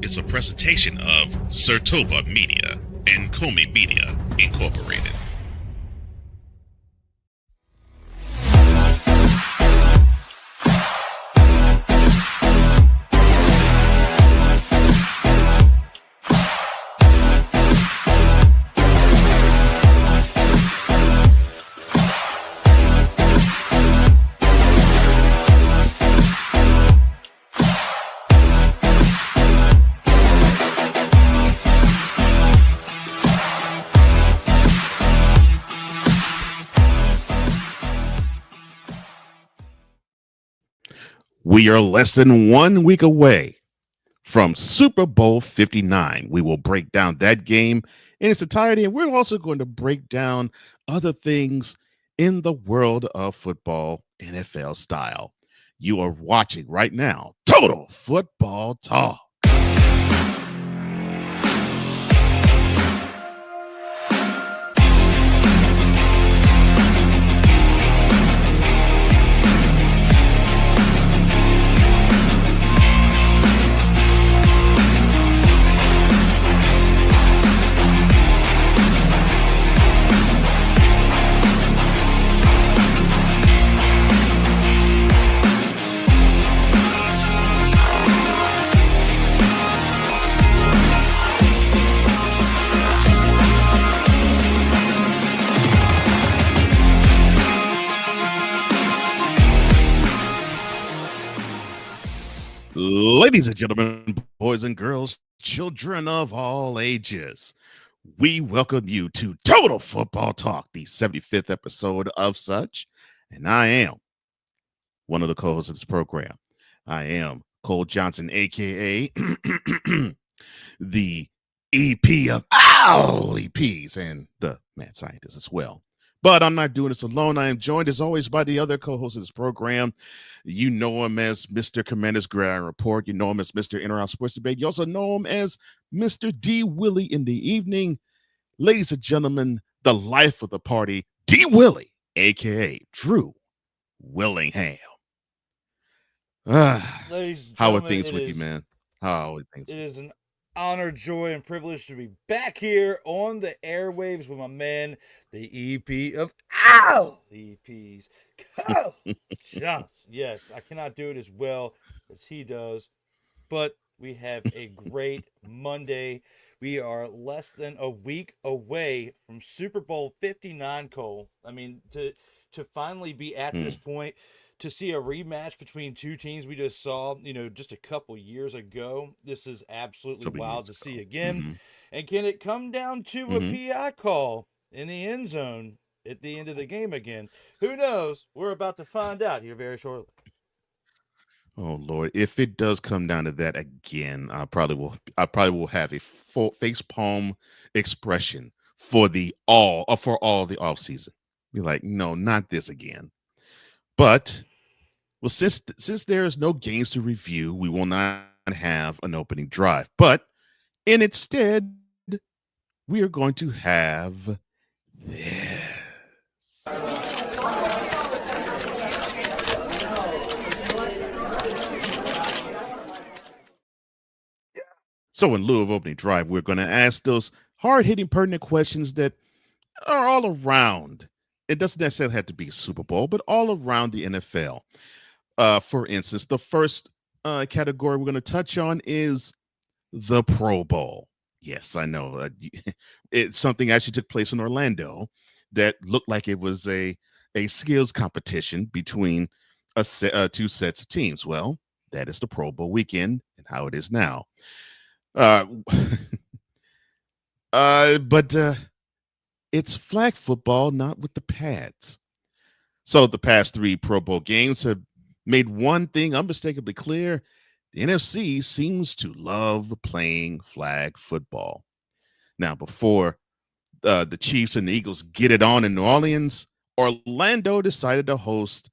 is a presentation of Sertoba Media and Comey Media Incorporated. We are less than 1 week away from Super Bowl 59. We will break down that game in its entirety, and we're also going to break down other things in the world of football, NFL style. You are watching right now Total Football Talk. Ladies and gentlemen, boys and girls, children of all ages, we welcome you to Total Football Talk, the 75th episode of such. And I am one of the co-hosts of this program. I am Cole Johnson, a.k.a. the EP of all EPs and the mad scientist as well. But I'm not doing this alone. I am joined, as always, by the other co-host of this program. You know him as Mr. Commander's Gridiron Report. You know him as Mr. Inter-House Sports Debate. You also know him as Mr. D. Willie in the evening. Ladies and gentlemen, the life of the party, D. Willie, a.k.a. Drew Willingham. How are things with you, man? How are things? It is an honor, joy, and privilege to be back here on the airwaves with my man, the EP of the EPs, Kyle Johnson. Yes, I cannot do it as well as he does, but we have a great Monday. We are less than a week away from Super Bowl 59, Cole. I mean, to finally be at this point, to see a rematch between two teams we just saw, just a couple years ago. This is absolutely wild to see again. Mm-hmm. And can it come down to a PI call in the end zone at the end of the game again? Who knows? We're about to find out here very shortly. Oh Lord! If it does come down to that again, I probably will have a full face palm expression for all the off season. Be like, no, not this again. But well, since there is no games to review, we will not have an opening drive. But instead, we are going to have this. So in lieu of opening drive, we're going to ask those hard-hitting, pertinent questions that are all around. It doesn't necessarily have to be a Super Bowl, but all around the NFL. For instance, the first category we're going to touch on is the Pro Bowl. Yes, I know. It's something actually took place in Orlando that looked like it was a skills competition between two sets of teams. Well, that is the Pro Bowl weekend and how it is now. But it's flag football, not with the pads. So the past three Pro Bowl games have made one thing unmistakably clear. The NFC seems to love playing flag football. Now, before the Chiefs and the Eagles get it on in New Orleans, Orlando decided to host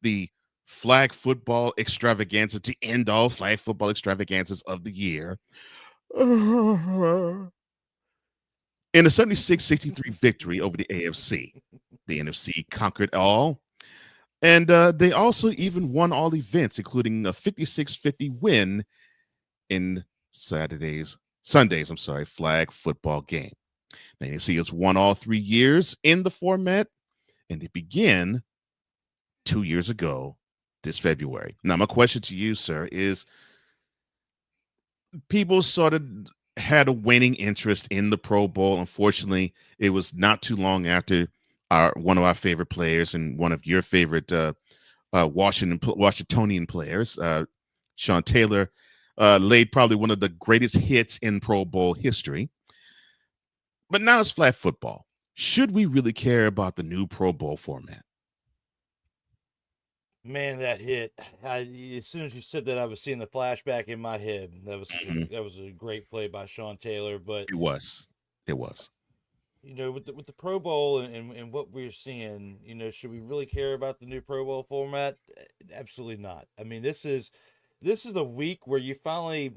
the flag football extravaganza to end all flag football extravaganzas of the year. In a 76-63 victory over the AFC, the NFC conquered all. And they also even won all events, including a 56-50 win in Sundays, I'm sorry, flag football game. Now you see it's won all 3 years in the format, and it began 2 years ago this February. Now, my question to you, sir, is people sort of had a waning interest in the Pro Bowl. Unfortunately, it was not too long after our one of our favorite players and one of your favorite Washingtonian players, Sean Taylor, laid probably one of the greatest hits in Pro Bowl history. But now it's flag football. Should we really care about the new Pro Bowl format? Man, that hit! As soon as you said that, I was seeing the flashback in my head. Mhm. That was a great play by Sean Taylor. But It was. It was. with the Pro Bowl and what we're seeing, should we really care about the new Pro Bowl format? Absolutely not. I mean, this is the week where you finally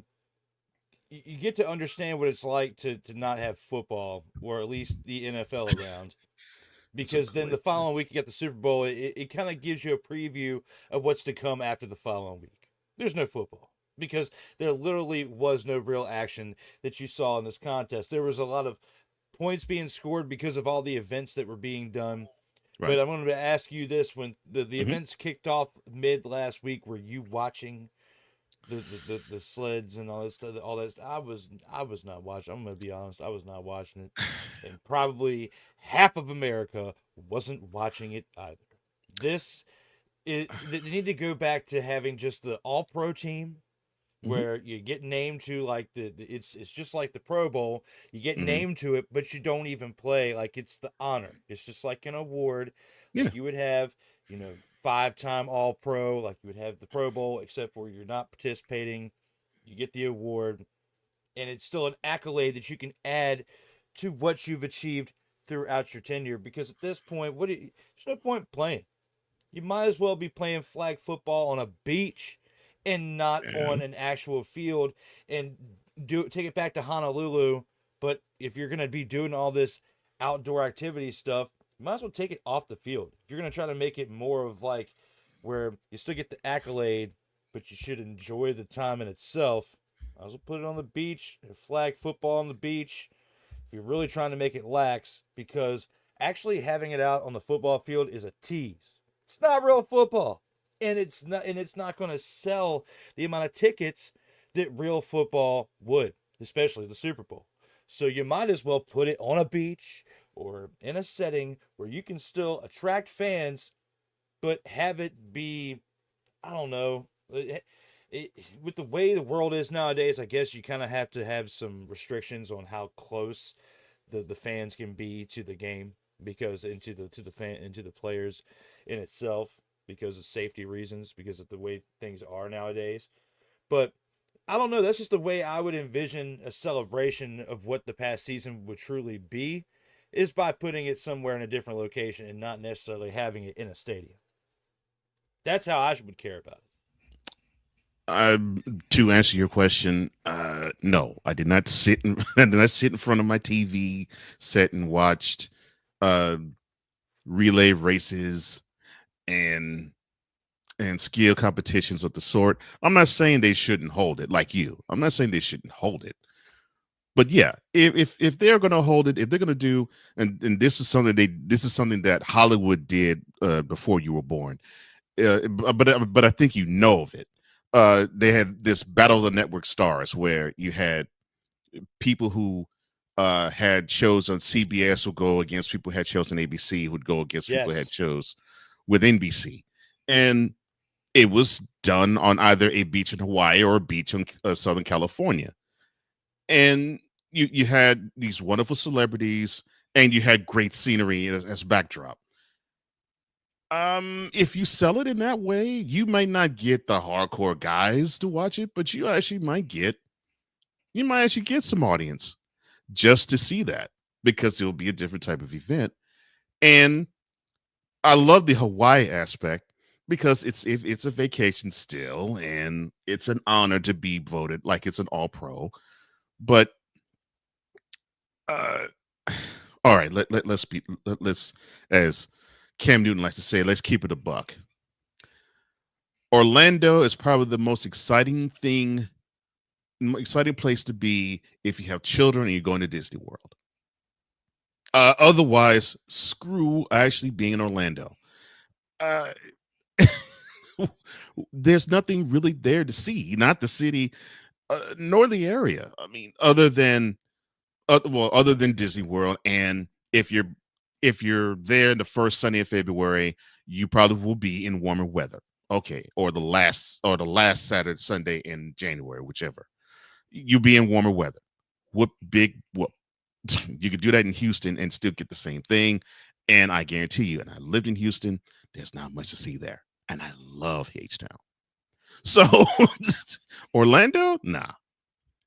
you get to understand what it's like to not have football, or at least the NFL around. That's a Because good then way the of putting it. following week you got the Super Bowl. It kind of gives you a preview of what's to come after the following week. There's no football because there literally was no real action that you saw in this contest. There was a lot of points being scored because of all the events that were being done. But Right. I'm going to ask you this: when the Hmm. events kicked off mid last week, were you watching the sleds and all that stuff? All that stuff? I was not watching. I'm going to be honest. I was not watching it, and probably half of America wasn't watching it either. This they need to go back to having just the All Pro team Hmm. where you get named to like it's just like the Pro Bowl. You get Hmm. named to it, but you don't even play. Like it's the honor. It's just like an award, Yeah. like you would have, 5-time All Pro, like you would have the Pro Bowl, except for you're not participating. You get the award, and it's still an accolade that you can add to what you've achieved throughout your tenure. Because at this point, there's no point playing. You might as well be playing flag football on a beach and not Yeah. on an actual field, and take it back to Honolulu. But if you're gonna be doing all this outdoor activity stuff, you might as well take it off the field. If you're gonna try to make it more of like where you still get the accolade, but you should enjoy the time in itself, might as well put it on the beach, flag football on the beach, if you're really trying to make it lax, because actually having it out on the football field is a tease. It's not real football, and it's not going to sell the amount of tickets that real football would, especially the Super Bowl. So you might as well put it on a beach or in a setting where you can still attract fans, but have it be, I don't know. With the way the world is nowadays, I guess you kind of have to have some restrictions on how close the fans can be to the game, because into the players in itself, because of safety reasons, because of the way things are nowadays. But I don't know. That's just the way I would envision a celebration of what the past season would truly be, is by putting it somewhere in a different location and not necessarily having it in a stadium. That's how I would care about it. I, to answer your question, no, I did not sit in I did not sit in front of my TV set and watched uh, relay races and skill competitions of the sort. I'm not saying they shouldn't hold it like you. I'm not saying they shouldn't hold it. But yeah, if they're going to hold it, if they're going to do, and this is something that Hollywood did before you were born. But I think you know of it. They had this Battle of the Network Stars where you had people who had shows on CBS would go against people who had shows on ABC, who would go against people who had Yes. shows with NBC, and it was done on either a beach in Hawaii or a beach in Southern California. And you had these wonderful celebrities, and you had great scenery as backdrop. If you sell it in that way, you might not get the hardcore guys to watch it, but you might actually get some audience just to see that, because it'll be a different type of event. And I love the Hawaii aspect because it's a vacation still, and it's an honor to be voted like it's an all pro. But uh all right, let's, as Cam Newton likes to say, let's keep it a buck. Orlando is probably the most exciting thing exciting place to be if you have children and you're going to Disney World. Otherwise, screw actually being in Orlando. Uh, there's nothing really there to see, not the city, nor the area. I mean, other than Disney World, and if you're there the first Sunday of February, you probably will be in warmer weather. Okay, or the last Saturday Sunday in January, whichever. You'll be in warmer weather. Whoop big whoop. You could do that in Houston and still get the same thing. And I guarantee you, and I lived in Houston, there's not much to see there. And I love H Town. So Orlando, nah.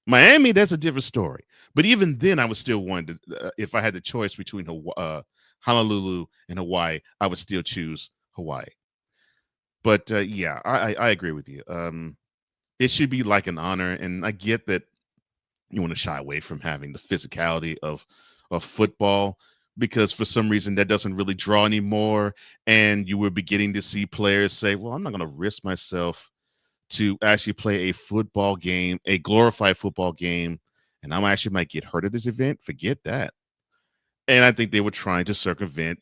Miami, that's a different story. But even then, I was still wanting to, if I had the choice between Honolulu and Hawaii, I would still choose Hawaii. But yeah, I agree with you. It should be like an honor. And I get that you want to shy away from having the physicality of football because for some reason that doesn't really draw anymore. And you were beginning to see players say, well, I'm not going to risk myself to actually play a football game, a glorified football game, and I actually might get hurt at this event. Forget that. And I think they were trying to circumvent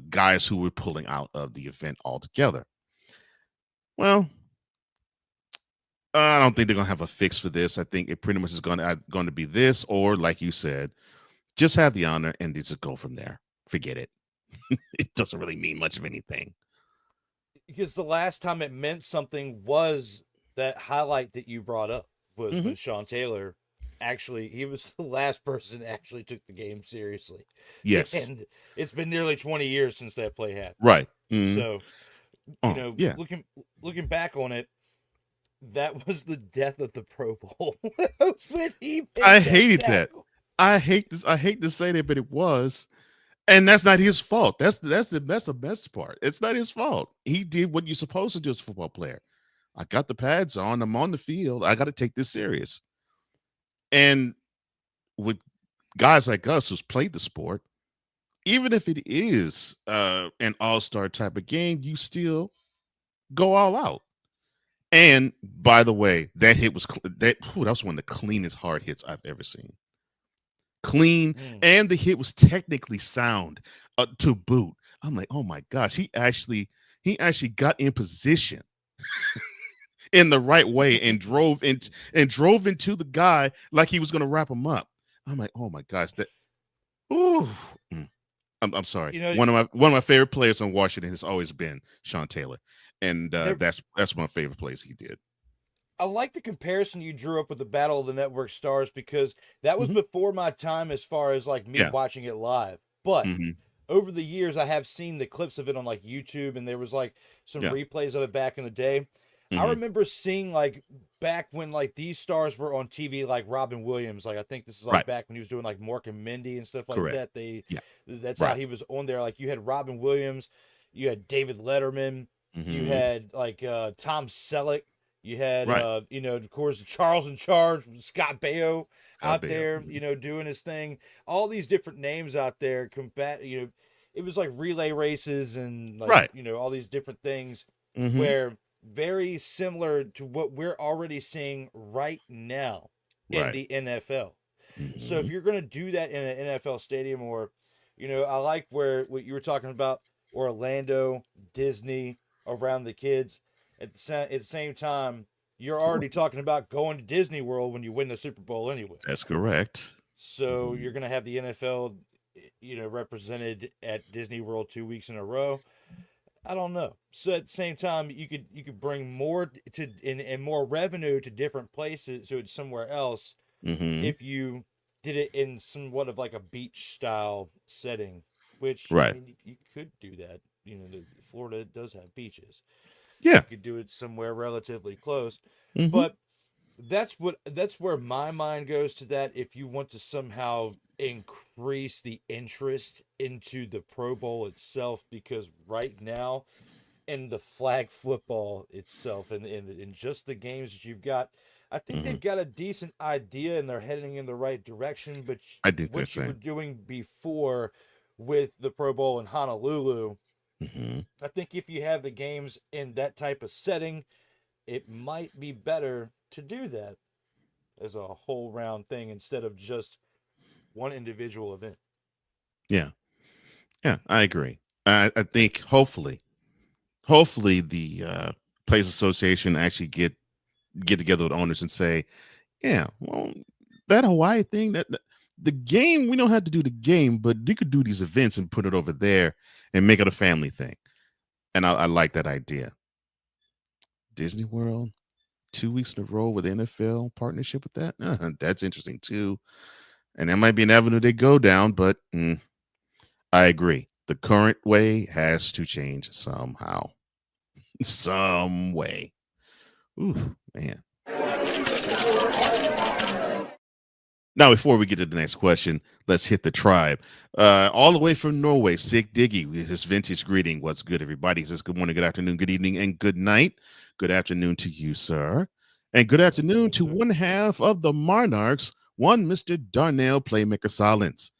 guys who were pulling out of the event altogether. Well, I don't think they're gonna have a fix for this. I think it pretty much is going to be this, or like you said, just have the honor and just go from there. Forget it. It doesn't really mean much of anything. Because the last time it meant something was that highlight that you brought up was Hmm. when Sean Taylor actually he was the last person that actually took the game seriously. Yes. And it's been nearly 20 years since that play happened. Right. Hmm. So, Oh yeah. looking back on it, that was the death of the Pro Bowl. Was when he I made that hated that. tackle. I hate this. I hate to say that, but it was. And that's not his fault. That's the best part. It's not his fault. He did what you're supposed to do as a football player. I got the pads on. I'm on the field. I got to take this serious. And with guys like us who's played the sport, even if it is an all-star type of game, you still go all out. And by the way, that hit was that was one of the cleanest hard hits I've ever seen. Clean, Mm. and the hit was technically sound to boot. I'm like, oh my gosh, he actually got in position in the right way and drove into the guy like he was going to wrap him up. I'm like, oh my gosh, that. Ooh, mm. I'm sorry. You know, One of my favorite players on Washington has always been Sean Taylor, and there that's one of my favorite plays he did. I like the comparison you drew up with the Battle of the Network Stars because that was Hmm. before my time as far as like me Yeah. watching it live. But Hmm. over the years, I have seen the clips of it on like YouTube, and there was like some Yeah. replays of it back in the day. I Hmm. remember seeing like back when like these stars were on TV, like Robin Williams. Like I think this is like Right. back when he was doing like Mork and Mindy and stuff like Correct. that. Yeah. That's how Right. he was on there. Like you had Robin Williams, you had David Letterman, you Hmm. had like Tom Selleck, you had Right. of course Charles in Charge, Scott Baio Scott out Baio. there, Mhm. doing his thing. All these different names out there combat, it was like relay races and like Right. all these different things Hmm. where very similar to what we're already seeing right now in Right. the NFL. So if Hmm. you're going to do that in an NFL stadium, or I like where what you were talking about, Orlando, Disney, around the kids. At the same time, you're already talking about going to Disney World when you win the Super Bowl anyway. That's correct. So Hmm. you're going to have the NFL, represented at Disney World 2 weeks in a row. I don't know. So at the same time, you could bring more to and more revenue to different places, so it's somewhere else Hmm. if you did it in somewhat of like a beach style setting. Which I Right. mean, you could do that. Florida does have beaches. Yeah. You could do it somewhere relatively close, Hmm. but that's where my mind goes to that. If you want to somehow increase the interest into the Pro Bowl itself, because right now in the flag football itself and in just the games that you've got, I think Hmm. they've got a decent idea and they're heading in the right direction. But I think the what you were same. doing before with the Pro Bowl in Honolulu, Hmm. I think if you have the games in that type of setting, it might be better to do that. as a whole round thing instead of just one individual event. Yeah, yeah, I agree. I think hopefully the Players Association actually get together with owners and say, yeah, well, that Hawaii thing, the game, we don't have to do the game, but you could do these events and put it over there and make it a family thing. And I like that idea. Disney World, 2 weeks in a row with NFL partnership with that. That's interesting too. And that might be an avenue they go down, but I agree. The current way has to change somehow, some way. Ooh, man. Now, before we get to the next question, let's hit the tribe. All the way from Norway, Sig Diggy, with his vintage greeting. What's good, everybody? He says, good morning, good afternoon, good evening, and good night. Good afternoon to you, sir. And good Good afternoon afternoon, to sir. one half of the Monarchs, one Mr. Darnell Playmaker Silence.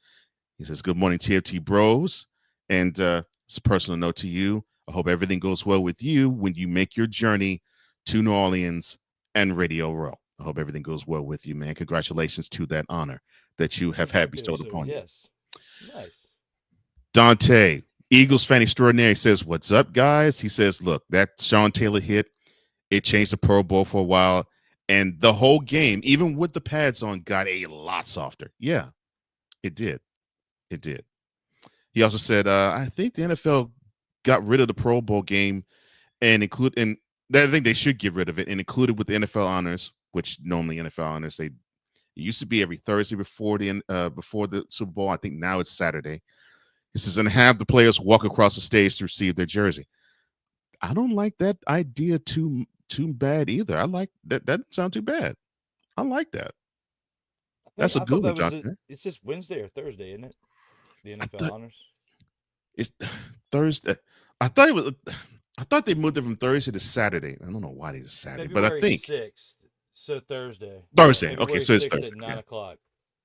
He says, good morning, TFT bros. And it's a personal note to you. I hope everything goes well with you when you make your journey to New Orleans and Radio Row. I hope everything goes well with you, man. Congratulations to that honor that you have had Thank you, bestowed sir. upon you. Yes. Nice. Dante, Eagles fan extraordinary, says, what's up, guys? He says, look, that Sean Taylor hit, it changed the Pro Bowl for a while. And the whole game, even with the pads on, got a lot softer. Yeah, it did. It did. He also said, I think the NFL got rid of the Pro Bowl game and I think they should get rid of it and include it with the NFL honors, which normally NFL honors it used to be every Thursday before the Super Bowl. I think now it's Saturday. He says, and have the players walk across the stage to receive their jersey. I don't like that idea too bad either. I like that. That doesn't sound too bad. I like that. That's a I thought good one, that was Dante. it's just Wednesday or Thursday, isn't it? The I NFL thought honors. it's Thursday. I thought it was. I thought they moved it from Thursday to Saturday. I don't know why they did Saturday, but I February think 6th. So Thursday. Yeah, Thursday. Okay, February so it's 6th Thursday. at Okay, 9 o'clock.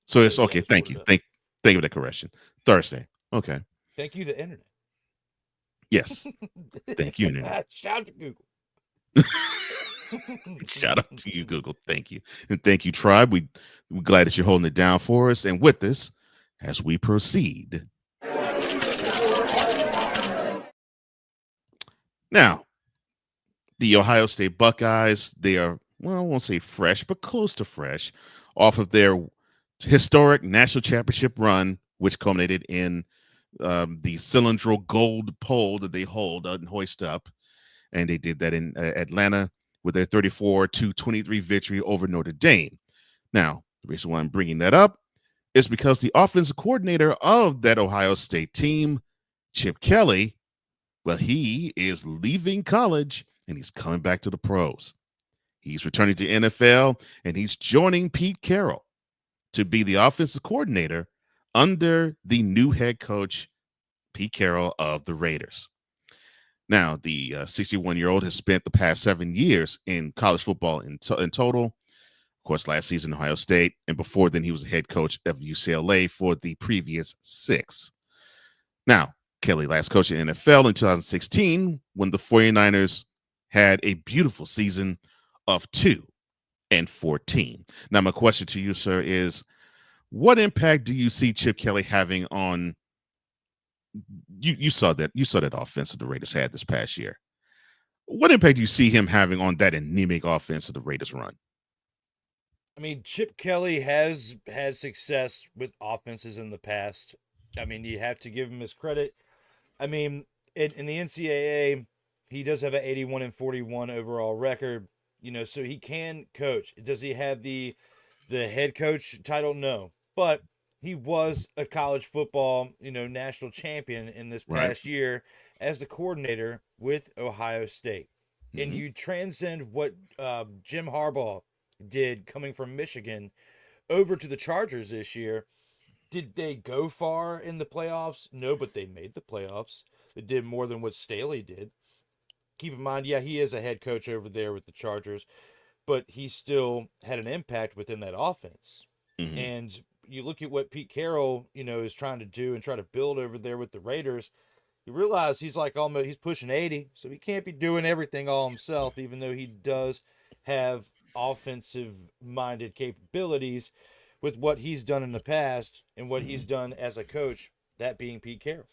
so So it's yeah, okay. it's Thank moved you. up. Thank you for that correction. Thursday. Okay. Thank you, the internet. Yes. Thank you, internet. Shout out to Google. Shout out to you, Google. Thank you, and thank you, Tribe. We're glad that you're holding it down for us and with us as we proceed. Now, the Ohio State Buckeyes, they are, well, I won't say fresh, but close to fresh off of their historic national championship run, which culminated in the cylindrical gold pole that they hold and hoist up. And they did that in Atlanta with their 34-23 victory over Notre Dame. Now, the reason why I'm bringing that up is because the offensive coordinator of that Ohio State team, Chip Kelly, well, he is leaving college and he's coming back to the pros. He's returning to NFL and he's joining Pete Carroll to be the offensive coordinator under the new head coach, Pete Carroll of the Raiders. Now, the 61-year-old has spent the past 7 years in college football in total. Of course, last season, Ohio State, and before then, he was the head coach of UCLA for the previous 6. Now, Kelly last coached in NFL in 2016 when the 49ers had a beautiful season of 2-14. Now, my question to you, sir, is what impact do you see Chip Kelly having on you saw that offense that the Raiders had this past year? What impact do you see him having on that anemic offense that the Raiders run? I mean, Chip Kelly has had success with offenses in the past. I mean, you have to give him his credit. I mean, in the NCAA, he does have an 81-41 overall record. So he can coach. Does he have the head coach title? No, but he was a college football national champion in this Right. past year as the coordinator with Ohio State. And Hmm. you transcend what Jim Harbaugh did coming from Michigan over to the Chargers this year. Did they go far in the playoffs? No, but they made the playoffs. They did more than what Staley did. Keep in mind, yeah, he is a head coach over there with the Chargers, but he still had an impact within that offense. Hmm. And you look at what Pete Carroll, is trying to do and try to build over there with the Raiders. You realize he's pushing 80, so he can't be doing everything all himself, even though he does have offensive-minded capabilities with what he's done in the past and what he's Mhm. done as a coach, that being Pete Carroll.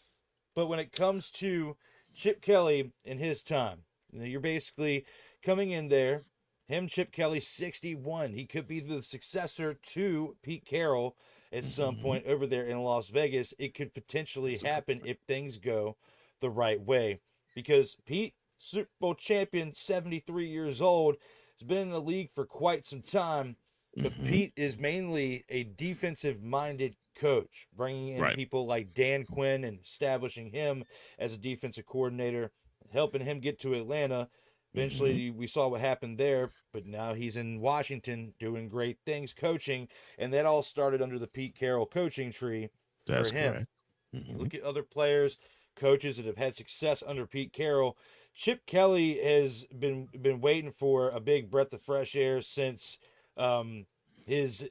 But when it comes to Chip Kelly in his time, you're basically coming in there. Him, Chip Kelly, 61. He could be the successor to Pete Carroll at some Mhm. point over there in Las Vegas. It could potentially That's a good happen point. if things go the right way. Because Pete, Super Bowl champion, 73 years old, has been in the league for quite some time. But Mhm. Pete is mainly a defensive minded coach, bringing in Right. people like Dan Quinn and establishing him as a defensive coordinator, helping him get to Atlanta. Mhm. Eventually, we saw what happened there, but now he's in Washington doing great things, coaching, and that all started under the Pete Carroll coaching tree for That's him. correct. You Mhm. look at other players, coaches that have had success under Pete Carroll. Chip Kelly has been waiting for a big breath of fresh air since um, his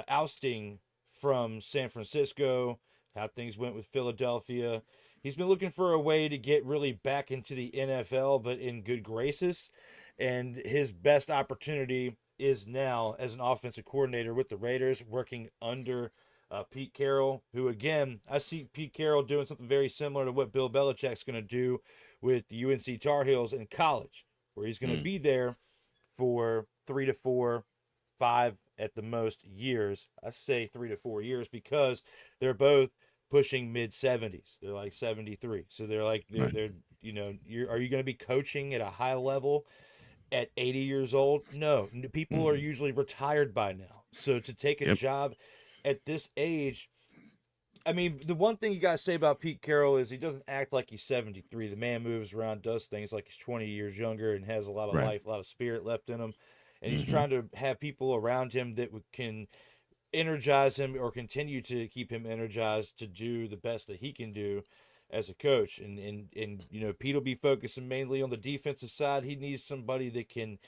ousting from San Francisco. How things went with Philadelphia. He's been looking for a way to get really back into the NFL, but in good graces. And his best opportunity is now as an offensive coordinator with the Raiders, working under Pete Carroll, who again, I see Pete Carroll doing something very similar to what Bill Belichick's going to do with the UNC Tar Heels in college, where he's going to Mm. be there for 3 to 4, 5 at the most years. I say 3 to 4 years because they're both pushing mid 70s. They're like 73, so they're like Right. they're are you going to be coaching at a high level at 80 years old? No, people are Mhm. usually retired by now. So to take a Yep. job at this age, I mean, the one thing you got to say about Pete Carroll is he doesn't act like he's 73. The man moves around, does things like he's 20 years younger and has a lot of Right. life, a lot of spirit left in him. And he's Mhm. trying to have people around him that can energize him or continue to keep him energized to do the best that he can do as a coach. And Pete will be focusing mainly on the defensive side. He needs somebody that can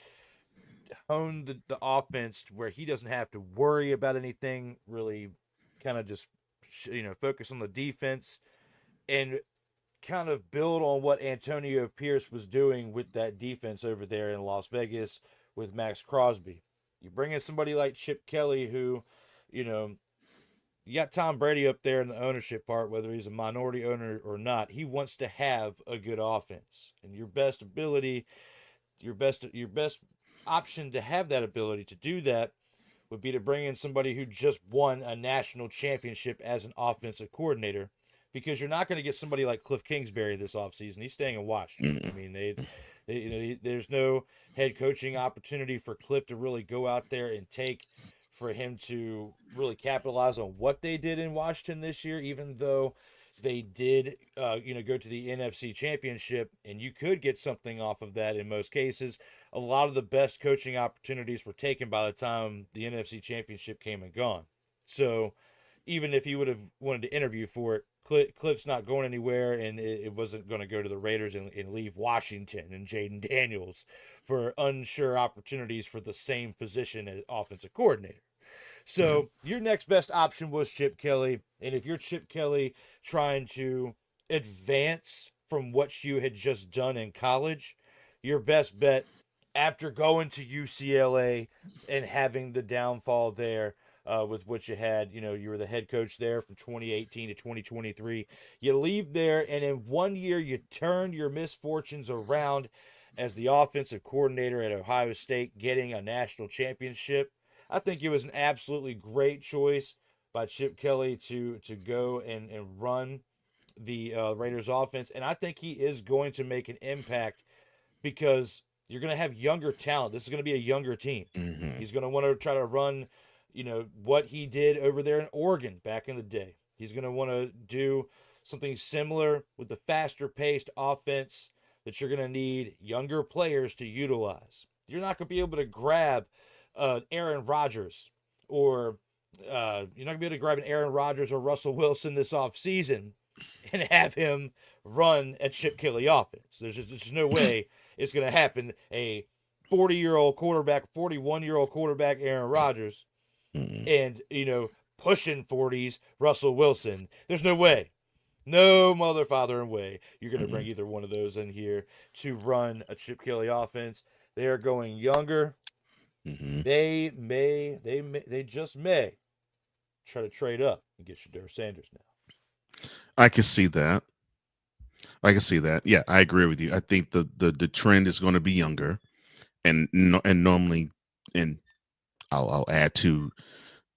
hone the offense to where he doesn't have to worry about anything, really kind of just focus on the defense and kind of build on what Antonio Pierce was doing with that defense over there in Las Vegas with Max Crosby. You bring in somebody like Chip Kelly, who, you know, you got Tom Brady up there in the ownership part, whether he's a minority owner or not. He wants to have a good offense, and your best option to have that ability to do that would be to bring in somebody who just won a national championship as an offensive coordinator, because you're not going to get somebody like Cliff Kingsbury this offseason. He's staying in Washington. I Mhm. mean, there's no head coaching opportunity for Cliff to really go out there and take, for him to really capitalize on what they did in Washington this year, even though they did, go to the NFC Championship, and you could get something off of that in most cases. A lot of the best coaching opportunities were taken by the time the NFC Championship came and gone. So even if he would have wanted to interview for it, Cliff's not going anywhere, and it wasn't going to go to the Raiders and leave Washington and Jaden Daniels for unsure opportunities for the same position as offensive coordinator. Right. So your next best option was Chip Kelly, and if you're Chip Kelly trying to advance from what you had just done in college, your best bet after going to UCLA and having the downfall there with what you had, you were the head coach there from 2018 to 2023. You leave there, and in 1 year, you turn your misfortunes around as the offensive coordinator at Ohio State, getting a national championship. I think it was an absolutely great choice by Chip Kelly to go and run the Raiders offense, and I think he is going to make an impact because you're going to have younger talent. This is going to be a younger team. Mhm. He's going to want to try to run, what he did over there in Oregon back in the day. He's going to want to do something similar with the faster paced offense that you're going to need younger players to utilize. You're not going to be able to grab Aaron Rodgers or you're not going to be able to grab an Aaron Rodgers or Russell Wilson this offseason and have him run a Chip Kelly offense. There's no way it's going to happen. A 40-year-old quarterback, 41-year-old quarterback, Aaron Rodgers, Mhm. and pushing 40s, Russell Wilson. There's no way. No mother, father, and way you're going to bring Mhm. either one of those in here to run a Chip Kelly offense. They are going younger. Hmm. They just may try to trade up and get Shadur Sanders now. I can see that. I can see that. Yeah, I agree with you. I think the trend is going to be younger, and and normally, and I'll add to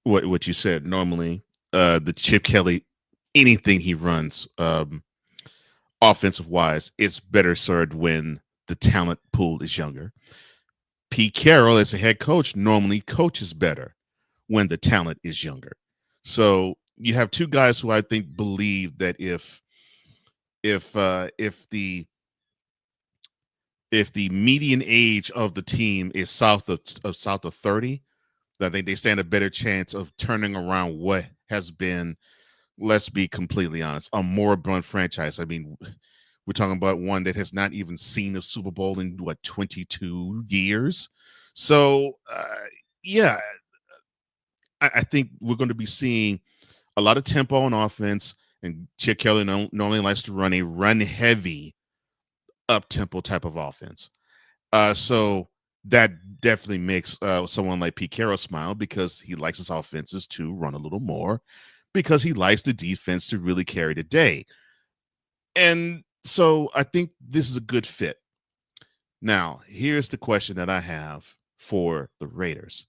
what you said. Normally, the Chip Kelly, anything he runs, offensive wise, it's better served when the talent pool is younger. Pete Carroll, as a head coach, normally coaches better when the talent is younger. So you have two guys who I think believe that if the median age of the team is south of 30, I think they stand a better chance of turning around what has been, let's be completely honest, a moribund franchise. I mean, we're talking about one that has not even seen a Super Bowl in what, 22 years. So yeah, I think we're going to be seeing a lot of tempo on offense, and Chip Kelly normally likes to run a run heavy up tempo type of offense. So that definitely makes someone like Pete Carroll smile, because he likes his offenses to run a little more, because he likes the defense to really carry the day. And so I think this is a good fit. Now, here's the question that I have for the Raiders.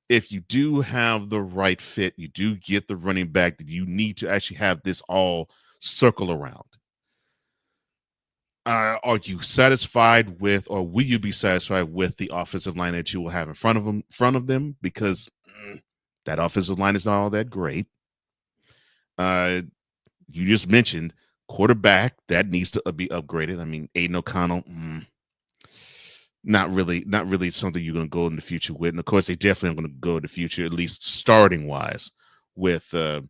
If you do have the right fit, you do get the running back that you need to actually have this all circle around. Are you satisfied with, or will you be satisfied with the offensive line that you will have in front of them? Because that offensive line is not all that great. Uh, you just mentioned quarterback that needs to be upgraded. I mean, Aiden O'Connell, not really something you're going to go in the future with. And of course, they definitely are going to go in the future, at least starting wise, with the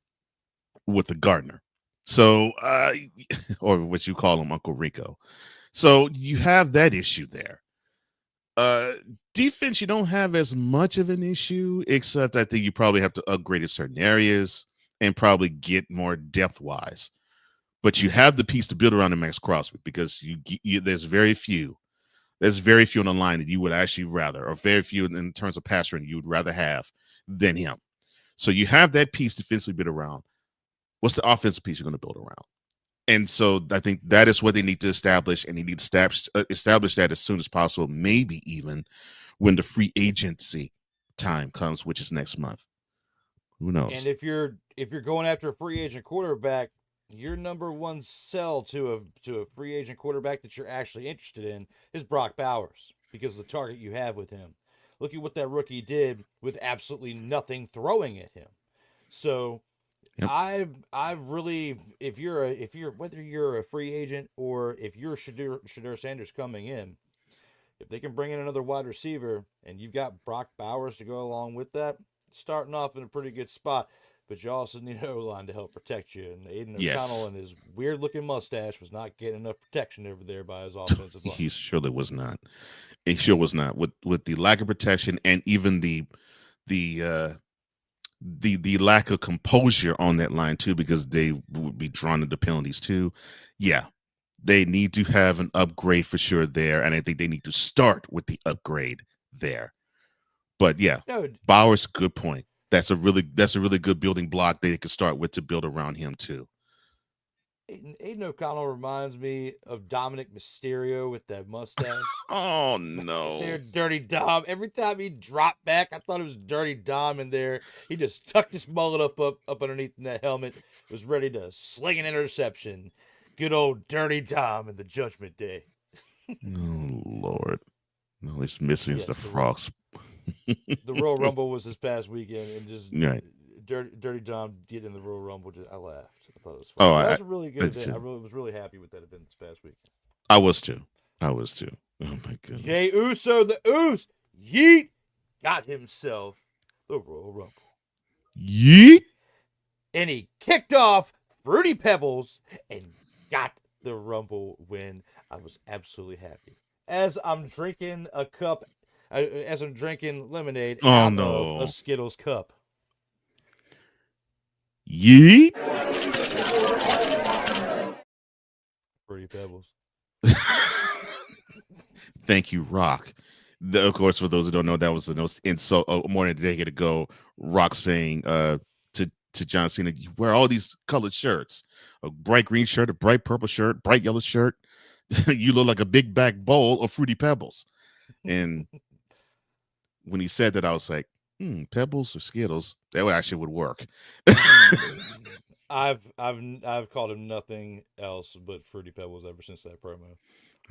Gardner. So, or what you call him, Uncle Rico. So you have that issue there. Uh, Defense, you don't have as much of an issue, except I think you probably have to upgrade in certain areas and probably get more depth wise. But you have the piece to build around the Max Crosby, because there's very few on the line that you would actually rather, or very few in terms of pass run you would rather have than him. So you have that piece defensively built around. What's the offensive piece you're going to build around? And so I think that is what they need to establish, and they need to establish that as soon as possible, maybe even when the free agency time comes, which is next month. Who And knows? if you're going after a free agent quarterback, your number one sell to a free agent quarterback that you're actually interested in is Brock Bowers, because of the target you have with him. Look at what that rookie did with absolutely nothing throwing at him. So Yep. I really, if you're whether you're a free agent or if you're Shadur Sanders coming in, if they can bring in another wide receiver and you've got Brock Bowers to go along with that, starting off in a pretty good spot. But you also need an O line to help protect you. And Aiden O'Connell Yes. and his weird looking mustache was not getting enough protection over there by his offensive line. He surely was not. He sure was not. With the lack of protection, and even the the lack of composure on that line too, because they would be drawn into penalties too. Yeah, they need to have an upgrade for sure there, and I think they need to start with the upgrade there. But yeah, No, Bauer's a good point. That's a really good building block they could start with to build around him too. Aiden O'Connell reminds me of Dominic Mysterio with that mustache. Oh Right there, no. Dirty Dom. Every time he dropped back, I thought it was Dirty Dom in there. He just tucked his mullet up underneath in that helmet, was ready to sling an interception. Good old Dirty Dom in the Judgment Day. Oh Lord. No, he's missing is the Yes, frogs. the Royal Rumble was this past weekend, and just Right. Dirty Dom getting in the Royal Rumble. I laughed. I thought it was Oh, funny. That was a really good I event. I too. really was really happy with that event this past weekend. I was too. I was too. Oh my Jay goodness. Uso, the Oos, yeet, got himself the Royal Rumble. Yeet. And he kicked off Fruity Pebbles and got the Rumble win. I was absolutely happy. As I'm drinking as I'm drinking lemonade Oh out of a no. Skittles cup. Yeet. Fruity Pebbles. Thank you, Rock. Of course, for those who don't know, that was an insult more than a decade ago. Rock saying to John Cena, "You wear all these colored shirts, a bright green shirt, a bright purple shirt, bright yellow shirt. You look like a big bag bowl of fruity pebbles." And when he said that, I was like, Pebbles or Skittles, that actually would work. I've called him nothing else but Fruity Pebbles ever since that promo.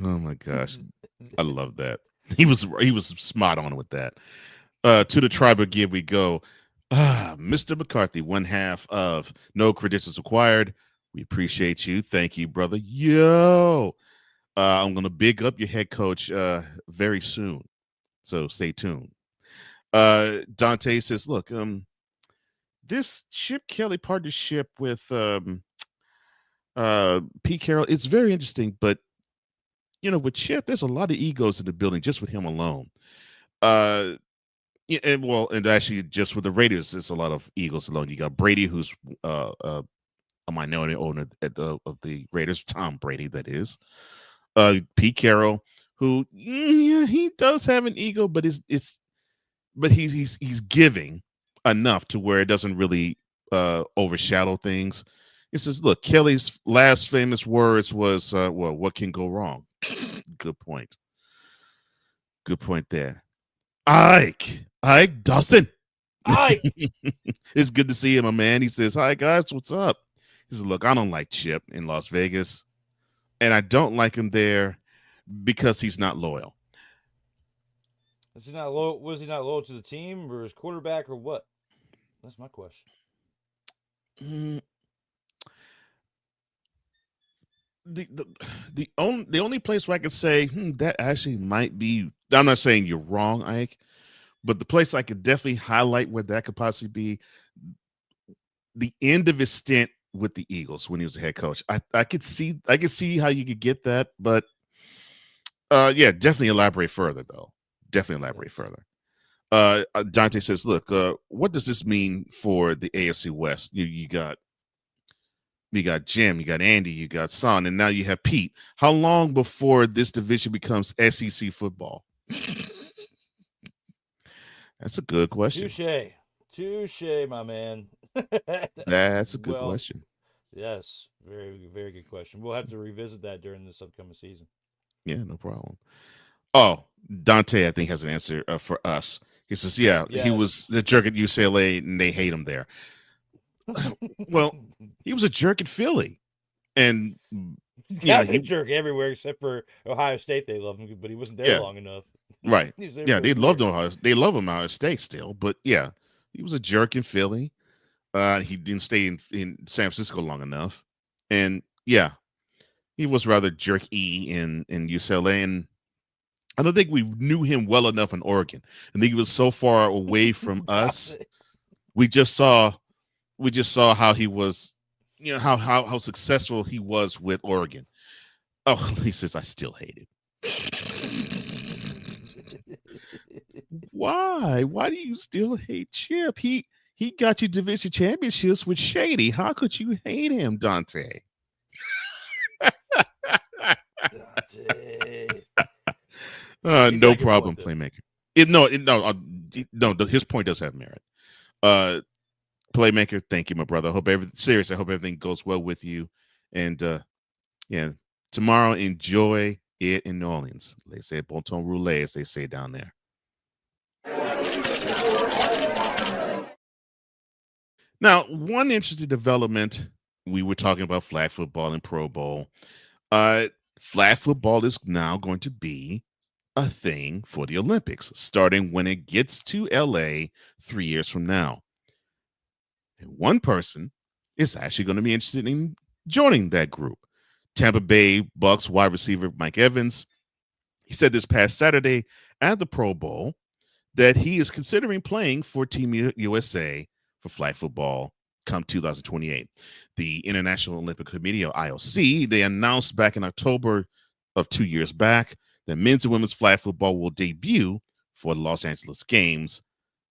Oh my gosh, I love that. He was spot on with that. To the tribe again we go. Mr. McCarthy, one half of No Credentials Required. We appreciate you. Thank you, brother. Yo, I'm gonna big up your head coach very soon. So stay tuned. Dante says, look, this Chip Kelly partnership with Pete Carroll, it's very interesting, but with Chip, there's a lot of egos in the building just with him alone. Uh yeah, and actually just with the Raiders, there's a lot of egos alone. You got Brady, who's a minority owner of the Raiders, Tom Brady, that is. Pete Carroll, who yeah, he does have an ego, but he's giving enough to where it doesn't really overshadow things. It says, look, Kelly's last famous words was, well, what can go wrong? Good point. Good point there. Ike Dustin. I It's good to see him, my man. He says, hi, guys, what's up? He says, look, I don't like Chip in Las Vegas, and I don't like him there because he's not loyal. is he not loyal? Was he not loyal to the team or his quarterback or what? That's my question. Mm, the the only place where I could say that actually might be. I'm not saying you're wrong, Ike, but the place I could definitely highlight where that could possibly be the end of his stint with the Eagles when he was a head coach. I could see how you could get that, but yeah, definitely elaborate further though. Definitely Yeah. elaborate further. Dante says, "Look, what does this mean for the AFC West? You got Jim, you got Andy, you got Son, and now you have Pete. How long before this division becomes SEC football?" That's a good question. Touche. Touche, my man. That's a good Well, question. yes. Very, very good question. We'll have to revisit that during this upcoming season. Yeah, no problem. Oh, Dante, I think has an answer for us. He says, "Yeah, he was Yes. the jerk at UCLA, and they hate him there." Well, he was a jerk at Philly, and Kind of a he jerk everywhere except for Ohio State. They love him, but he wasn't there yeah, long enough. right, He was there yeah, for a they loved year. Ohio. They love him Ohio State still, but yeah, he was a jerk in Philly. He didn't stay in San Francisco long enough, and yeah, he was rather jerky in UCLA, and I don't think we knew him well enough in Oregon. I think he was so far away from Stop us. it. We just saw how he was, how successful he was with Oregon. Oh, he says I still hate it. Why? Why do you still hate Chip? He got you division championships with Shady. How could you hate him, Dante? Dante. He's got No a good point problem, though. playmaker. No. His point does have merit. Uh, Playmaker, thank you, my brother. I hope everything goes well with you. And yeah, tomorrow enjoy it in New Orleans. They say bon ton roulette, as they say down there. Now, one interesting development, we were talking about flag football and Pro Bowl. Uh, Flag football is now going to be a thing for the Olympics, starting when it gets to LA 3 years from now. And one person is actually going to be interested in joining that group. Tampa Bay Bucks wide receiver Mike Evans. He said this past Saturday at the Pro Bowl that he is considering playing for Team USA for flag football come 2028. The International Olympic Committee, or IOC, they announced back in October of 2 years back that men's and women's flag football will debut for the Los Angeles Games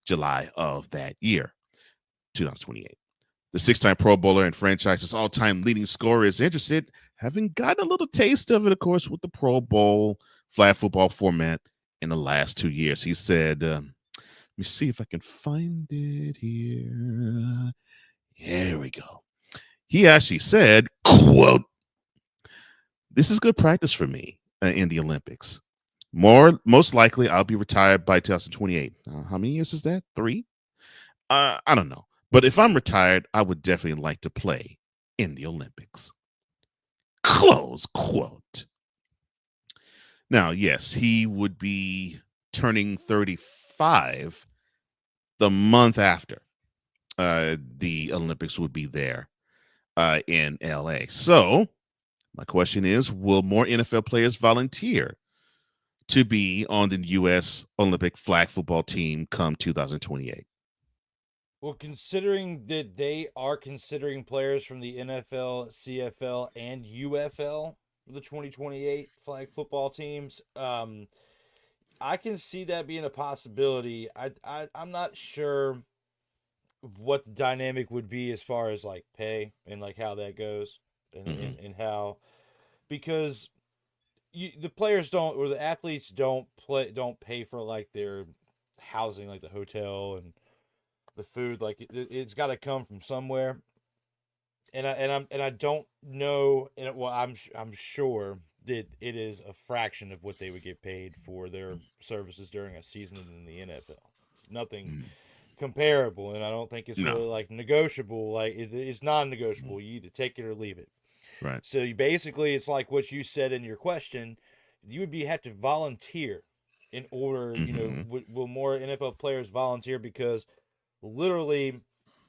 July of that year, 2028. The six-time Pro Bowler and franchise's all-time leading scorer is interested, having gotten a little taste of it, of course, with the Pro Bowl flag football format in the last 2 years. He said, let me see if I can find it here. Here we go. He actually said, quote, this is good practice for me in the Olympics. Most likely, I'll be retired by 2028. How many years is that? 3? I don't know. But if I'm retired, I would definitely like to play in the Olympics. Close quote. Now, yes, he would be turning 35 the month after the Olympics would be there in LA. So, my question is, will more NFL players volunteer to be on the U.S. Olympic flag football team come 2028? Well, considering that they are considering players from the NFL, CFL, and UFL for the 2028 flag football teams, I can see that being a possibility. I'm not sure what the dynamic would be as far as like pay and like how that goes and, Mm-hmm. and how because the players don't or the athletes don't pay for like their housing like the hotel and the food like it's got to come from somewhere and I don't know and well I'm sure that it is a fraction of what they would get paid for their services during a season in the NFL. It's nothing Mm-hmm. comparable, and I don't think it's No. really like negotiable. Like it's non-negotiable. Mhm. You either take it or leave it. Right. So you basically, it's like what you said in your question. You would be have to volunteer in order. Mm-hmm. Will more NFL players volunteer because literally,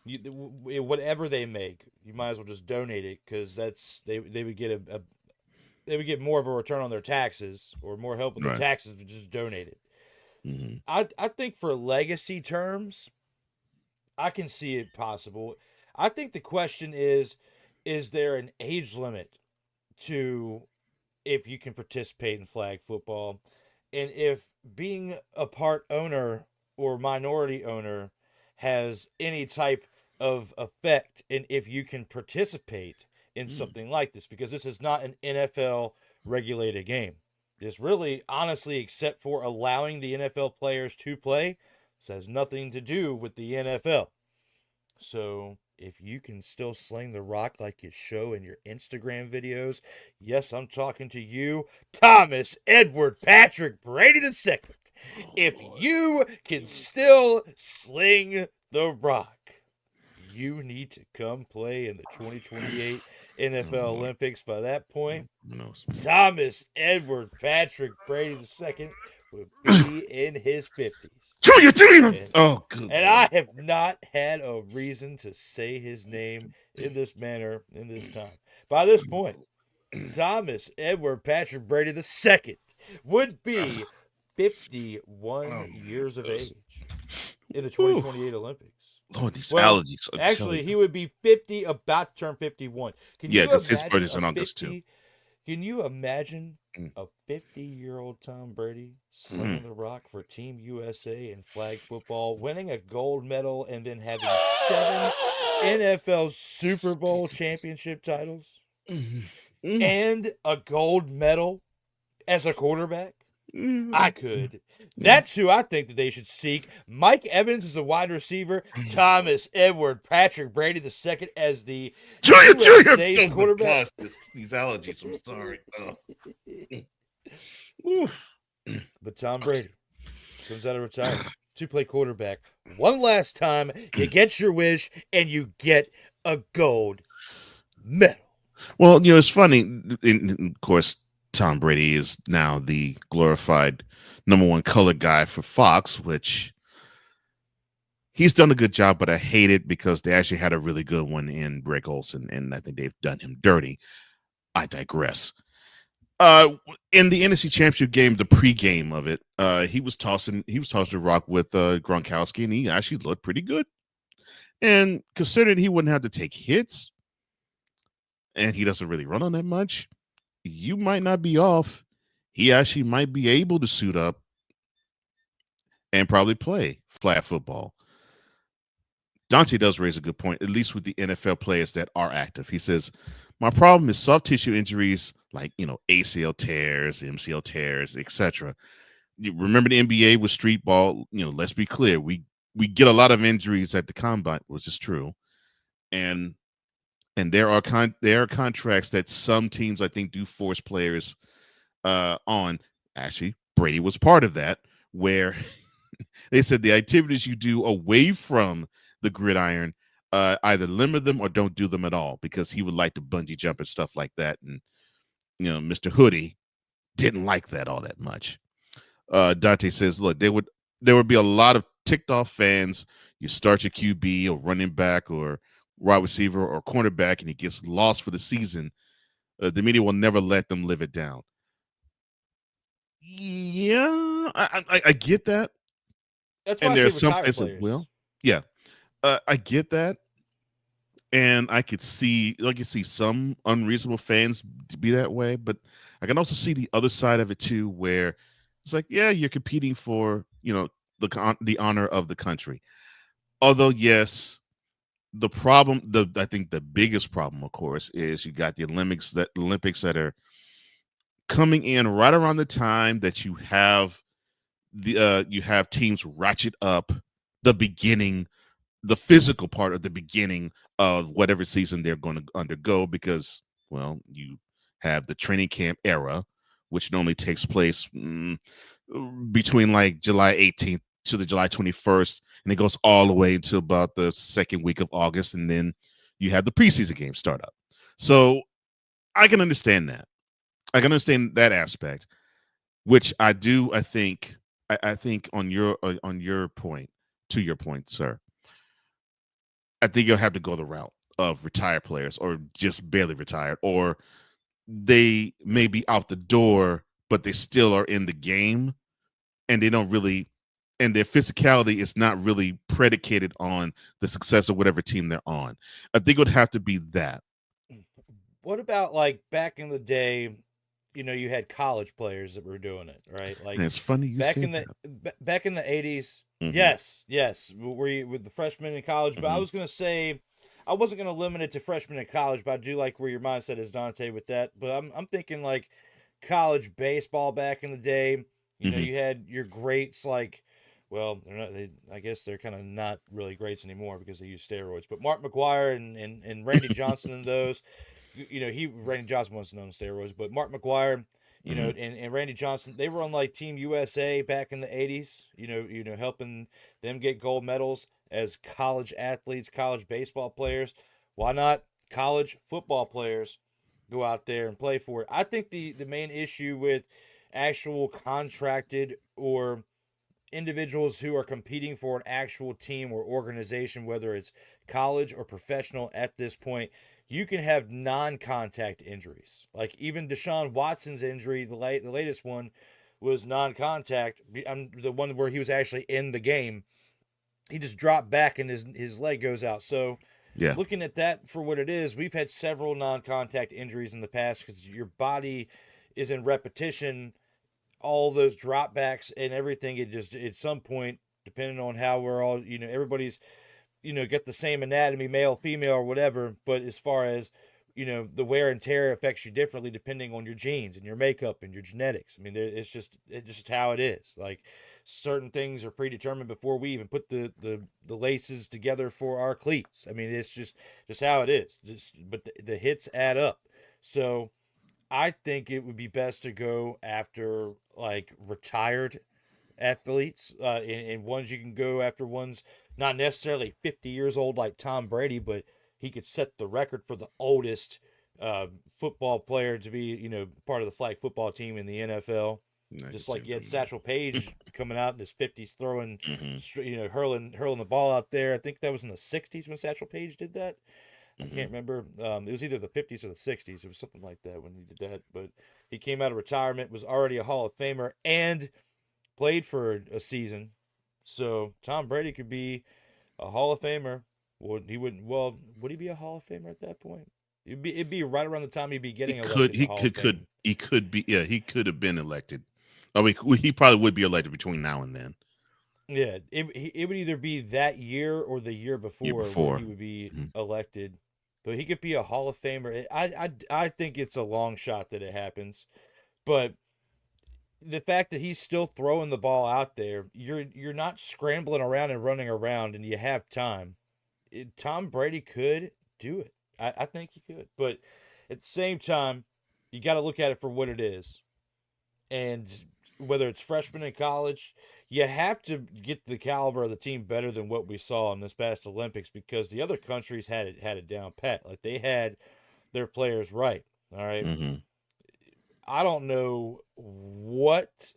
whatever they make, you might as well just donate it because they would get they would get more of a return on their taxes or more help with their Right. taxes if you just donate it. Mm-hmm. I think for legacy terms, I can see it possible. I think the question is there an age limit to if you can participate in flag football? And if being a part owner or minority owner has any type of effect and if you can participate in something like this because this is not an NFL regulated game. This really honestly except for allowing the NFL players to play, this has nothing to do with the NFL. So if you can still sling the rock like you show in your Instagram videos, yes, I'm talking to you, Thomas Edward Patrick Brady II. Oh If Lord. you can still sling the rock, you need to come play in the 2028 Oh NFL Lord. Olympics. By that point, Who knows? Thomas Edward Patrick Brady II would be in his 50s. Junior, Junior. And Oh, good and Lord. I have not had a reason to say his name in this manner in this time. By this point, Thomas Edward Patrick Brady II would be 51 Oh, years of goodness. age in the Whew. 2028 Olympics. Lord, these Well, allergies. I'm telling actually, you. he would be 50, about to turn 51. Can Yeah, you because his imagine birthday's a in August too. 50 can you imagine Mm. a 50-year-old Tom Brady Mm. slinging the rock for Team USA in flag football, winning a gold medal, and then having 7 NFL Super Bowl championship titles Mm. Mm. and a gold medal as a quarterback? I Mm. could. Mm. That's who I think that they should seek. Mike Evans is the wide receiver. Thomas Edward Patrick Brady II as the Junior, Junior. USA's Oh my quarterback. gosh, these allergies. I'm sorry. Oh. Whew. But Tom Okay. Brady comes out of retirement to play quarterback one last time. You get your wish and you get a gold medal. Well, it's funny. Of course, Tom Brady is now the glorified number one color guy for Fox, which he's done a good job, but I hate it because they actually had a really good one in Greg Olson, and I think they've done him dirty. I digress. In the NFC Championship game, the pregame of it, he was tossing the rock with Gronkowski, and he actually looked pretty good. And considering he wouldn't have to take hits, and he doesn't really run on that much, you might not be off. He actually might be able to suit up and probably play flat football. Dante does raise a good point, at least with the NFL players that are active. He says, my problem is soft tissue injuries like, ACL tears, MCL tears, etc. You remember the NBA with street ball. Let's be clear. We get a lot of injuries at the combine, which is true, and there are contracts that some teams I think do force players on. Actually, Brady was part of that, where they said the activities you do away from the gridiron, either limit them or don't do them at all, because he would like to bungee jump and stuff like that. And Mr. Hoodie didn't like that all that much. Dante says, look, there would be a lot of ticked off fans. You start your QB or running back or wide receiver or cornerback, and he gets lost for the season. The media will never let them live it down. Yeah, I get that, That's why I and there are say some retired fans that players. will. Yeah, I get that, and I could see some unreasonable fans be that way, but I can also see the other side of it too, where it's like, yeah, you're competing for the honor of the country. Although, yes, I think the biggest problem, of course, is you got the Olympics that are coming in right around the time that you have teams ratchet up the beginning, the physical part of the beginning of whatever season they're going to undergo, because, well, you have the training camp era, which normally takes place between like July 18th to the July 21st, and it goes all the way until about the second week of August, and then you have the preseason games start up. So I can understand that. I can understand that aspect, which I do. I think on your point, to your point, sir, I think you'll have to go the route of retired players, or just barely retired, or they may be out the door, but they still are in the game, and they don't really, and their physicality is not really predicated on the success of whatever team they're on. I think it would have to be that. What about like back in the day? You had college players that were doing it, right? And Like it's funny you back in said the that. back in the 80s. Mm-hmm. Yes, yes, were you with the freshmen in college? But I Mm-hmm. was gonna say I wasn't gonna limit it to freshmen in college, but I do like where your mindset is, Dante, with that. But I'm thinking like college baseball back in the day. Mm-hmm. You had your greats like. Well, they're not. I guess they're kind of not really greats anymore because they use steroids. But Mark McGuire and Randy Johnson and those, Randy Johnson wasn't on steroids, but Mark McGuire, Mm-hmm. and Randy Johnson, they were on like Team USA back in the 80s. Helping them get gold medals as college athletes, college baseball players. Why not college football players go out there and play for it? I think the main issue with actual contracted or individuals who are competing for an actual team or organization, whether it's college or professional at this point, you can have non-contact injuries. Like even Deshaun Watson's injury, the latest one was non-contact. The one where he was actually in the game. He just dropped back and his leg goes out. So Yeah. looking at that for what it is, we've had several non-contact injuries in the past because your body is in repetition, all those dropbacks and everything. It just at some point, depending on how we're all, everybody's, get the same anatomy, male, female, or whatever. But as far as the wear and tear affects you differently depending on your genes and your makeup and your genetics. I mean, it's just how it is. Like certain things are predetermined before we even put the laces together for our cleats. I mean, it's just how it is. But the hits add up. So I think it would be best to go after like retired athletes, and ones you can go after ones not necessarily 50 years old like Tom Brady, but he could set the record for the oldest uh, football player to be, part of the flag football team in the NFL. I can Just see like what you you're had talking about. Satchel Paige coming out in his 50s, throwing, Mm-hmm. hurling the ball out there. I think that was in the 60s when Satchel Paige did that. I Mm-hmm. can't remember. It was either the 50s or the 60s. It was something like that when he did that. But he came out of retirement, was already a Hall of Famer, and played for a season. So Tom Brady could be a Hall of Famer. Would he wouldn't? Well, would he be a Hall of Famer at that point? It'd be right around the time he'd be He getting could elected to he Hall of could Fame. he could be, yeah, he could have been elected. I mean, he probably would be elected between now and then. Yeah, it would either be that year or the year Year before when before. he would be Mhm. elected. But he could be a Hall of Famer. I think it's a long shot that it happens. But the fact that he's still throwing the ball out there, you're not scrambling around and running around, and you have time. Tom Brady could do it. I think he could, but at the same time, you got to look at it for what it is. And whether it's freshman in college, you have to get the caliber of the team better than what we saw in this past Olympics because the other countries had it down pat. Like they had their players right. All right. Mm-hmm. I don't know what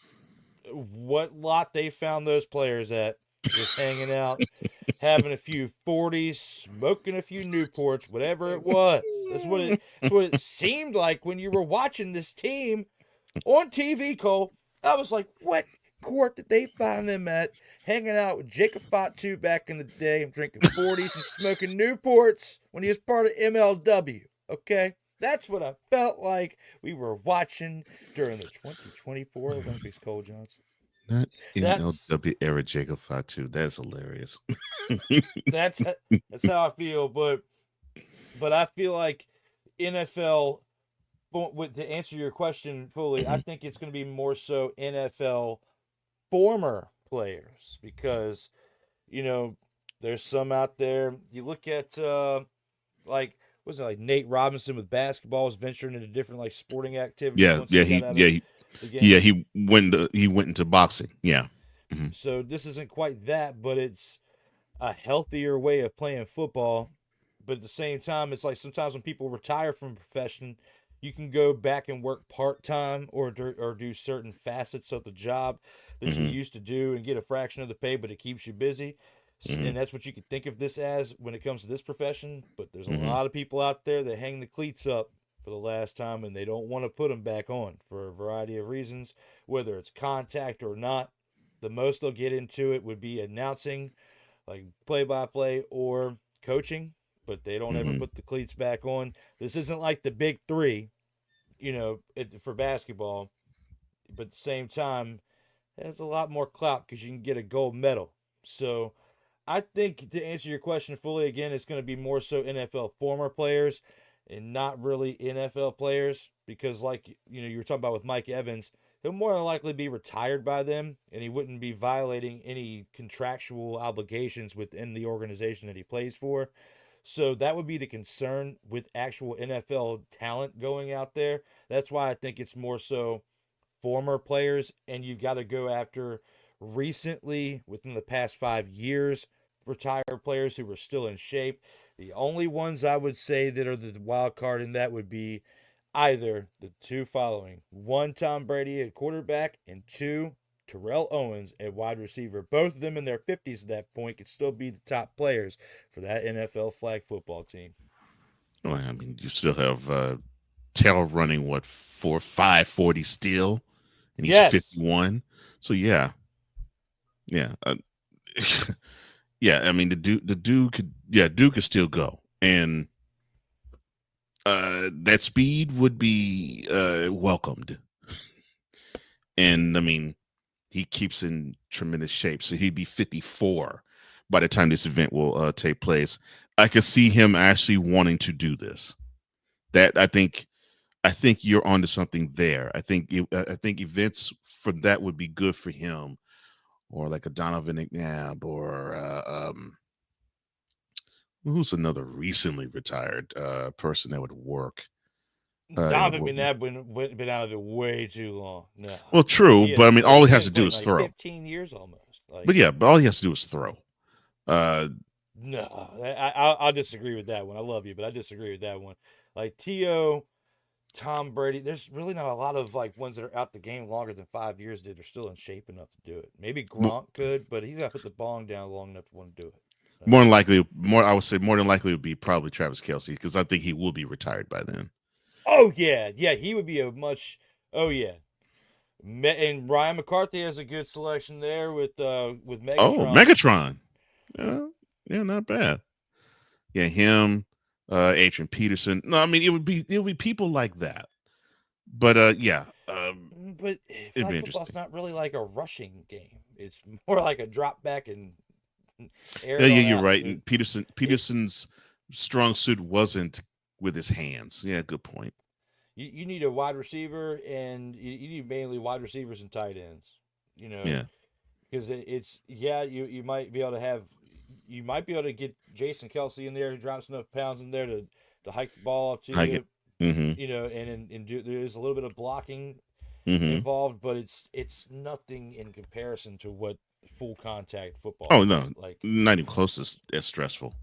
lot they found those players at, just hanging out, having a few 40s, smoking a few Newports, whatever it was. That's what it seemed like when you were watching this team on TV, Cole. I was like, what court did they find them at? Hanging out with Jacob Fatu back in the day, drinking 40s and smoking Newports when he was part of MLW. Okay? That's what I felt like we were watching during the 2024 Olympics, Cole Johnson. Not That's MLW era Jacob Fatu. That's hilarious. that's that's how I feel. But I feel like NFL. To answer your question fully, I Mhm. think it's going to be more so NFL former players because there's some out there. You look at like was it like Nate Robinson with basketball was venturing into different like sporting activities Yeah, once yeah, he got he, out yeah, of he, the yeah, game. he went into boxing. Yeah. Hmm. So this isn't quite that, but it's a healthier way of playing football. But at the same time, it's like sometimes when people retire from a profession, you can go back and work part time or do certain facets of the job that you Hmm. used to do and get a fraction of the pay, but it keeps you busy. Hmm. And that's what you could think of this as when it comes to this profession. But there's a Hmm. lot of people out there that hang the cleats up for the last time and they don't want to put them back on for a variety of reasons, whether it's contact or not. The most they'll get into it would be announcing like play by play or coaching, but they don't ever Hmm. put the cleats back on. This isn't like the big three, for basketball, but at the same time, it has a lot more clout because you can get a gold medal. So I think to answer your question fully, again, it's going to be more so NFL former players and not really NFL players because, like you were talking about with Mike Evans, he'll more than likely be retired by them, and he wouldn't be violating any contractual obligations within the organization that he plays for. So that would be the concern with actual NFL talent going out there. That's why I think it's more so former players, and you've got to go after recently, within the past 5 years, retired players who were still in shape. The only ones I would say that are the wild card in that would be either the two following: one, Tom Brady at quarterback, and two, Terrell Owens at wide receiver. Both of them in their 50s at that point could still be the top players for that NFL flag football team. Well, I mean, you still have Tail running what 4.5 40 still, and he's Yes. 51. So yeah, yeah, yeah. I mean, the dude could, yeah, dude could still go, and that speed would be welcomed. And I mean, he keeps in tremendous shape, so he'd be 54 by the time this event will take place. I could see him actually wanting to do this. That I think you're onto something there. I think events for that would be good for him, or like a Donovan McNabb, or who's another recently retired person that would work. It would Donovan work. McNabb been out of it way too long. No, Well, true, he but I hasn't mean, played. all he He has to hasn't do played in is like throw. 15 years almost. But Like yeah, but all he has to do is throw. Uh, no, I'll disagree with that one. I love you, but I disagree with that one. Like To, Tom Brady. There's really not a lot of like ones that are out the game longer than 5 years that are still in shape enough to do it. Maybe mo- Gronk could, but he's got to put the bong down long enough to want to do it. more than likely, more I would say more than likely would be probably Travis Kelsey, because I think he will be retired by then. Oh yeah, yeah, he would be a much. Oh yeah, and Ryan McCarthy has a good selection there with Oh, Megatron. Megatron. Yeah, yeah, not bad. Yeah, him, Adrian Peterson. No, I mean it would be people like that. But yeah, But it'd be flag football's interesting. not really like a rushing game. It's more like a drop back and air Yeah, it yeah, on you're out. right. And It Peterson's strong suit wasn't with his hands. Yeah, good point. you need a wide receiver, and you need mainly wide receivers and tight ends. You know, Yeah. because it's yeah, you might be able to have, you might be able to get Jason Kelsey in there who drops enough pounds in there to hike the ball up to I get. you. Mm-hmm. You know, and do, there's a little bit of blocking Mm-hmm. involved, but it's nothing in comparison to what full contact football Oh is no, like. not even close as stressful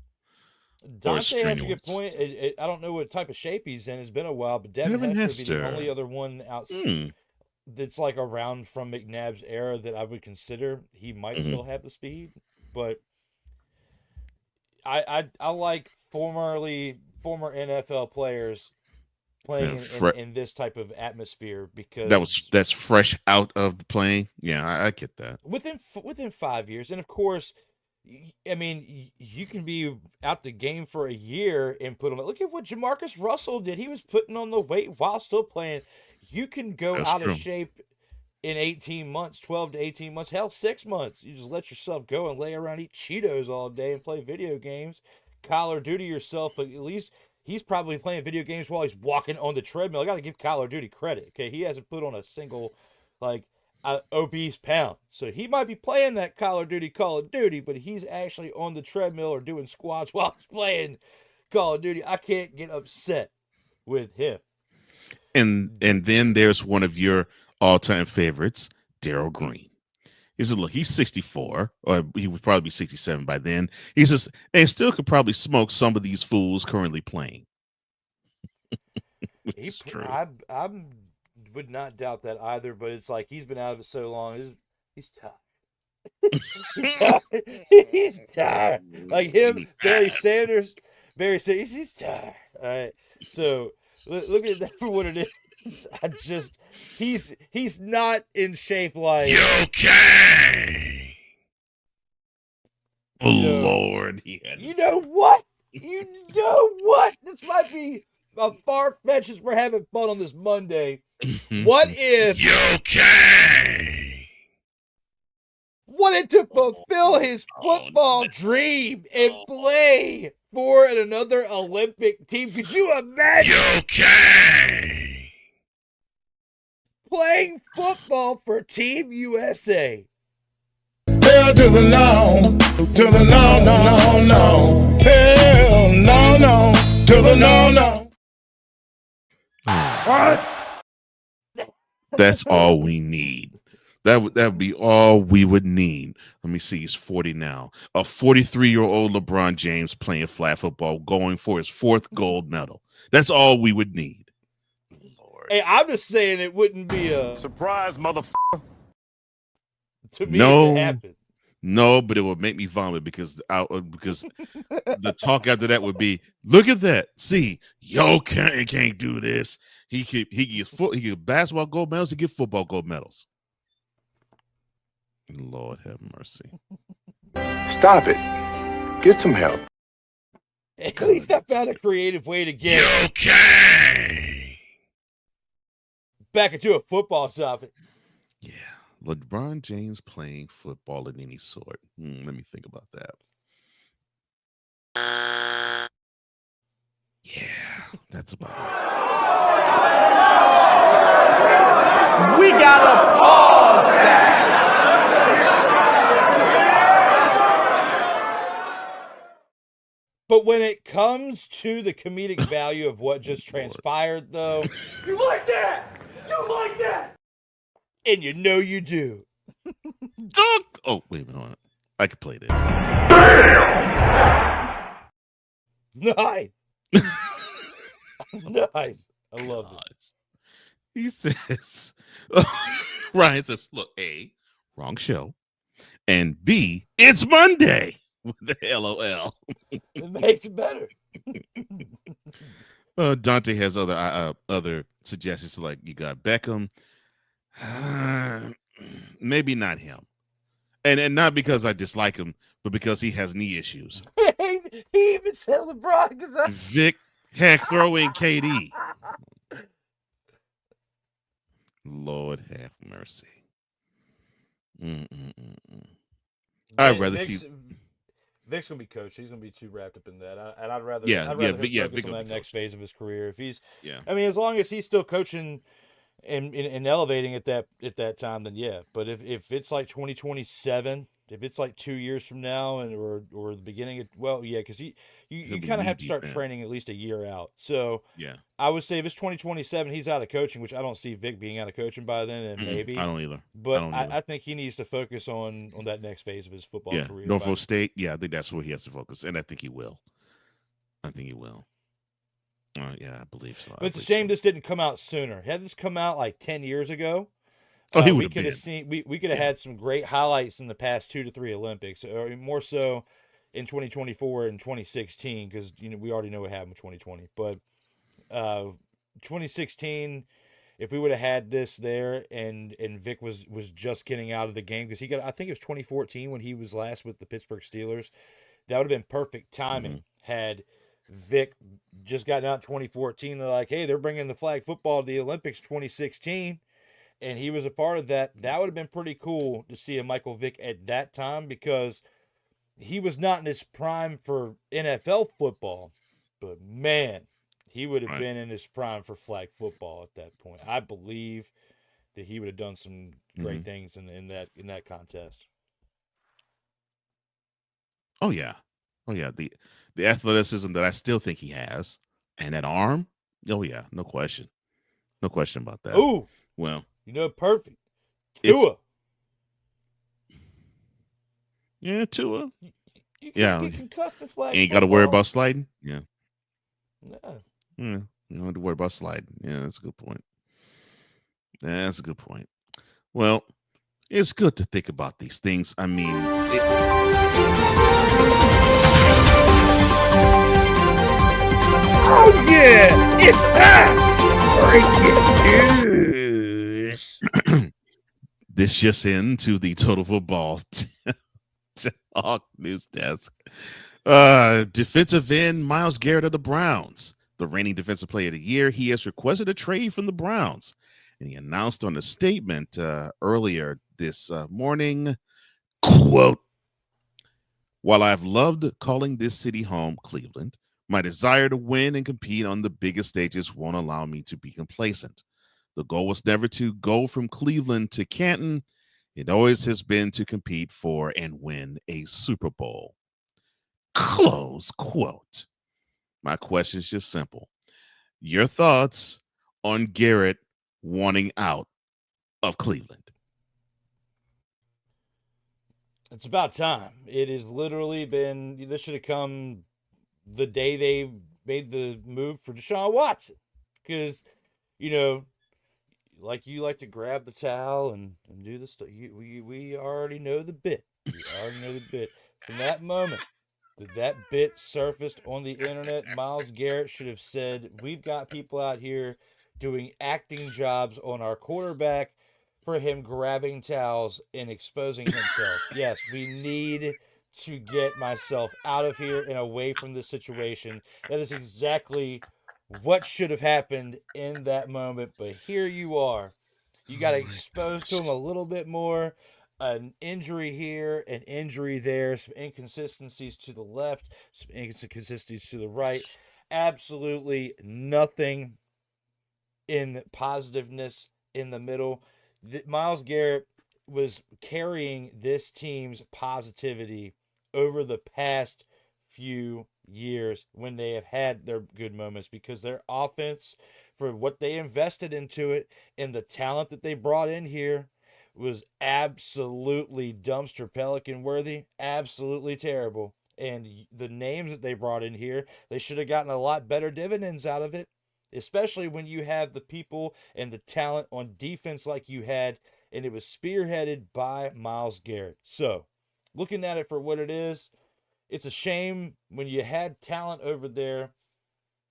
or as Dante has a good strenuous. point. I don't know what type of shape he's in. It's been a while, but Devin Devin Hester would be the only Hester. other one out Hmm. that's like around from McNabb's era that I would consider he might Mm-hmm. still have the speed. But I like former NFL players playing Yeah, in this type of atmosphere because that's fresh out of the plane. Yeah, I get that. within 5 years, and of course, I mean, you can be out the game for a year and put on. Look at what Jamarcus Russell did. He was putting on the weight while still playing. You can go That's out of true. shape in 18 months, 12 to 18 months, hell, 6 months. You just let yourself go and lay around, eat Cheetos all day, and play video games. Call of Duty yourself, but at least he's probably playing video games while he's walking on the treadmill. I got to give Call of Duty credit. Okay, he hasn't put on a single like obese pound, so he might be playing that Call of Duty, but he's actually on the treadmill or doing squats while he's playing Call of Duty. I can't get upset with him. And then there's one of your all time favorites, Daryl Green. He said, look, he's 64, or he would probably be 67 by then. He says, and still could probably smoke some of these fools currently playing, which He, is true. I would not doubt that either. But it's like he's been out of it so long. He's tired. He's tired. He's tired. Like him, Barry Sanders. Barry Sanders. He's tired. All right. So look at that for what it is. I just he's not in shape You like okay? Oh you know. Lord, he had. You know what? You know what? This might be a far fetched as we're having fun on this Monday. What if You okay? wanted to fulfill his Oh, football dream and play for another Olympic team? Could you imagine you okay? playing football for Team USA? Hell to the no, to the no, no, no, no. Hell no, no, to the no, no. What? That's all we need. That would be all we would need. Let me see. He's 40 now. A 43-year-old LeBron James playing flag football, going for his fourth gold medal. That's all we would need. Lord. Hey, I'm just saying it wouldn't be a Surprise, motherfucker. to me if it No, happened. no, but it would make me vomit because the talk after that would be, look at that. See, yo can't do this. He get basketball gold medals. He get football gold medals. Lord have mercy. Stop it. Get some help. At least I found a creative way to get You okay? back into a football topic. Yeah, LeBron James playing football of any sort. Let me think about that. Yeah, that's about it. We gotta pause that. But when it comes to the comedic value of what just transpired, though, You like that? You like that? and you know you do. Duck. Oh, wait a minute. Hold on. I could play this. Nice. Nice. I love it. He says, Ryan says, look, A, wrong show. And B, it's Monday. With the LOL. It makes it better. Dante has other suggestions. Like you got Beckham. Maybe not him. And not because I dislike him, but because he has knee issues. He even said LeBron because Vic, heck, throw in KD. Lord have mercy. I'd rather see. Vic's gonna be coach. He's gonna be too wrapped up in that, and I'd rather Yeah, yeah, him yeah. focus Vic on gonna be that next coaching. phase of his career. If he's, Yeah, I mean, as long as he's still coaching and elevating at that time, then yeah. But if it's like 2027, if it's like 2 years from now, and or the beginning of, well, yeah, because he'll you be kind of knee have to deep start in. training at least a year out. So Yeah, I would say if it's 2027, he's out of coaching, which I don't see Vic being out of coaching by then, and I maybe. don't either. I But don't either. I think he needs to focus on that next phase of his football Yeah, career. By Norfolk State. Yeah, I think that's where he has to focus, and I think he will. I think he will. Yeah, I believe so. But I it's a believe shame so. this didn't come out sooner. Had this come out like 10 years ago, Oh, he would we have could have been. seen we could have Yeah. had some great highlights in the past 2 to 3 Olympics, or more so in 2024 and 2016, because we already know what happened with 2020. But uh, 2016, if we would have had this there, and Vic was just getting out of the game, because he got, I think it was 2014 when he was last with the Pittsburgh Steelers. That would have been perfect Hmm. timing had Vic just gotten out in 2014. They're like, hey, they're bringing the flag football to the Olympics 2016, and he was a part of that. That would have been pretty cool to see a Michael Vick at that time, because he was not in his prime for NFL football, but man, he would have Right. been in his prime for flag football at that point. I believe that he would have done some great Hmm. things in that contest. Oh yeah. Oh yeah. The athleticism that I still think he has, and that arm. Oh yeah. No question. No question about that. Oh, Well, perfect. it's Tua. yeah, Tua. You can't Yeah, get concussed in flag ain't got to worry football. about sliding. Yeah. No. Yeah. You don't have to worry about sliding. Yeah, that's a good point. That's a good point. Well, it's good to think about these things. I mean, Oh yeah, it's time. Breaking news. this just into the total football talk news desk. Defensive end Miles Garrett of the Browns, the reigning defensive player of the year, he has requested a trade from the Browns. And he announced on a statement earlier this morning, quote, while I've loved calling this city home, Cleveland, my desire to win and compete on the biggest stages won't allow me to be complacent. The goal was never to go from Cleveland to Canton. It always has been to compete for and win a Super Bowl. Close quote. My question is just simple. Your thoughts on Garrett wanting out of Cleveland? It's about time. It has literally been, this should have come the day they made the move for Deshaun Watson. Because, you know, like you like to grab the towel and do the stuff. We already know the bit. We already know the bit. From that moment that bit surfaced on the internet, Miles Garrett should have said, we've got people out here doing acting jobs on our quarterback for him grabbing towels and exposing himself. Yes, we need to get myself out of here and away from this situation. That is exactly what should have happened in that moment. But here you are. You got Oh my exposed to him gosh. a little bit more. An injury here, an injury there, some inconsistencies to the left, some inconsistencies to the right. Absolutely nothing in positiveness in the middle. Miles Garrett was carrying this team's positivity over the past few years when they have had their good moments, because their offense, for what they invested into it and the talent that they brought in here, was absolutely dumpster pelican worthy, absolutely terrible. And the names that they brought in here, they should have gotten a lot better dividends out of it, especially when you have the people and the talent on defense like you had, and it was spearheaded by Miles Garrett. So, looking at it for what it is, it's a shame when you had talent over there.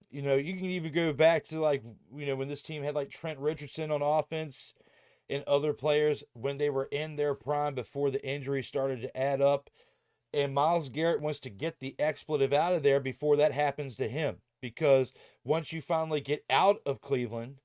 You can even go back to, like, when this team had like Trent Richardson on offense and other players when they were in their prime before the injuries started to add up. And Miles Garrett wants to get the expletive out of there before that happens to him. Because once you finally get out of Cleveland,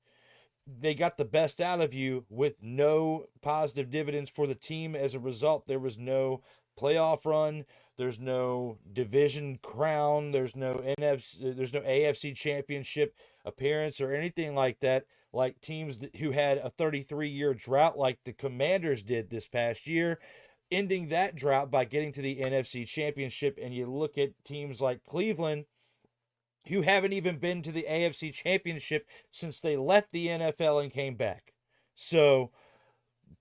they got the best out of you with no positive dividends for the team as a result. There was no playoff run. There's no division crown. There's no NFC. There's no AFC championship appearance or anything like that. Like teams who had a 33-year drought, like the Commanders did this past year, ending that drought by getting to the NFC championship. And you look at teams like Cleveland, who haven't even been to the AFC championship since they left the NFL and came back. So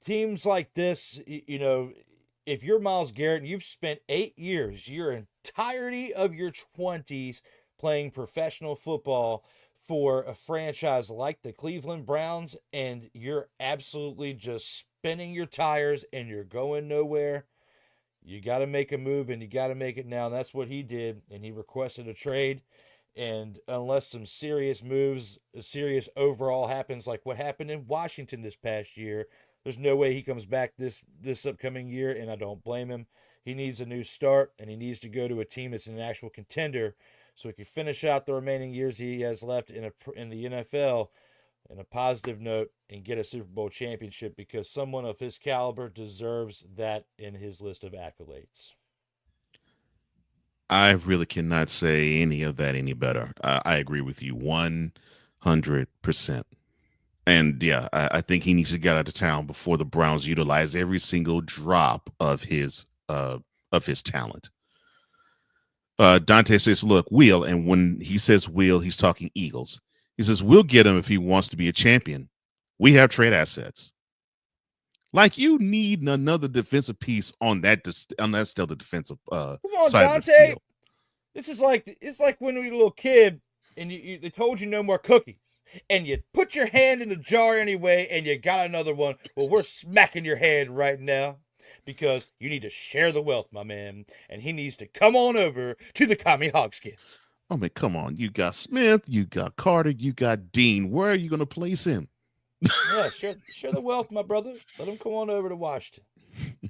teams like this, if you're Miles Garrett and you've spent 8 years, your entirety of your 20s playing professional football for a franchise like the Cleveland Browns, and you're absolutely just spinning your tires and you're going nowhere, you got to make a move, and you got to make it now. And that's what he did, and he requested a trade. And unless some serious moves, a serious overhaul happens, like what happened in Washington this past year, there's no way he comes back this upcoming year, and I don't blame him. He needs a new start, and he needs to go to a team that's an actual contender, so he can finish out the remaining years he has left in the NFL in a positive note and get a Super Bowl championship, because someone of his caliber deserves that in his list of accolades. I really cannot say any of that any better. I agree with you 100%. And yeah, I think he needs to get out of town before the Browns utilize every single drop of his talent. Dante says, "Look, Will," and when he says "Will," he's talking Eagles. He says, "We'll get him if he wants to be a champion. We have trade assets. Like you need another defensive piece on that still the defensive Come on, side of the Dante. field." It's like when we were a little kid and they told you no more cookies, and you put your hand in the jar anyway, and you got another one. Well, we're smacking your hand right now because you need to share the wealth, my man, and he needs to come on over to the Kami Hogskins. I mean, come on. You got Smith, you got Carter, you got Dean. Where are you going to place him? Yeah, share the wealth, my brother. Let him come on over to Washington,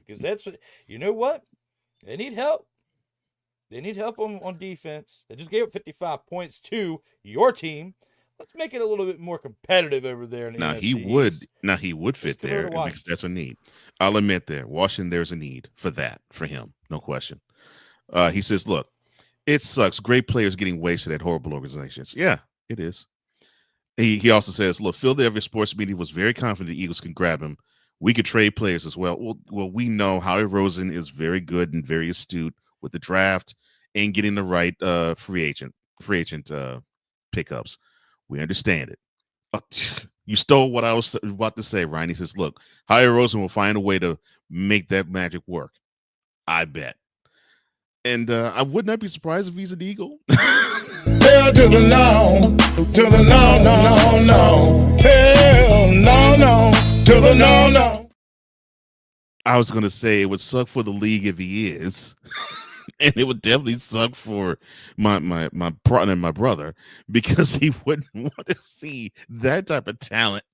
because you know what, they need help. They need help on defense. They just gave up 55 points to your team. Let's make it a little bit more competitive over there in the NFC East. Now he would fit there because that's a need. I'll admit there, Washington, there's a need for that for him, no question. He says, "Look, it sucks. Great players getting wasted at horrible organizations." Yeah, it is. He also says, "Look, Philadelphia sports media was very confident the Eagles can grab him. We could trade players as well." Well, we know Howie Rosen is very good and very astute with the draft and getting the right free agent pickups. We understand it. You stole what I was about to say, Ryan. He says, "Look, Howie Rosen will find a way to make that magic work. I bet." And I would not be surprised if he's an Eagle. Hell to the no, to the no, no, no, no. Hell no, no, to the no, no. I was going to say it would suck for the league if he is. And it would definitely suck for my partner and my brother, because he wouldn't want to see that type of talent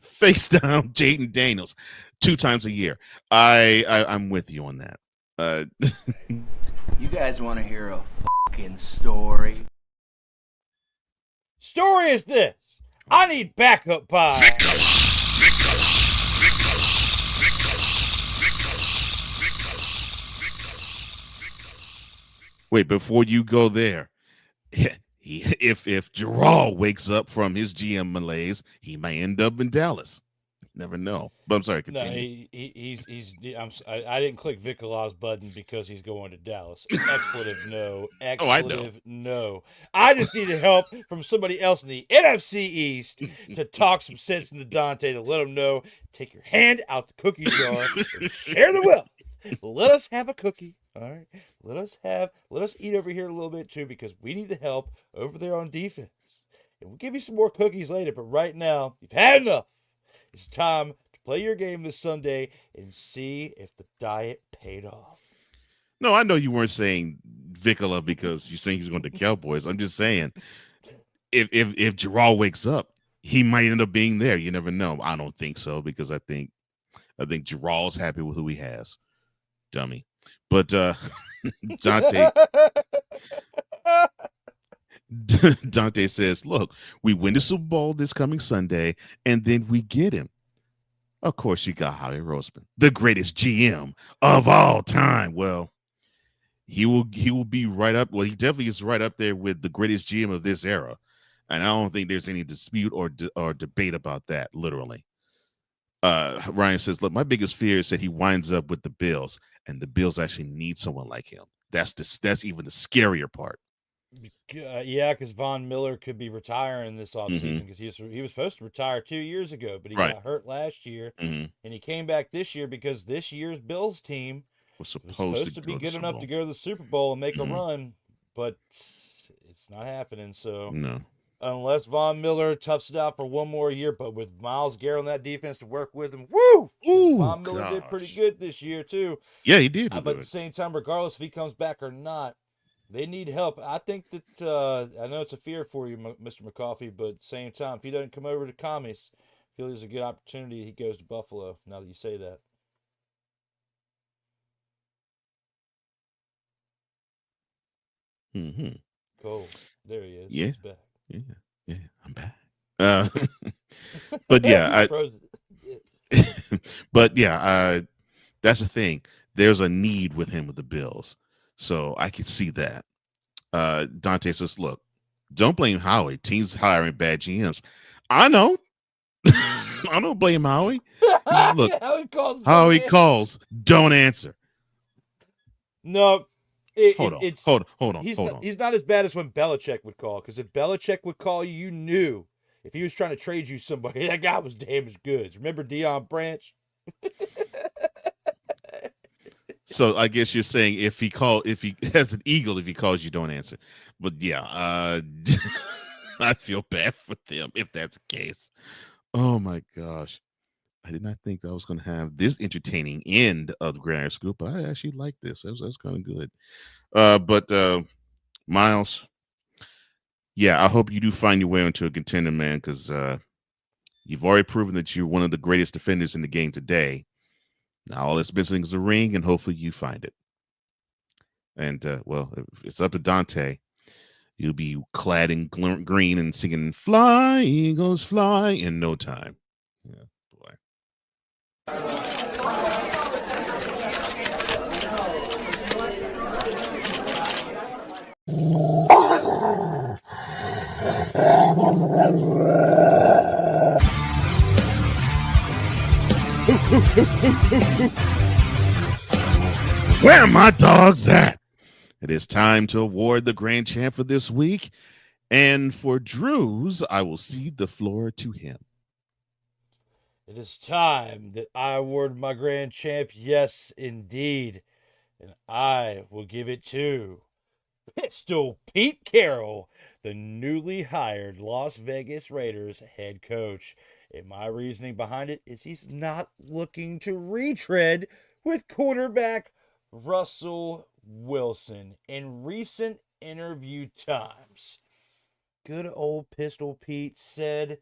face down Jaden Daniels 2 times a year. I'm with you on that. You guys want to hear a fucking story? Story is this. I need backup pie. Wait, before you go there, if Gerald wakes up from his GM malaise, he may end up in Dallas. Never know. But I'm sorry, continue. No, I didn't click Vicolaw's button because he's going to Dallas. Expletive, no. I know. Expletive, no. I just needed help from somebody else in the NFC East to talk some sense into Dante, to let him know, take your hand out the cookie jar and share the wealth. Let us have a cookie. All right. Let us eat over here a little bit too, because we need the help over there on defense. And we'll give you some more cookies later, but right now, you've had enough. It's time to play your game this Sunday and see if the diet paid off. No, I know you weren't saying Vicola because you're saying he's going to Cowboys. I'm just saying if Gerald wakes up, he might end up being there. You never know. I don't think so, because I think Gerald's happy with who he has. Dummy. But Dante says, "Look, we win the Super Bowl this coming Sunday, and then we get him. Of course, you got Howie Roseman, the greatest GM of all time. Well, he will be right up. Well, he definitely is right up there with the greatest GM of this era, and I don't think there's any dispute or debate about that. Literally, Ryan says, "Look, my biggest fear is that he winds up with the Bills, and the Bills actually need someone like him. That's even the scarier part." Yeah, because Von Miller could be ritiring this Hmm. offseason because he was supposed to retire 2 years ago, but he Right. got hurt last year, Hmm. and he came back this year because this year's Bills team Was was supposed to supposed to be go to good Super enough to Bowl. go to the Super Bowl and make a Hmm. run, but it's not happening. So No. unless Von Miller toughs it out for one more year, but with Miles Garrett on that defense to work with him, woo! Because Oh Von Miller did pretty gosh. good this year too. Yeah, he did do But at the good. same time, regardless if he comes back or not, they need help. I think that I know it's a fear for you, Mr. McCoffey, but at the same time, if he doesn't come over to commies, I feel there's a good opportunity he goes to Buffalo. Now that you say that, Hmm. Cole, there he is. Yeah. He's back. Yeah. Yeah. I'm back. Uh, but yeah, You froze it. but yeah, that's the thing. There's a need with him with the Bills, so I can see that. Dante says, "Look, don't blame Howie. Teams hiring bad GMs. I know. I don't blame Howie. He says, look, How he calls, don't Howie answer. calls, don't answer. No, Hold on, it's hold on, hold on, he's hold not on. he's not as bad as when Belichick would call. Because if Belichick would call you, you knew if he was trying to trade you somebody, that guy was damaged goods. Remember Deion Branch? So I guess you're saying if he has an eagle, if he calls you, don't answer. But yeah, I feel bad for them if that's the case. Oh my gosh. I did not think that I was going to have this entertaining end of the Grand Scoop, but I actually like this. That's kind of good. But Miles, yeah, I hope you do find your way into a contender, man, because you've already proven that you're one of the greatest defenders in the game today. Now all that's missing is a ring, and hopefully you find it. And well, if it's up to Dante. You'll be clad in green and singing "Fly, Eagles, Fly" in no time. Yeah, boy. Where are my dogs at? It is time to award the grand champ for this week. And for Drew's, I will cede the floor to him. It is time that I award my grand champ. Yes, indeed. And I will give it to Pistol Pete Carroll, the newly hired Las Vegas Raiders head coach. And my reasoning behind it is he's not looking to retread with quarterback Russell Wilson in recent interview times. Good old Pistol Pete said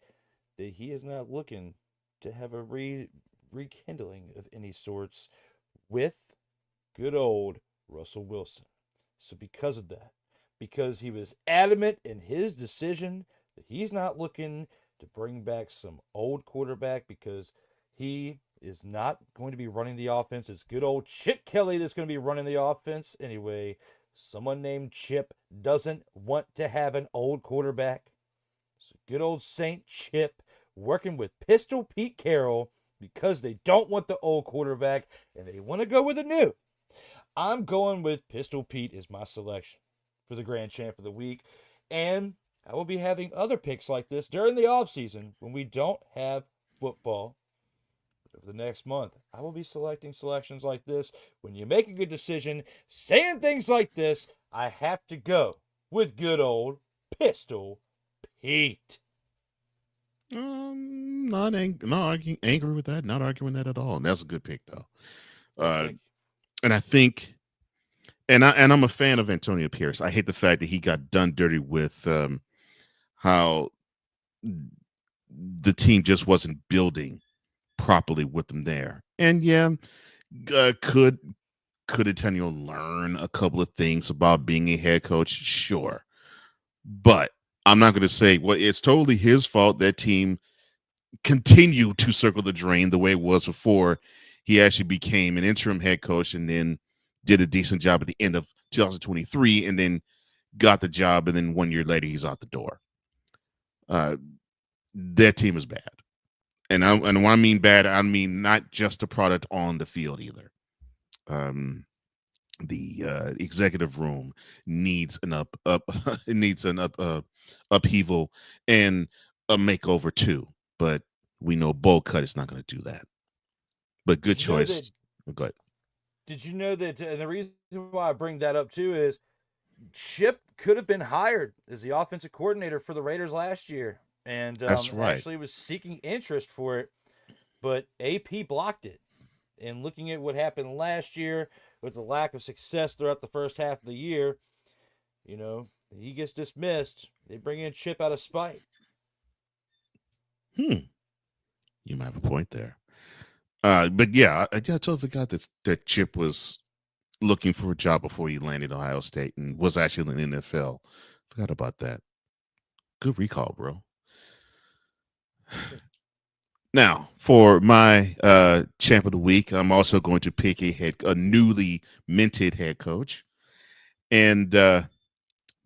that he is not looking to have a rekindling of any sorts with good old Russell Wilson. So, because of that, because he was adamant in his decision that he's not looking to bring back some old quarterback because he is not going to be running the offense. It's good old Chip Kelly that's going to be running the offense. Anyway, someone named Chip doesn't want to have an old quarterback. So good old Saint Chip working with Pistol Pete Carroll because they don't want the old quarterback and they want to go with a new. I'm going with Pistol Pete as my selection for the Grand Champ of the Week. And I will be having other picks like this during the offseason when we don't have football over the next month. I will be selecting selections like this. When you make a good decision, saying things like this, I have to go with good old Pistol Pete. Not angry with that. Not arguing that at all. And that's a good pick, though. Oh, Uh, thank you. and I think, I'm a fan of Antonio Pierce. I hate the fact that he got done dirty with how the team just wasn't building properly with them there. And yeah, could Antonio learn a couple of things about being a head coach? Sure, but I'm not going to say, well, it's totally his fault that team continue to circle the drain the way it was before he actually became an interim head coach and then did a decent job at the end of 2023 and then got the job. And then 1 year later, he's out the door. Uh, that team is bad. And when I mean bad, I mean not just the product on the field either. Um, the executive room needs an it needs an upheaval and a makeover too. But we know Bowl Cut is not going to do that. But good Did you know that? choice. Oh, go ahead. Did you know that? And the reason why I bring that up too is Chip could have been hired as the offensive coordinator for the Raiders last year, and That's right. actually was seeking interest for it, but AP blocked it. And looking at what happened last year with the lack of success throughout the first half of the year, he gets dismissed. They bring in Chip out of spite. Hmm. You might have a point there. But yeah, I totally forgot that Chip was looking for a job before he landed Ohio State and was actually in the NFL. Forgot about that. Good recall, bro. Now, for my champ of the week, I'm also going to pick a newly minted head coach, and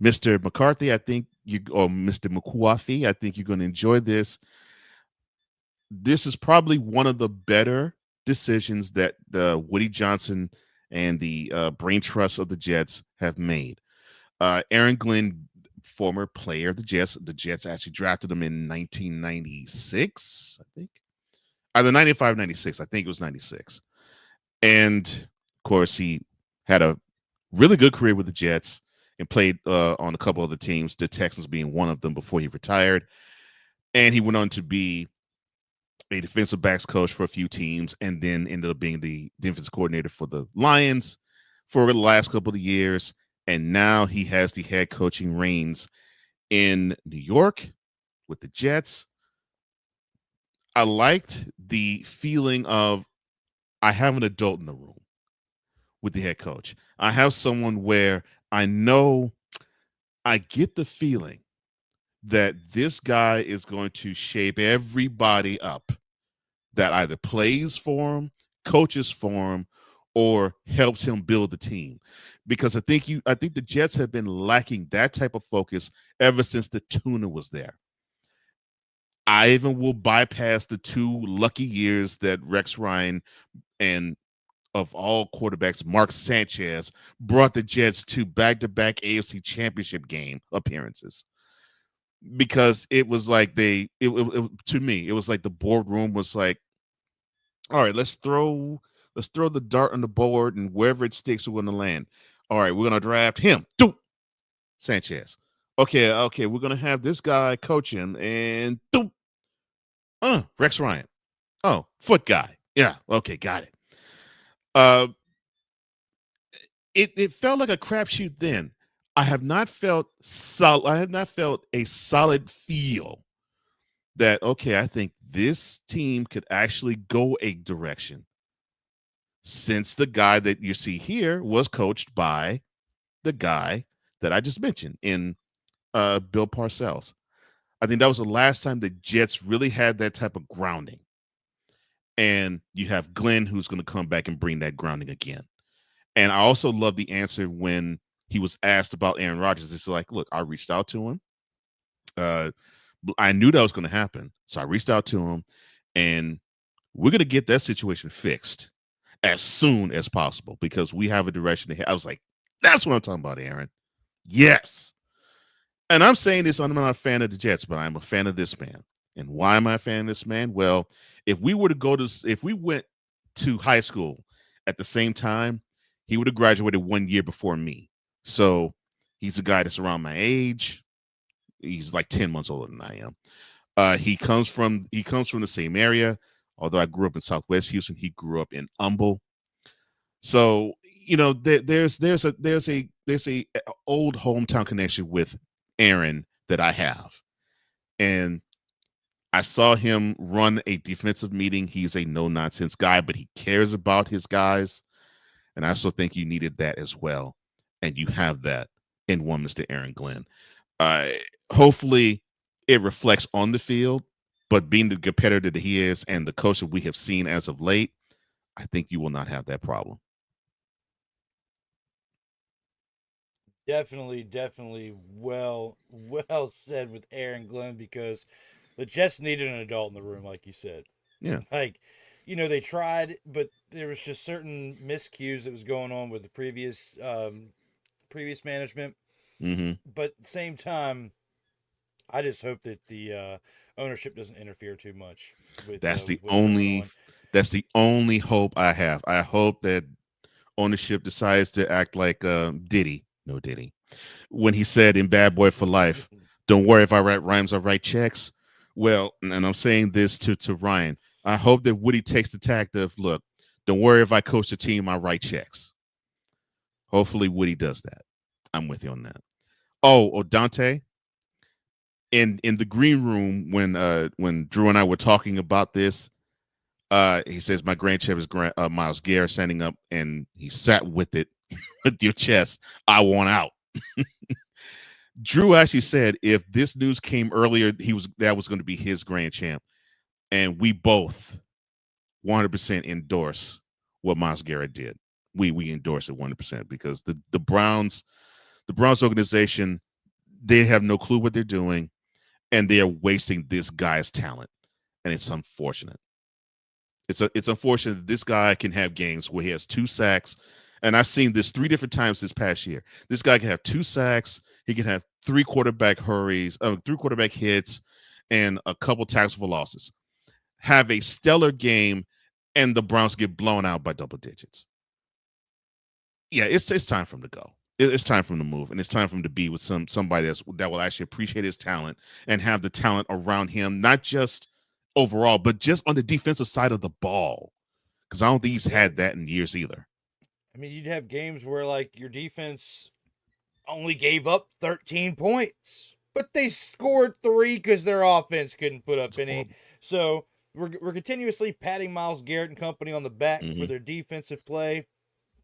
Mr. McCarthy. I think or Mr. McCarthy. I think you're going to enjoy this. This is probably one of the better decisions that Woody Johnson and the brain trust of the Jets have made. Aaron Glenn, former player of the Jets. The Jets actually drafted him in 1996, I think. Either 95, 96. I think it was 96. And of course, he had a really good career with the Jets and played on a couple other teams, the Texans being one of them before he retired. And he went on to be a defensive backs coach for a few teams and then ended up being the defensive coordinator for the Lions for the last couple of years. And now he has the head coaching reins in New York with the Jets. I liked the feeling of I have an adult in the room with the head coach. I have someone where I know I get the feeling that this guy is going to shape everybody up that either plays for him, coaches for him, or helps him build the team. Because I think the Jets have been lacking that type of focus ever since the tuna was there. I even will bypass the 2 lucky years that Rex Ryan and of all quarterbacks, Mark Sanchez brought the Jets to back-to-back AFC Championship game appearances. Because it was like to me, it was like the boardroom was like, all right, let's throw the dart on the board and wherever it sticks, we're going to land. All right, we're going to draft him. Doop, Sanchez. Okay, we're going to have this guy coach him and doop, Rex Ryan. Oh, foot guy. Yeah, okay, got it. Uh, it felt like a crapshoot then. I have not felt solid. I have not felt a solid feel that okay, I think this team could actually go a direction. Since the guy that you see here was coached by the guy that I just mentioned in Bill Parcells. I think that was the last time the Jets really had that type of grounding. And you have Glenn who's going to come back and bring that grounding again. And I also love the answer when he was asked about Aaron Rodgers. It's like, look, I reached out to him. I knew that was going to happen. So I reached out to him and we're going to get that situation fixed as soon as possible because we have a direction to head. I was like, that's what I'm talking about, Aaron. Yes. And I'm saying this, I'm not a fan of the Jets, but I'm a fan of this man. And why am I a fan of this man? Well, if we went to high school at the same time, he would have graduated 1 year before me. So he's a guy that's around my age. He's like 10 months older than I am. He comes from the same area. Although I grew up in Southwest Houston, he grew up in Humble. So there's a old hometown connection with Aaron that I have, and I saw him run a defensive meeting. He's a no nonsense guy, but he cares about his guys, and I also think you needed that as well, and you have that in one Mr. Aaron Glenn. Hopefully, it reflects on the field. But being the competitor that he is and the coach that we have seen as of late, I think you will not have that problem. Definitely well said with Aaron Glenn, because the Jets needed an adult in the room, like you said. Yeah. Like, they tried, but there was just certain miscues that was going on with the previous management. Hmm. But at the same time, I just hope that the ownership doesn't interfere too much That's the with what's going only on. that's the only hope I have. I hope that ownership decides to act like Diddy, no Diddy, when he said in Bad Boy for Life, "Don't worry if I write rhymes, I write checks." Well, and I'm saying this to Ryan. I hope that Woody takes the tact of, look, don't worry if I coach the team, I write checks. Hopefully Woody does that. I'm with you on that. Oh, Dante, in the green room when Drew and I were talking about this, he says my grandchild is Miles Garrett standing up, and he sat with it with your chest. I want out. Drew actually said if this news came earlier, that was going to be his grand champ, and we both 100% endorse what Miles Garrett did. We endorse it 100% because the Browns organization, they have no clue what they're doing, and they are wasting this guy's talent, and it's unfortunate. It's unfortunate that this guy can have games where he has 2 sacks, and I've seen this 3 different times this past year. This guy can have 2 sacks. He can have 3 quarterback hurries, 3 quarterback hits, and a couple tackles for losses. Have a stellar game, and the Browns get blown out by double digits. Yeah, it's time for him to go. It's time for him to move, and it's time for him to be with somebody that will actually appreciate his talent and have the talent around him, not just overall, but just on the defensive side of the ball. Because I don't think he's Yeah. had that in years either. I mean, you'd have games where, like, your defense only gave up 13 points, but they scored 3 because their offense couldn't put up It's any. horrible. So we're continuously patting Miles Garrett and company on the back for Hmm. their defensive play,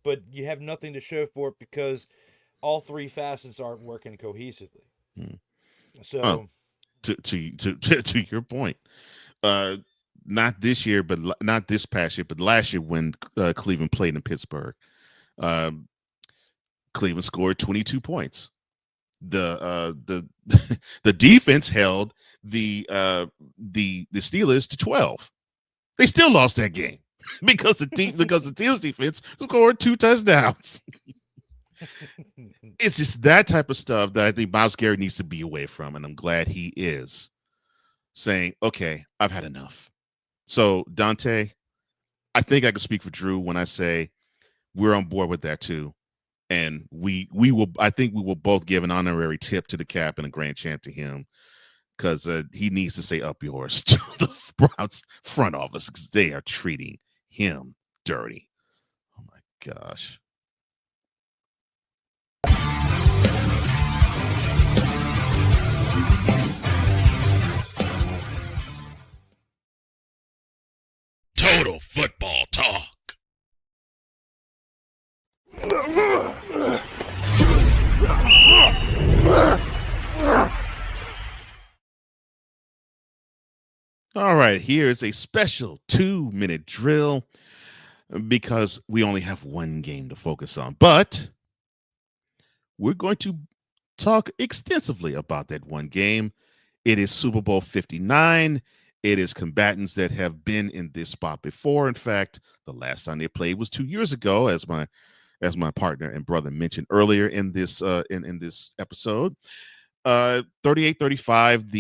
but you have nothing to show for it because all 3 facets aren't working cohesively. Hmm. Oh, So to your point, uh, not this year, but not this past year, but last year when Cleveland played in Pittsburgh, um, Cleveland scored 22 points. The the defense held the Steelers to 12. They still lost that game because the Steelers defense scored 2 touchdowns. It's just that type of stuff that I think Miles Garrett needs to be away from, and I'm glad he is saying, "Okay, I've had enough." So Dante, I think I can speak for Drew when I say we're on board with that too, and we will. I think we will both give an honorary tip to the cap and a grand champ to him because he needs to say up yours to the Browns front office because they are treating him dirty. Oh my gosh. Total football talk. All right, here is a special 2-minute drill because we only have one game to focus on, but we're going to talk extensively about that one game. It is Super Bowl 59. It is combatants that have been in this spot before. In fact, the last time they played was 2 years ago, as my partner and brother mentioned earlier in this in this episode. 38-35,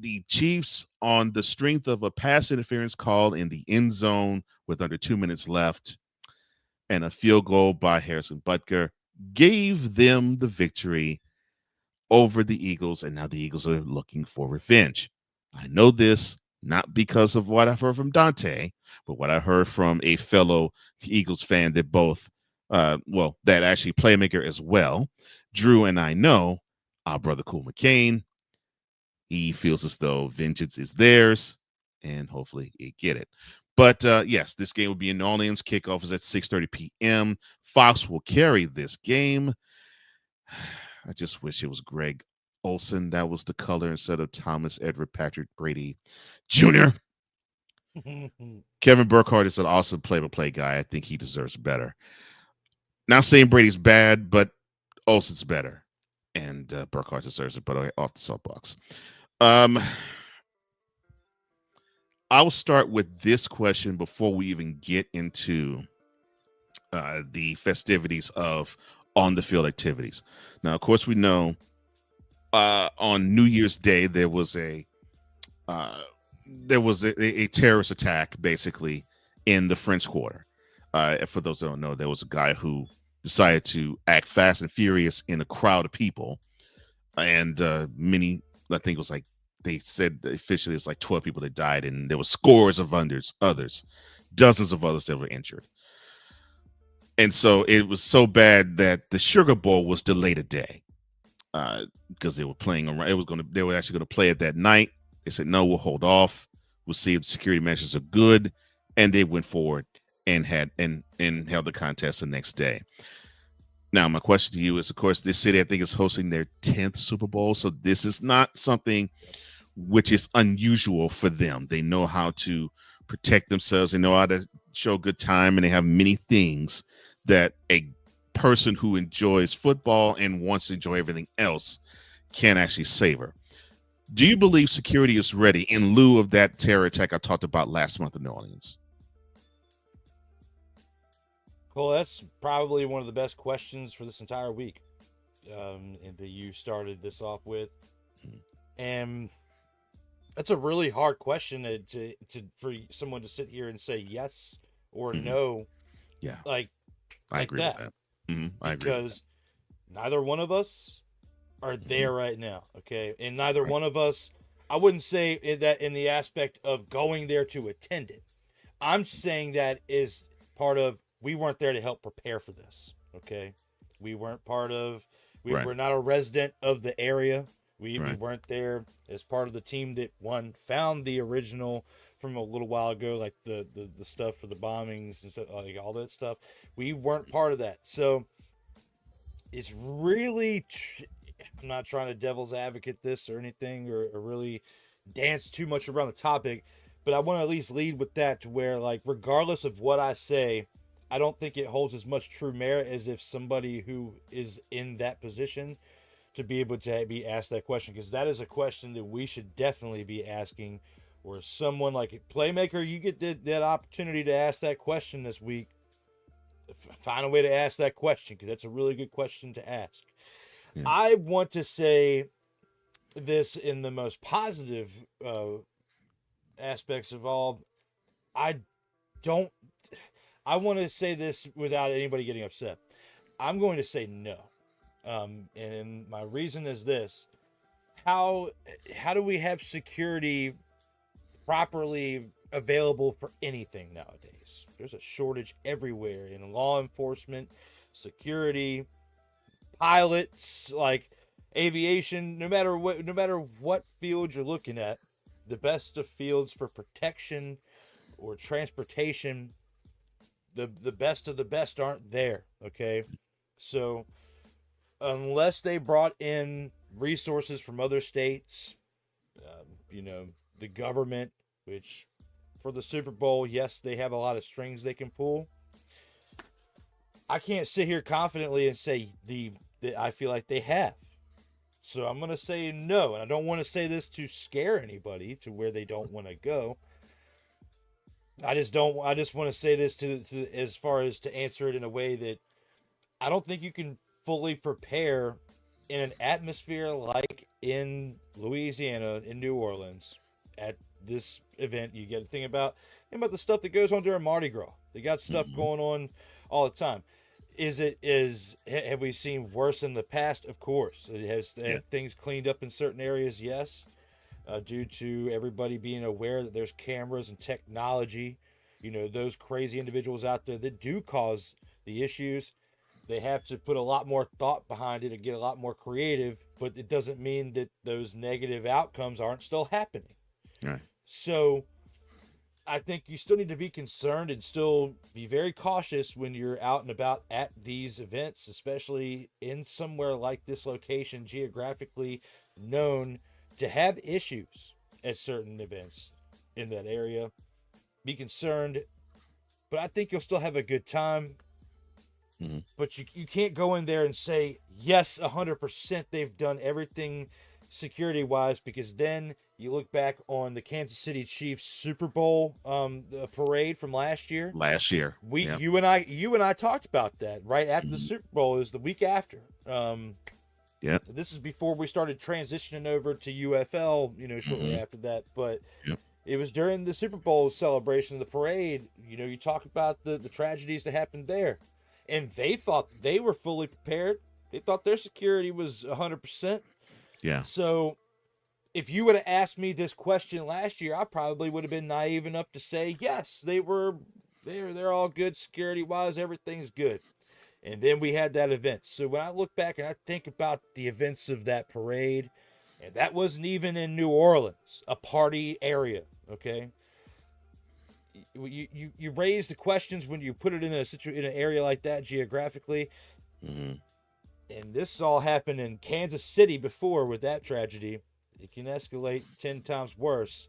the Chiefs, on the strength of a pass interference call in the end zone with under 2 minutes left and a field goal by Harrison Butker, gave them the victory over the Eagles, and now the Eagles are looking for revenge. I know this not because of what I've heard from Dante, but what I heard from a fellow Eagles fan that that actually playmaker as well. Drew and I know our brother Cool McCain. He feels as though vengeance is theirs, and hopefully he get it. But yes, this game will be in New Orleans. Kickoff is at 6:30 p.m. Fox will carry this game. I just wish it was Greg Olsen. That was the color instead of Thomas Edward Patrick Brady Jr. Kevin Burkhardt is an awesome play-by-play guy. I think he deserves better. Not saying Brady's bad, but Olsen's better, and Burkhardt deserves it. But off the soapbox. Um, I'll start with this question before we even get into the festivities of on the field activities. Now, of course, we know on New Year's Day uh, there was a terrorist attack basically in the French Quarter. For those that don't know, there was a guy who decided to act fast and furious in a crowd of people, and many, I think it was like they said officially it's like 12 people that died, and there were scores of others, dozens of others that were injured. And so it was so bad that the Sugar Bowl was delayed a day because they were playing around. They were actually going to play it that night. They said, no, we'll hold off. We'll see if the security measures are good. And they went forward and held the contest the next day. Now, my question to you is, of course, this city, I think, is hosting their 10th Super Bowl. So this is not something which is unusual for them. They know how to protect themselves. They know how to show good time, and they have many things that a person who enjoys football and wants to enjoy everything else can actually savor. Do you believe security is ready in lieu of that terror attack I talked about last month in New Orleans? Well, that's probably one of the best questions for this entire week, and that you started this off with. And that's a really hard question to for someone to sit here and say yes or no. Yeah, like I agree with that. I agree with because neither one of us are there right now. Okay, and neither one of us, I wouldn't say that in the aspect of going there to attend it. I'm saying that is part of, we weren't there to help prepare for this. Okay, we weren't part of. We're not a resident of the area. We weren't there as part of the team that found the original from a little while ago, like the stuff for the bombings and stuff, like all that stuff. We weren't part of that. So it's really, I'm not trying to devil's advocate this or anything, or really dance too much around the topic, but I want to at least lead with that, to where, like, regardless of what I say, I don't think it holds as much true merit as if somebody who is in that position to be able to be asked that question, because that is a question that we should definitely be asking. Or someone like a Playmaker, you get that opportunity to ask that question this week. Find a way to ask that question, because that's a really good question to ask. Yeah. I want to say this in the most positive aspects of all. I want to say this without anybody getting upset. I'm going to say no. And my reason is this: how do we have security properly available for anything nowadays? There's a shortage everywhere in law enforcement, security, pilots, like aviation. No matter what field you're looking at, the best of fields for protection or transportation, the best of the best aren't there. Okay, so unless they brought in resources from other states, the government, which for the Super Bowl, yes, they have a lot of strings they can pull. I can't sit here confidently and say that I feel like they have. So I'm going to say no. And I don't want to say this to scare anybody to where they don't want to go. I just want to say this to as far as to answer it in a way that I don't think you can fully prepare in an atmosphere like in Louisiana, in New Orleans, at this event. You get to think about the stuff that goes on during Mardi Gras. They got stuff going on all the time. Have we seen worse in the past? Of course. It has things cleaned up in certain areas, yes, due to everybody being aware that there's cameras and technology. Those crazy individuals out there that do cause the issues, they have to put a lot more thought behind it and get a lot more creative, but it doesn't mean that those negative outcomes aren't still happening. Right. So I think you still need to be concerned and still be very cautious when you're out and about at these events, especially in somewhere like this location geographically known to have issues at certain events in that area. Be concerned, but I think you'll still have a good time. Mhm. But you can't go in there and say, yes, 100% they've done everything security wise, because then you look back on the Kansas City Chiefs Super Bowl the parade from last year. Last year. Yeah. You and I talked about that right after the Mhm. Super Bowl. It was the week after. Yep. This is before we started transitioning over to UFL, shortly Mhm. after that. But Yep. it was during the Super Bowl celebration, the parade. You talk about the tragedies that happened there. And they thought they were fully prepared. They thought their security was 100%. Yeah. So if you would have asked me this question last year, I probably would have been naive enough to say, yes, they're all good security wise, everything's good. And then we had that event. So when I look back and I think about the events of that parade, and that wasn't even in New Orleans, a party area, okay? You raise the questions when you put it in in an area like that geographically. Mhm. And this all happened in Kansas City before with that tragedy. It can escalate 10 times worse.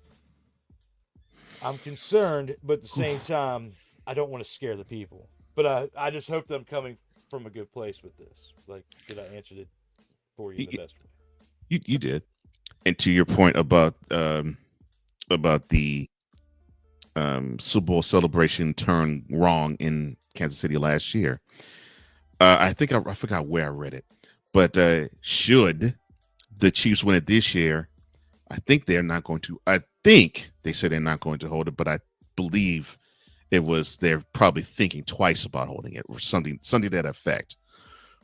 I'm concerned, but at the same time, I don't want to scare the people. But I just hope that I'm coming from a good place with this. Like, did I answer it for you in the You, best way? you did. And to your point about the Super Bowl celebration turned wrong in Kansas City last year. I think I forgot where I read it, but should the Chiefs win it this year, I think they're not going to. I think they said they're not going to hold it, but I believe it was they're probably thinking twice about holding it or something to that effect.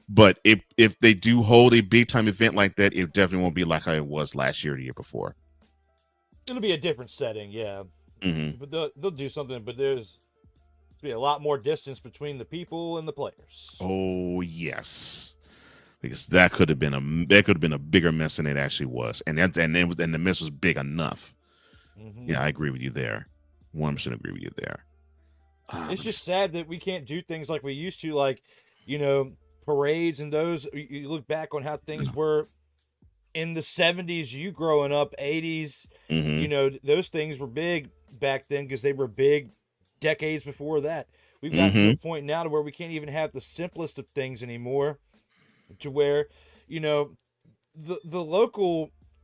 But if they do hold a big time event like that, it definitely won't be like how it was last year or the year before. It'll be a different setting, yeah. Hmm. But they'll do something, but there's be a lot more distance between the people and the players. Oh yes, because that could have been a bigger mess than it actually was, and the mess was big enough. Hmm Yeah, I agree with you there. 100% agree with you there. It's Let me just sad that we can't do things like we used to, like, you know, parades and those. You look back on how things were in the 70s, you growing up, 80s, hmm those things were big back then because they were big decades before that. We've gotten to a hmm point now to where we can't even have the simplest of things anymore, to where, you know, the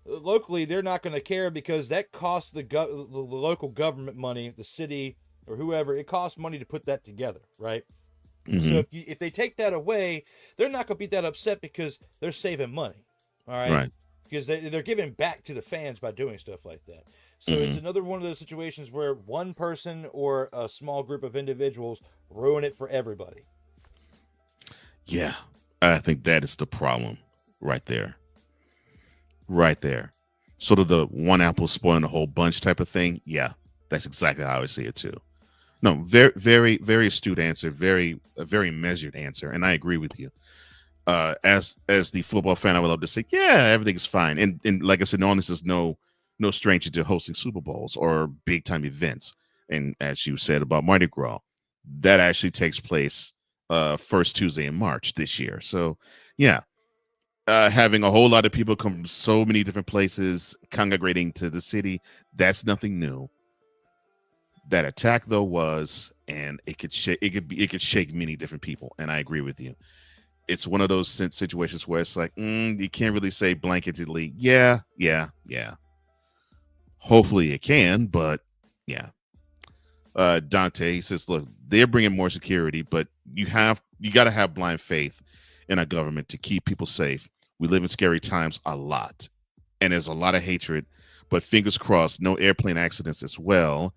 locally they're not going to care because that costs the local government money, the city or whoever. It costs money to put that together, right? So hmm if they take that away, they're not going to be that upset because they're saving money. All right, Right. because they're giving back to the fans by doing stuff like that. So it's hmm another one of those situations where one person or a small group of individuals ruin it for everybody. Yeah, I think that is the problem right there. Right there. Sort of the one apple spoiling the whole bunch type of thing. Yeah, that's exactly how I see it too. No, very, very, very astute answer. A very measured answer, and I agree with you. As the football fan, I would love to say, yeah, everything's fine. And like I said, no, this is no stranger to hosting Super Bowls or big time events. And as you said about Mardi Gras, that actually takes place first Tuesday in March this year. So yeah, having a whole lot of people come from so many different places congregating to the city, that's nothing new. That attack though was, and it could shake many different people. And I agree with you. It's one of those situations where it's like you can't really say blanketedly, yeah, yeah, yeah. Hopefully it can, but yeah. Dante he says, look, they're bringing more security, but you got to have blind faith in our government to keep people safe. We live in scary times a lot, and there's a lot of hatred. But fingers crossed, no airplane accidents as well.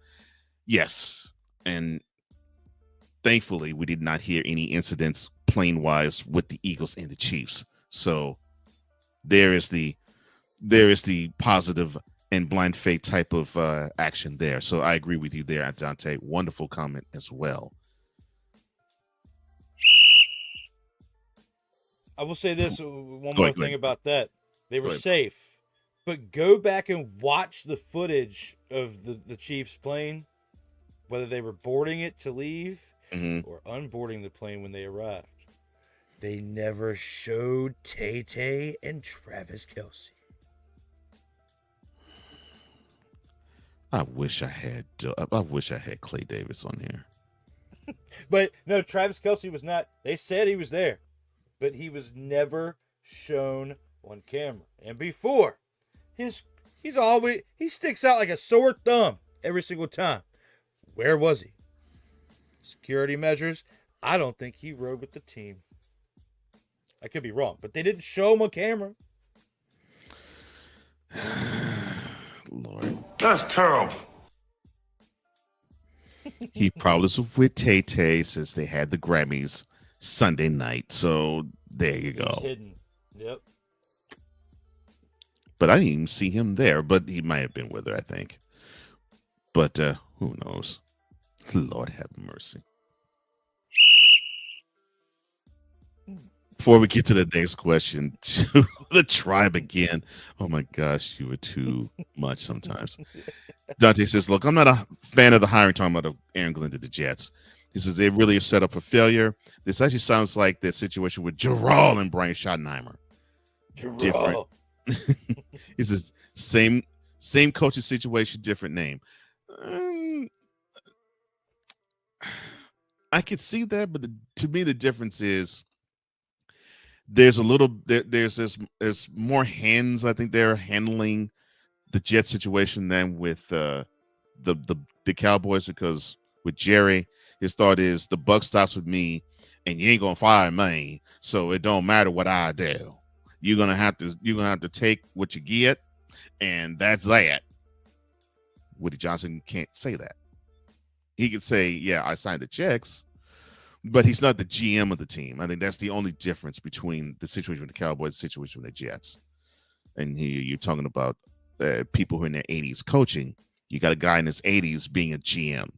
Yes, and thankfully we did not hear any incidents plane wise with the Eagles and the Chiefs. So there is the positive and blind faith type of action there. So I agree with you there, Dante. Wonderful comment as well. I will say this one Go more ahead, go thing ahead, about that. They go were ahead. safe. But go back and watch the footage of the Chiefs plane, whether they were boarding it to leave Hmm. or unboarding the plane when they arrived. They never showed Tay Tay and Travis Kelsey. I wish I had Clay Davis on here. But no, Travis Kelce was not. They said he was there, but he was never shown on camera. And before, he sticks out like a sore thumb every single time. Where was he? Security measures. I don't think he rode with the team. I could be wrong, but they didn't show him on camera. Lord. That's terrible. He probably was with Tay Tay since they had the Grammys Sunday night. So there you He was go. hidden. Yep. But I didn't even see him there. But he might have been with her, I think. But who knows? Lord have mercy. Before we get to the next question, to the tribe again. Oh my gosh, you were too much sometimes. Dante says, look, I'm not a fan of the hiring talking about Aaron Glenn to the Jets. He says they really are set up for failure. This actually sounds like the situation with Gerald and Brian Schottenheimer. Different. He says same coaching situation, different name. I could see that, but to me the difference is there's more hands. I think they're handling the Jet situation than with the Cowboys, because with Jerry, his thought is the buck stops with me, and you ain't gonna fire me, so it don't matter what I do. You're gonna have to take what you get, and that's that. Woody Johnson can't say that. He could say, yeah, I signed the checks, but he's not the GM of the team. I think that's the only difference between the situation with the Cowboys and the situation with the Jets. And here you're talking about people who are in their 80s coaching. You got a guy in his 80s being a GM.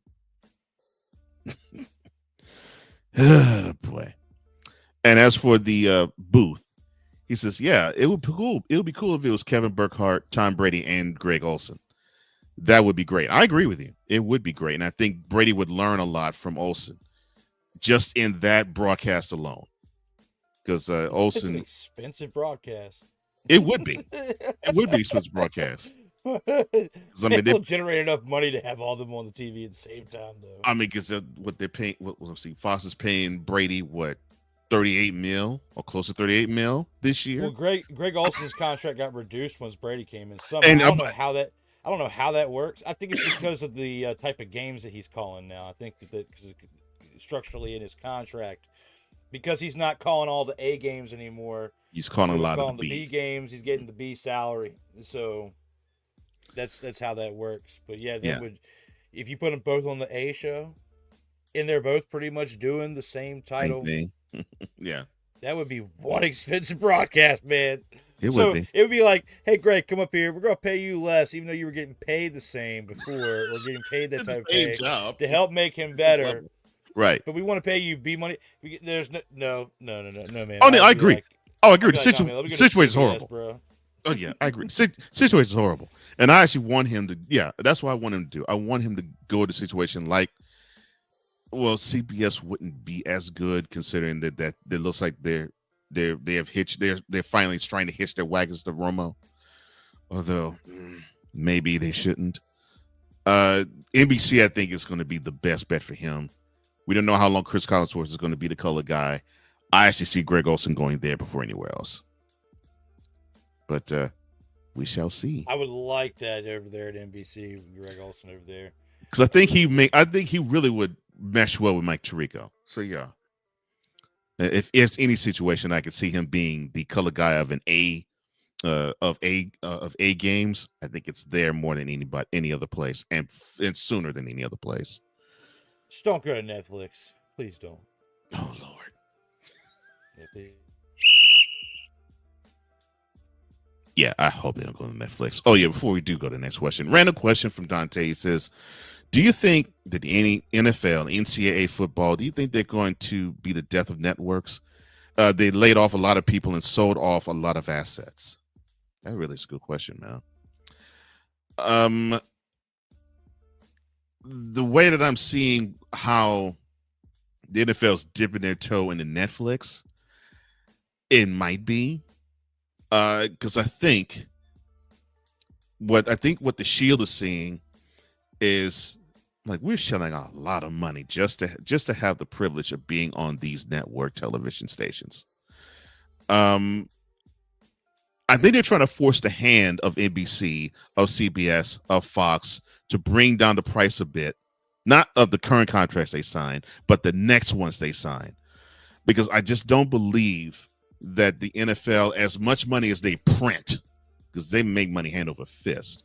Oh, boy. And as for the booth, he says, yeah, it would be cool. It would be cool if it was Kevin Burkhardt, Tom Brady, and Greg Olsen. That would be great. I agree with you. It would be great. And I think Brady would learn a lot from Olsen just in that broadcast alone. Because Olsen... It's an expensive broadcast. It would be. It would be expensive broadcast. I mean, they'll generate enough money to have all of them on the TV at the same time, though. I mean, because what they're paying, let's see, Fox is paying Brady, what, 38 mil or close to 38 mil this year? Well, Greg Olsen's contract got reduced once Brady came in. I don't know how that works. I think it's because of the type of games that he's calling now. I think that because structurally in his contract, because he's not calling all the A games anymore. He's calling a lot of the B games. He's getting the B salary. So that's how that works. But yeah, if you put them both on the A show, and they're both pretty much doing the same title, yeah, that would be one expensive broadcast, man. It would be. It would be like, hey, Greg, come up here. We're gonna pay you less, even though you were getting paid the same before, or getting paid that type of pay job to help make him better. Right. But we want to pay you B money. There's no, man. Oh, no, I agree. I agree. The situation is horrible. Bro. Oh, yeah, I agree. Situation is horrible. And I actually want him to, that's what I want him to do. I want him to go to a situation like, well, CBS wouldn't be as good considering that looks like they're finally trying to hitch their wagons to Romo. Although maybe they shouldn't. NBC, I think, is going to be the best bet for him. We don't know how long Chris Collinsworth is going to be the color guy. I actually see Greg Olsen going there before anywhere else. But we shall see. I would like that over there at NBC, Greg Olsen over there. Because I think he really would mesh well with Mike Tirico. So yeah, if it's any situation, I could see him being the color guy of an A games. I think it's there more than any other place, and sooner than any other place. Just don't go to Netflix, please don't. Oh Lord. Yeah, I hope they don't go to Netflix. Oh yeah, before we do go to the next question, random question from Dante. He says, do you think that any NFL, NCAA football, do you think they're going to be the death of networks? They laid off a lot of people and sold off a lot of assets. That really is a good question, man. The way that I'm seeing how the NFL's dipping their toe into Netflix, it might be. Because I think what the Shield is seeing is like we're shelling out a lot of money just to have the privilege of being on these network television stations. Um, I think they're trying to force the hand of NBC, of CBS, of Fox to bring down the price a bit, not of the current contracts they sign, but the next ones they sign. Because I just don't believe that the NFL, as much money as they print, because they make money hand over fist,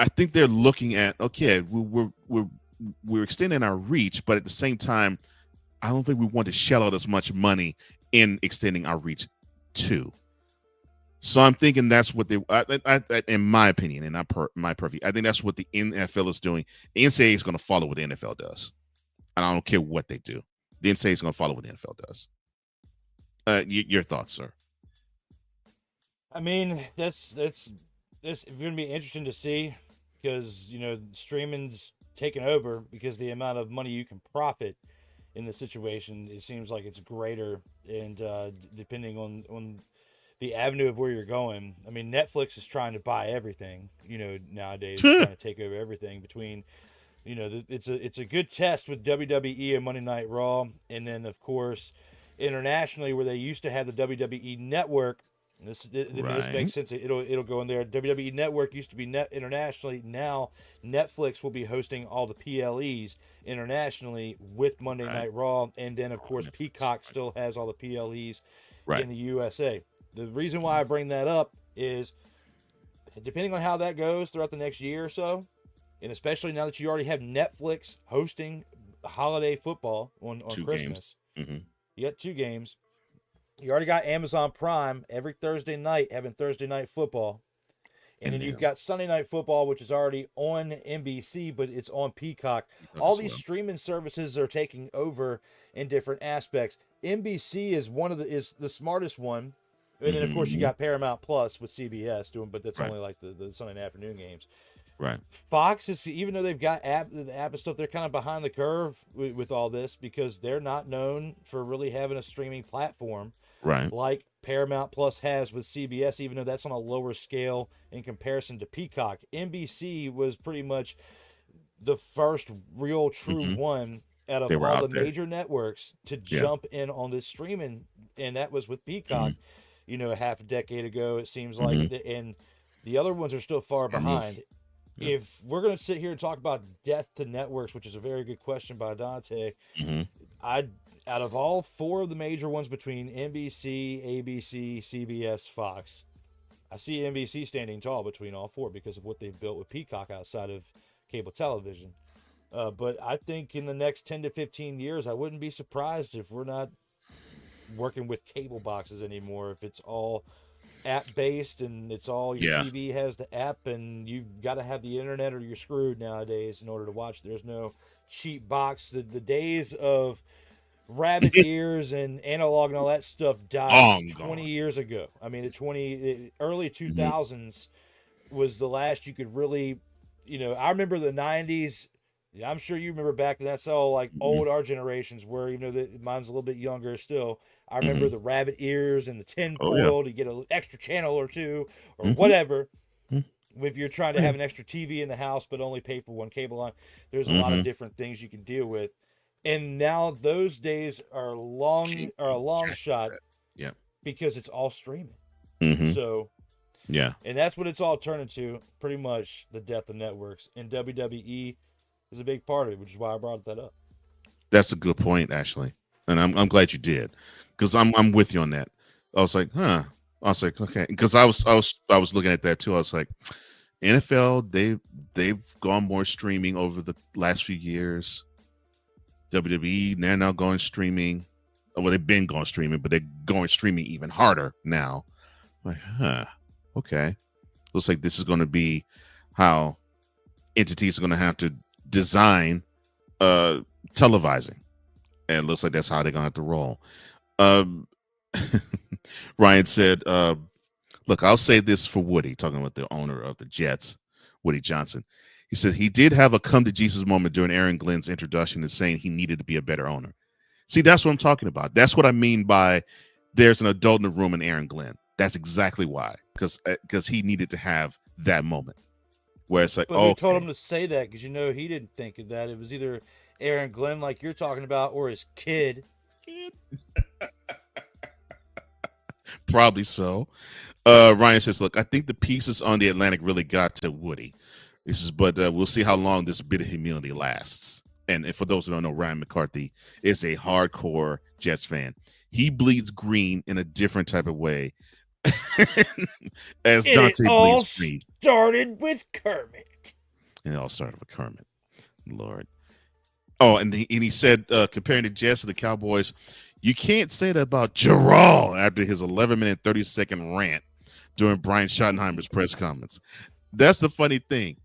I think they're looking at, okay, we're extending our reach, but at the same time, I don't think we want to shell out as much money in extending our reach too. So I'm thinking that's what in my opinion, and not my purview, I think that's what the NFL is doing. The NCAA is going to follow what the NFL does, and I don't care what they do. The NCAA is going to follow what the NFL does. Your thoughts, sir? I mean, that's going to be interesting to see because streaming's taken over because the amount of money you can profit in the situation, it seems like it's greater, and depending on the avenue of where you're going. I mean, Netflix is trying to buy everything, nowadays, trying to take over everything between, it's a good test with WWE and Monday Night Raw, and then of course, internationally where they used to have the WWE Network. This Right, makes sense. It'll go in there. WWE Network used to be net internationally. Now Netflix will be hosting all the PLEs internationally with Monday right, Night Raw, and then of oh, course Netflix, Peacock still has all the PLEs right, in the USA. The reason why I bring that up is depending on how that goes throughout the next year or so, and especially now that you already have Netflix hosting holiday football on two games. Christmas, Hmm. you got 2 games. You already got Amazon Prime every Thursday night having Thursday night football. And And then you've then got Sunday Night Football, which is already on NBC, but it's on Peacock. Peacock All as these well. streaming services are taking over in different aspects. NBC is the smartest one, and then of course you Hmm. got Paramount Plus with CBS doing, but that's Right, only like the Sunday afternoon games. right, Fox is, even though they've got the app and stuff, they're kind of behind the curve with all this because they're not known for really having a streaming platform right. like Paramount Plus has with CBS, even though that's on a lower scale in comparison to Peacock. NBC was pretty much the first real true Hmm. one out of They were all out the there. major networks to Yeah. jump in on this streaming, and that was with Peacock, Hmm. a half a decade ago, it seems like, Hmm. and the other ones are still far Or more. behind. Yeah. If we're going to sit here and talk about death to networks, which is a very good question by Dante, Hmm. I out of all 4 of the major ones between NBC, ABC, CBS, Fox, I see NBC standing tall between all 4 because of what they've built with Peacock outside of cable television. But I think in the next 10 to 15 years, I wouldn't be surprised if we're not working with cable boxes anymore. If it's all app based and it's all your Yeah. TV has the app and you've got to have the internet or you're screwed nowadays in order to watch. There's no cheap box. The days of rabbit ears and analog and all that stuff died Long 20 gone. years ago. I mean, the early Hmm. 2000s was the last you could really, I remember the 90s. Yeah, I'm sure you remember back then. That's all like Hmm. old our generations were, even though mine's a little bit younger still. I remember Hmm. the rabbit ears and the tin Oh yeah. foil to get an extra channel or two or Hmm. whatever. If you're trying to have Yeah. an extra TV in the house but only pay for one cable line, there's a lot of Hmm. different things you can deal with. And now those days Can't are a do long jack with shot that. Yeah. because it's all streaming. Hmm. So, Yeah. and that's what it's all turned into, pretty much the death of networks. And WWE is a big part of it, which is why I brought that up. That's a good point, actually, and I'm glad you did, because I'm with you on that. I was like, huh. I was like, okay, because I was looking at that too. I was like, NFL, they've gone more streaming over the last few years. WWE, they're now going streaming. Well, they've been going streaming, but they're going streaming even harder now. I'm like, huh, okay. Looks like this is going to be how entities are going to have to design uh televising, and it looks like that's how they're gonna have to roll. Um, Ryan said, "Look, I'll say this for Woody, talking about the owner of the Jets, Woody Johnson. He said he did have a come to Jesus moment during Aaron Glenn's introduction and saying he needed to be a better owner. See, that's what I'm talking about. That's what I mean by there's an adult in the room in Aaron Glenn. That's exactly why, because he needed to have that moment. where it's like, But who told okay, him to say that? Because he didn't think of that. It was either Aaron Glenn, like you're talking about, or his kid. probably so. Ryan says, look, I think the pieces on the Atlantic really got to Woody. This is, but we'll see how long this bit of humility lasts. And for those who don't know, Ryan McCarthy is a hardcore Jets fan. He bleeds green in a different type of way, as And it Dante all bleeds green. started with Kermit. And it all started with Kermit. Lord. Oh, and he said, comparing the Jets to the Cowboys, you can't say that about Gerald after his 11-minute, 30-second rant during Brian Schottenheimer's press conference. That's the funny thing.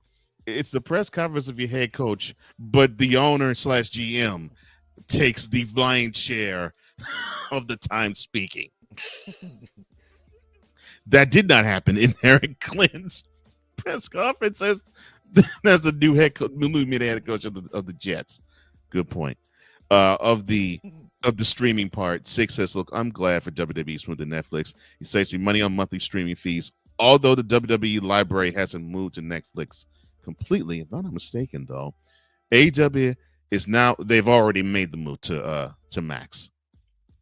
It's the press conference of your head coach, but the owner / GM takes the flying share of the time speaking. That did not happen in Eric Glenn's press conference as a new head coach, new head coach of the Jets. Good point. Of the streaming part, Six says, look, I'm glad for WWE's move to Netflix. He saves me money on monthly streaming fees, although the WWE library hasn't moved to Netflix completely. If I'm not mistaken, though, AEW is now, they've already made the move to Max.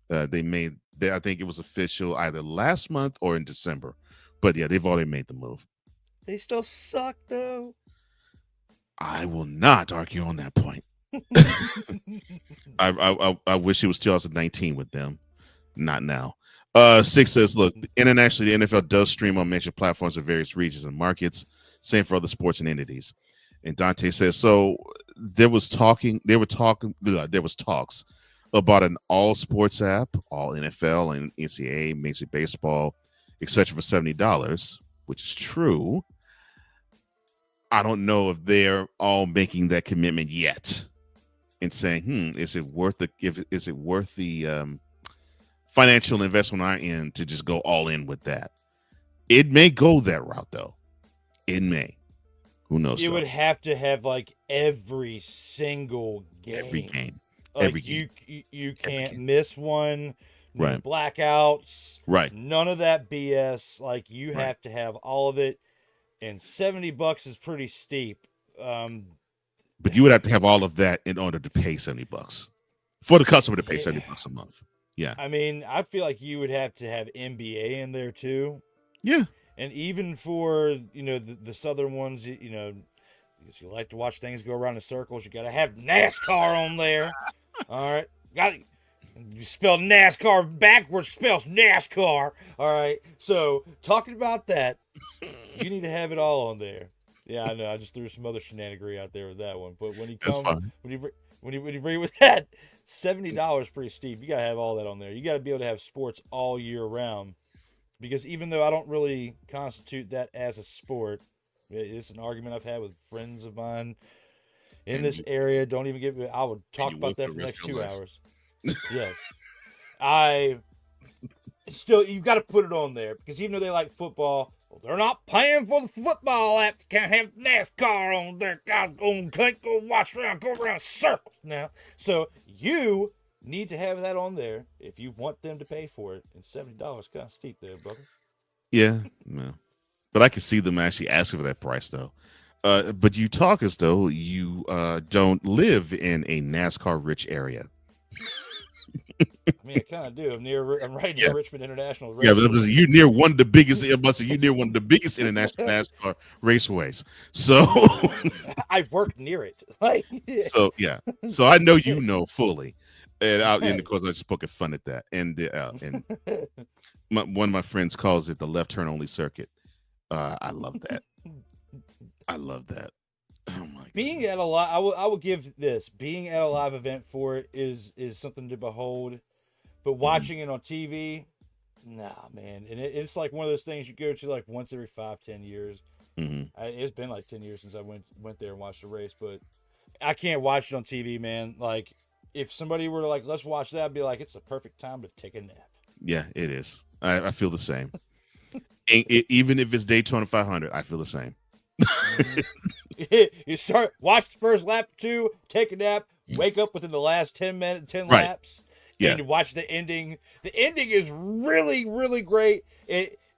I think it was official either last month or in December. But yeah, they've already made the move. They still suck, though. I will not argue on that point. I wish it was 2019 with them, not now. Six says, look, internationally, the NFL does stream on major platforms in various regions and markets. Same for other sports and entities. And Dante says, so there was talks about an all sports app, all NFL and NCAA, Major League Baseball, etc. for $70, which is true. I don't know if they're all making that commitment yet and saying, is it worth the financial investment on our end to just go all in with that? It may go that route, though. It may. Who knows? You would have to have like every single game. Every game. Like every game. You can't miss one. No Right. blackouts. Right. None of that BS. Like you Right. have to have all of it. And $70 is pretty steep. But you would have to have all of that in order to pay $70 for the customer to pay $70 a month. Yeah. I mean, I feel like you would have to have NBA in there too. Yeah. And even for, the southern ones, because you like to watch things go around in circles, you got to have NASCAR on there. All right. You spell NASCAR backwards, spells NASCAR. All right. So, talking about that, you need to have it all on there. Yeah, I know. I just threw some other shenanigery out there with that one. But when you come, when you bring with that, $70 pretty steep. You got to have all that on there. You got to be able to have sports all year round. Because even though I don't really constitute that as a sport, it's an argument I've had with friends of mine in this area. Don't even get me. I would talk about that for the next 2 hours. Yes. You've got to put it on there. Because even though they like football, they're not paying for the football app. They can't have NASCAR on there. God, can't go around circles now. So you need to have that on there if you want them to pay for it. And $70 kind of steep there, brother. Yeah, no. But I can see them actually asking for that price, though. But you talk as though you don't live in a NASCAR-rich area. I mean, I kind of do. I'm right near Richmond International Raceway. Yeah, but you're near one of the biggest. You're near one of the biggest international NASCAR raceways. So I've worked near it. So yeah. So I know fully. And of course, I just poking fun at that. And one of my friends calls it the left turn only circuit. I love that. I love that. Oh my God. Being at a live, I will give this. Being at a live event for it is something to behold. But watching it on TV, nah, man. And it's like one of those things you go to like once every 5-10 years. Mm-hmm. It's been like 10 years since I went there and watched the race, but I can't watch it on TV, man. Like, if somebody were to like, let's watch that, I'd be like, it's the perfect time to take a nap. Yeah, it is. I feel the same. Even if it's Daytona 500, I feel the same. You watch the first lap or two, take a nap, wake up within the last 10 laps, and watch the ending. The ending is really, really great.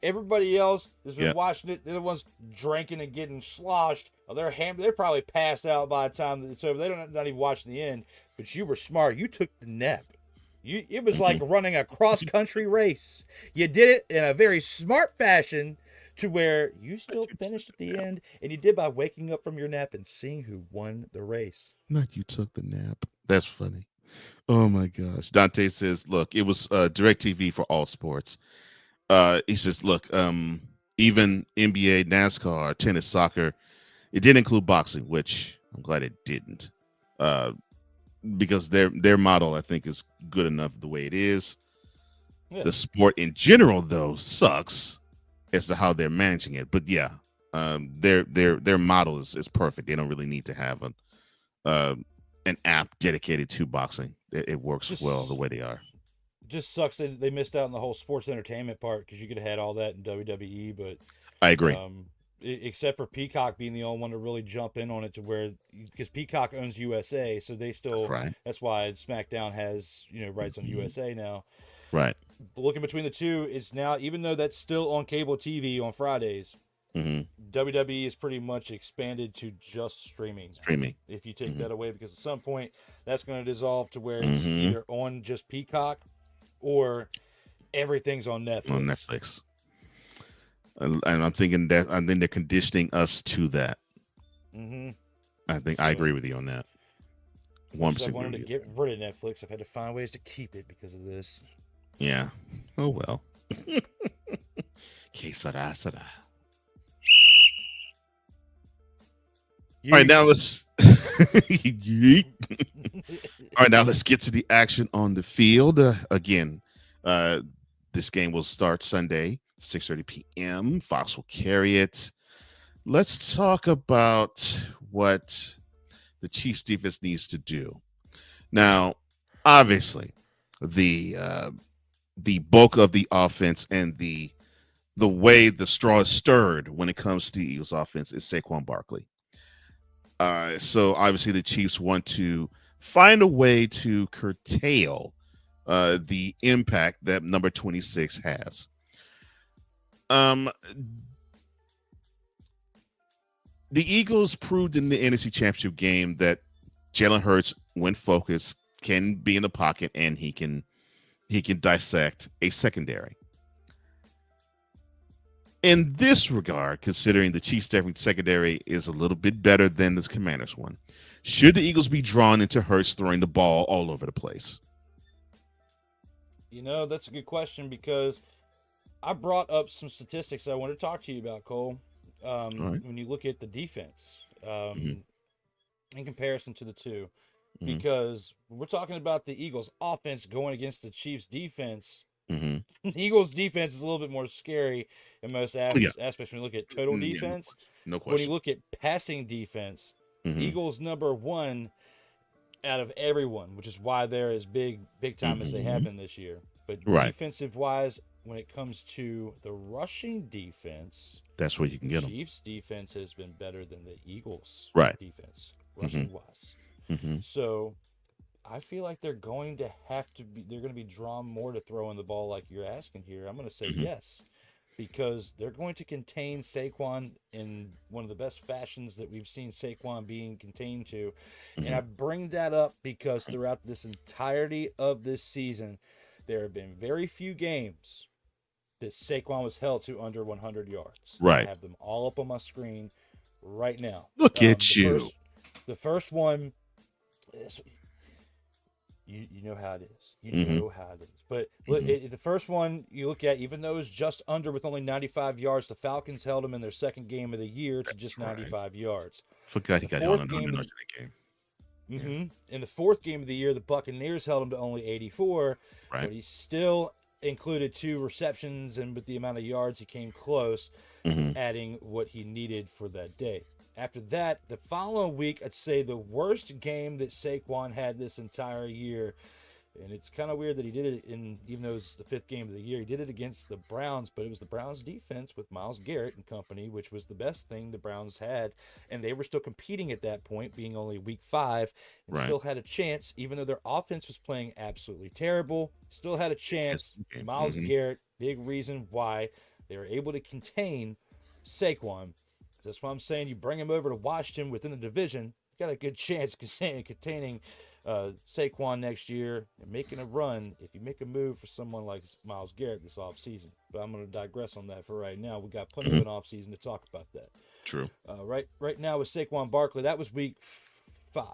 Everybody else has been Yep. watching it. They're the ones drinking and getting sloshed. They're probably passed out by the time that it's over. They're not even watching the end. But you were smart. You took the nap. It was like running a cross country race. You did it in a very smart fashion to where you still finished at the end, and you did by waking up from your nap and seeing who won the race. Not you took the nap. That's funny. Oh my gosh. Dante says, look, it was DirecTV for all sports. He says, look, even NBA, NASCAR, tennis, soccer, it did include boxing, which I'm glad it didn't. Because their model, I think, is good enough the way it is. Yeah. The sport in general, though, sucks as to how they're managing it. But yeah, their model is perfect. They don't really need to have an app dedicated to boxing. It works well the way they are. Just sucks that they missed out on the whole sports entertainment part because you could have had all that in WWE, but I agree. Except for Peacock being the only one to really jump in on it to where because Peacock owns USA, so they still Right. that's why SmackDown has rights on USA now. Right. But looking between the two, it's now even though that's still on cable TV on Fridays, WWE is pretty much expanded to just streaming. Streaming. If you take that away, because at some point that's going to dissolve to where it's either on just Peacock or everything's on Netflix. On Netflix. And I'm thinking they're conditioning us to that. I think I agree with you on that. 100%. I wanted to get rid of Netflix. I've had to find ways to keep it because of this. Yeah. Oh well. Que sera, sera. All right, now let's Yeet. All right, now let's get to the action on the field. Again, this game will start Sunday, 6:30 p.m. Fox will carry it. Let's talk about what the Chiefs defense needs to do. Now, obviously, the bulk of the offense and the way the straw is stirred when it comes to the Eagles offense is Saquon Barkley. So obviously the Chiefs want to find a way to curtail the impact that number 26 has. The Eagles proved in the NFC Championship game that Jalen Hurts, when focused, can be in the pocket and he can dissect a secondary. In this regard, considering the Chiefs' secondary is a little bit better than the Commanders' one, should the Eagles be drawn into Hurts throwing the ball all over the place? That's a good question because I brought up some statistics I want to talk to you about, Cole. Right. When you look at the defense in comparison to the two, because we're talking about the Eagles' offense going against the Chiefs' defense. The Eagles' defense is a little bit more scary in most aspects when you look at total defense. No question. When you look at passing defense, Eagles number one out of everyone, which is why they're as big time as they have been this year. But defensive wise, when it comes to the rushing defense, that's where you can get them. Chiefs' defense has been better than the Eagles' defense, rushing wise. So I feel like they're going to be drawn more to throwing the ball like you're asking here. I'm going to say yes, because they're going to contain Saquon in one of the best fashions that we've seen Saquon being contained to. And I bring that up because throughout this entirety of this season, there have been very few games that Saquon was held to under 100 yards. Right. I have them all up on my screen right now. Look at you. The first one, you know how it is. You know how it is. But look, the first one you look at, even though it was just under with only 95 yards, the Falcons held him in their second game of the year to just 95 yards. Forgot he got held under in that game. In the fourth game of the year, the Buccaneers held him to only 84, but he still included 2 receptions, and with the amount of yards, he came close to adding what he needed for that day. After that, the following week, I'd say the worst game that Saquon had this entire year, and it's kind of weird that he did it even though it was the 5th game of the year, he did it against the Browns, but it was the Browns defense with Myles Garrett and company, which was the best thing the Browns had, and they were still competing at that point, being only week 5, and still had a chance, even though their offense was playing absolutely terrible, still had a chance. Myles Garrett, big reason why They were able to contain Saquon. That's why I'm saying you bring him over to Washington within the division, you got a good chance containing Saquon next year and making a run if you make a move for someone like Myles Garrett this offseason. But I'm going to digress on that for right now. We got plenty of an offseason to talk about that. True. Right now with Saquon Barkley, that was week 5.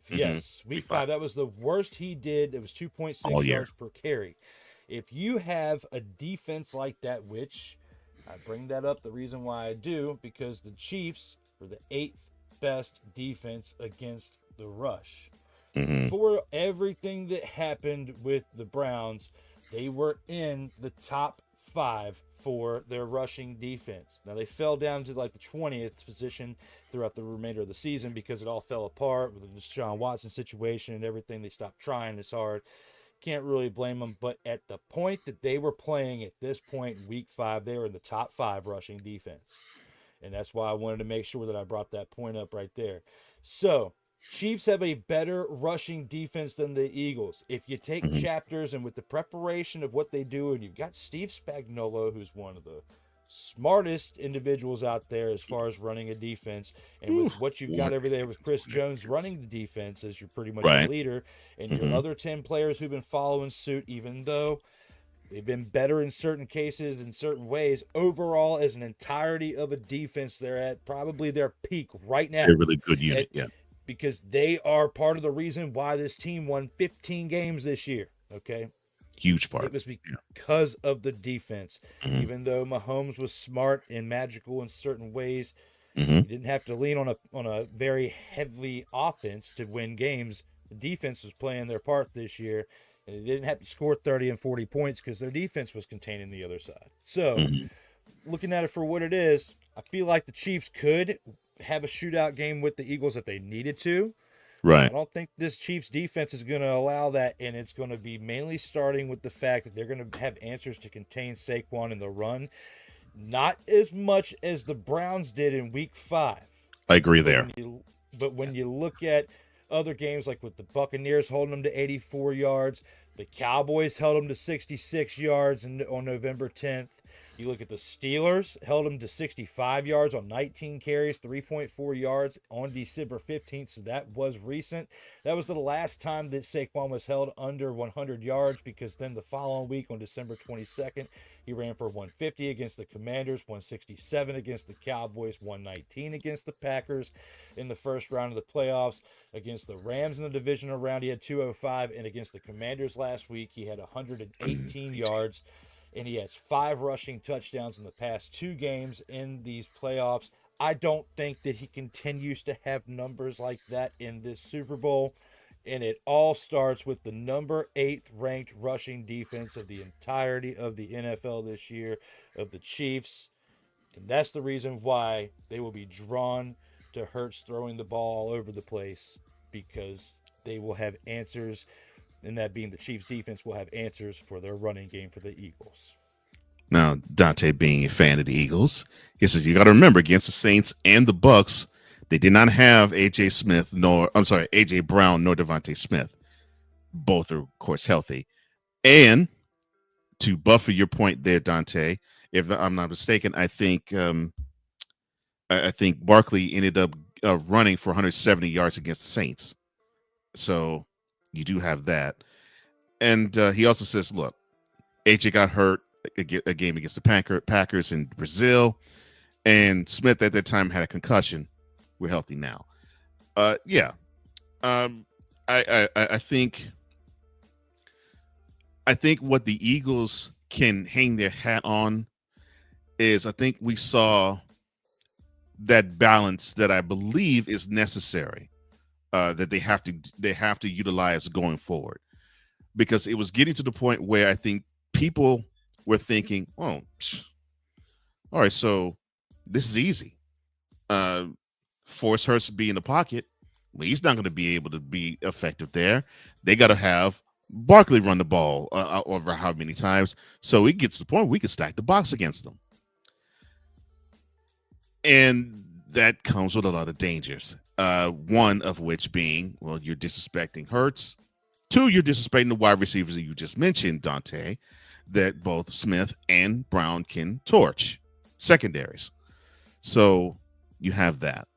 Yes, week 5. That was the worst he did. It was 2.6 yards per carry. If you have a defense like that, which I bring that up, the reason why I do, because the Chiefs were the 8th best defense against the rush. For everything that happened with the Browns, they were in the top 5 for their rushing defense. Now, they fell down to like the 20th position throughout the remainder of the season because it all fell apart with the Deshaun Watson situation and everything. They stopped trying as hard. Can't really blame them. But at the point that they were playing at this point in week 5, they were in the top 5 rushing defense. And that's why I wanted to make sure that I brought that point up right there. So, Chiefs have a better rushing defense than the Eagles. If you take chapters and with the preparation of what they do, and you've got Steve Spagnuolo, who's one of the smartest individuals out there as far as running a defense, and with what you've got over there with Chris Jones running the defense as you're pretty much a leader, and your other 10 players who've been following suit, even though they've been better in certain cases, in certain ways. Overall, as an entirety of a defense, they're at probably their peak right now. They're a really good unit, because they are part of the reason why this team won 15 games this year, okay? Huge part. It was because of the defense. Even though Mahomes was smart and magical in certain ways, he didn't have to lean on a very heavy offense to win games. The defense was playing their part this year, and they didn't have to score 30 and 40 points because their defense was containing the other side. So, looking at it for what it is, I feel like the Chiefs could have a shootout game with the Eagles if they needed to. Right. I don't think this Chiefs defense is going to allow that, and it's going to be mainly starting with the fact that they're going to have answers to contain Saquon in the run. Not as much as the Browns did in week 5. I agree there. But when you look at other games, like with the Buccaneers holding them to 84 yards, the Cowboys held them to 66 yards on November 10th. You look at the Steelers, held them to 65 yards on 19 carries, 3.4 yards on December 15th. So that was recent. That was the last time that Saquon was held under 100 yards, because then the following week on December 22nd, he ran for 150 against the Commanders, 167 against the Cowboys, 119 against the Packers in the first round of the playoffs. Against the Rams in the divisional round, he had 205, and against the Commanders last week, he had 118 yards. And he has 5 rushing touchdowns in the past 2 games in these playoffs. I don't think that he continues to have numbers like that in this Super Bowl. And it all starts with the number 8th ranked rushing defense of the entirety of the NFL this year, of the Chiefs. And that's the reason why they will be drawn to Hurts throwing the ball all over the place, because they will have answers. And that being the Chiefs' defense will have answers for their running game for the Eagles. Now, Dante, being a fan of the Eagles, he says you got to remember, against the Saints and the Bucks, they did not have AJ Brown nor Devontae Smith. Both are, of course, healthy. And to buffer your point there, Dante, if I'm not mistaken, I think Barkley ended up running for 170 yards against the Saints. So you do have that. And he also says, look, AJ got hurt a game against the Packers in Brazil, and Smith at that time had a concussion. We're healthy now. I think what the Eagles can hang their hat on is, I think we saw that balance that I believe is necessary, that they have to utilize going forward, because it was getting to the point where I think people were thinking, oh, all right, so this is easy. Force Hurts to be in the pocket. Well, he's not going to be able to be effective there. They got to have Barkley run the ball over how many times, so it gets to the point where we can stack the box against them. And that comes with a lot of dangers. One of which being, well, you're disrespecting Hurts. 2, you're disrespecting the wide receivers that you just mentioned, Dante. that both Smith and Brown can torch secondaries. So you have that.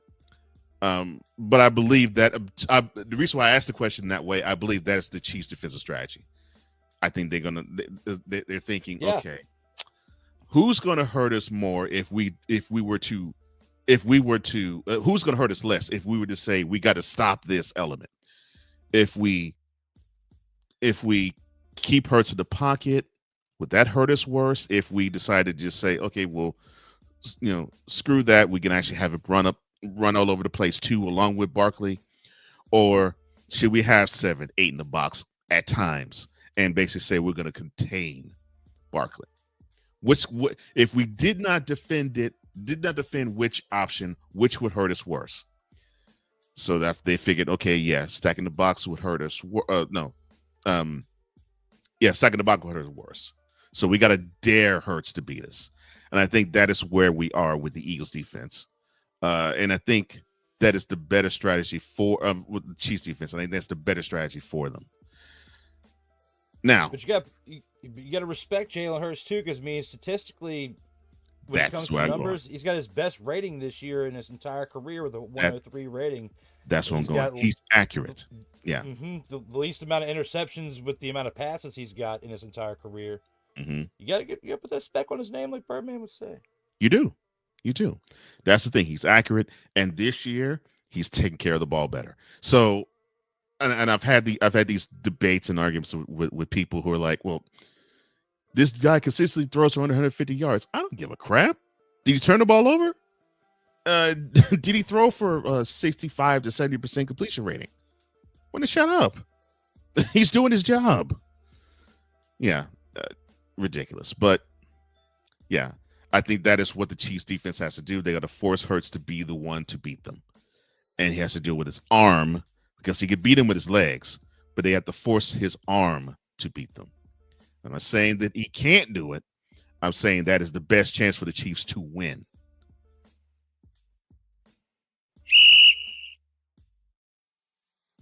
But I believe that the reason why I asked the question that way, I believe that is the Chiefs' defensive strategy. I think they're thinking, Yeah. okay, who's gonna hurt us more if we were to who's gonna hurt us less if we were to say we got to stop this element. If we keep Hurts in the pocket, would that hurt us worse? If we decide to just say, okay, well, screw that, we can actually have it run all over the place too, along with Barkley, or should we have 7, 8 in the box at times and basically say we're going to contain Barkley? If we did not defend which option, which would hurt us worse? So that they figured, okay, yeah, stacking the box would hurt us. Stacking the box would hurt us worse. So we got to dare Hurts to beat us, and I think that is where we are with the Eagles defense. And I think that is the better strategy with the Chiefs defense. I think that's the better strategy for them. Now, but you got to respect Jalen Hurts too, because statistically, when it comes to numbers, he's got his best rating this year in his entire career with a 103 rating. That's what I'm going. He's accurate. Yeah. The least amount of interceptions with the amount of passes he's got in his entire career. Mm-hmm. You got to put that spec on his name, like Birdman would say. You do. That's the thing. He's accurate, and this year he's taking care of the ball better. So, and I've had these debates and arguments with people who are like, well, this guy consistently throws for under 150 yards. I don't give a crap. Did he turn the ball over? Did he throw for 65 to 70% completion rating? When to shut up. He's doing his job. Yeah, ridiculous. But yeah, I think that is what the Chiefs defense has to do. They got to force Hurts to be the one to beat them. And he has to do it with his arm, because he could beat him with his legs, but they have to force his arm to beat them. I'm not saying that he can't do it. I'm saying that is the best chance for the Chiefs to win.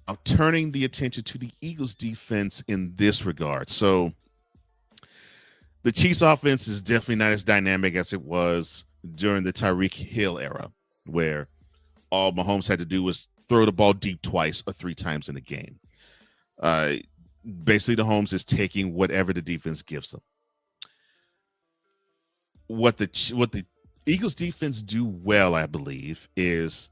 Now, turning the attention to the Eagles defense in this regard. So the Chiefs offense is definitely not as dynamic as it was during the Tyreek Hill era, where all Mahomes had to do was throw the ball deep twice or 3 times in a game. Basically, the Mahomes is taking whatever the defense gives them. What the Eagles defense do well, I believe, is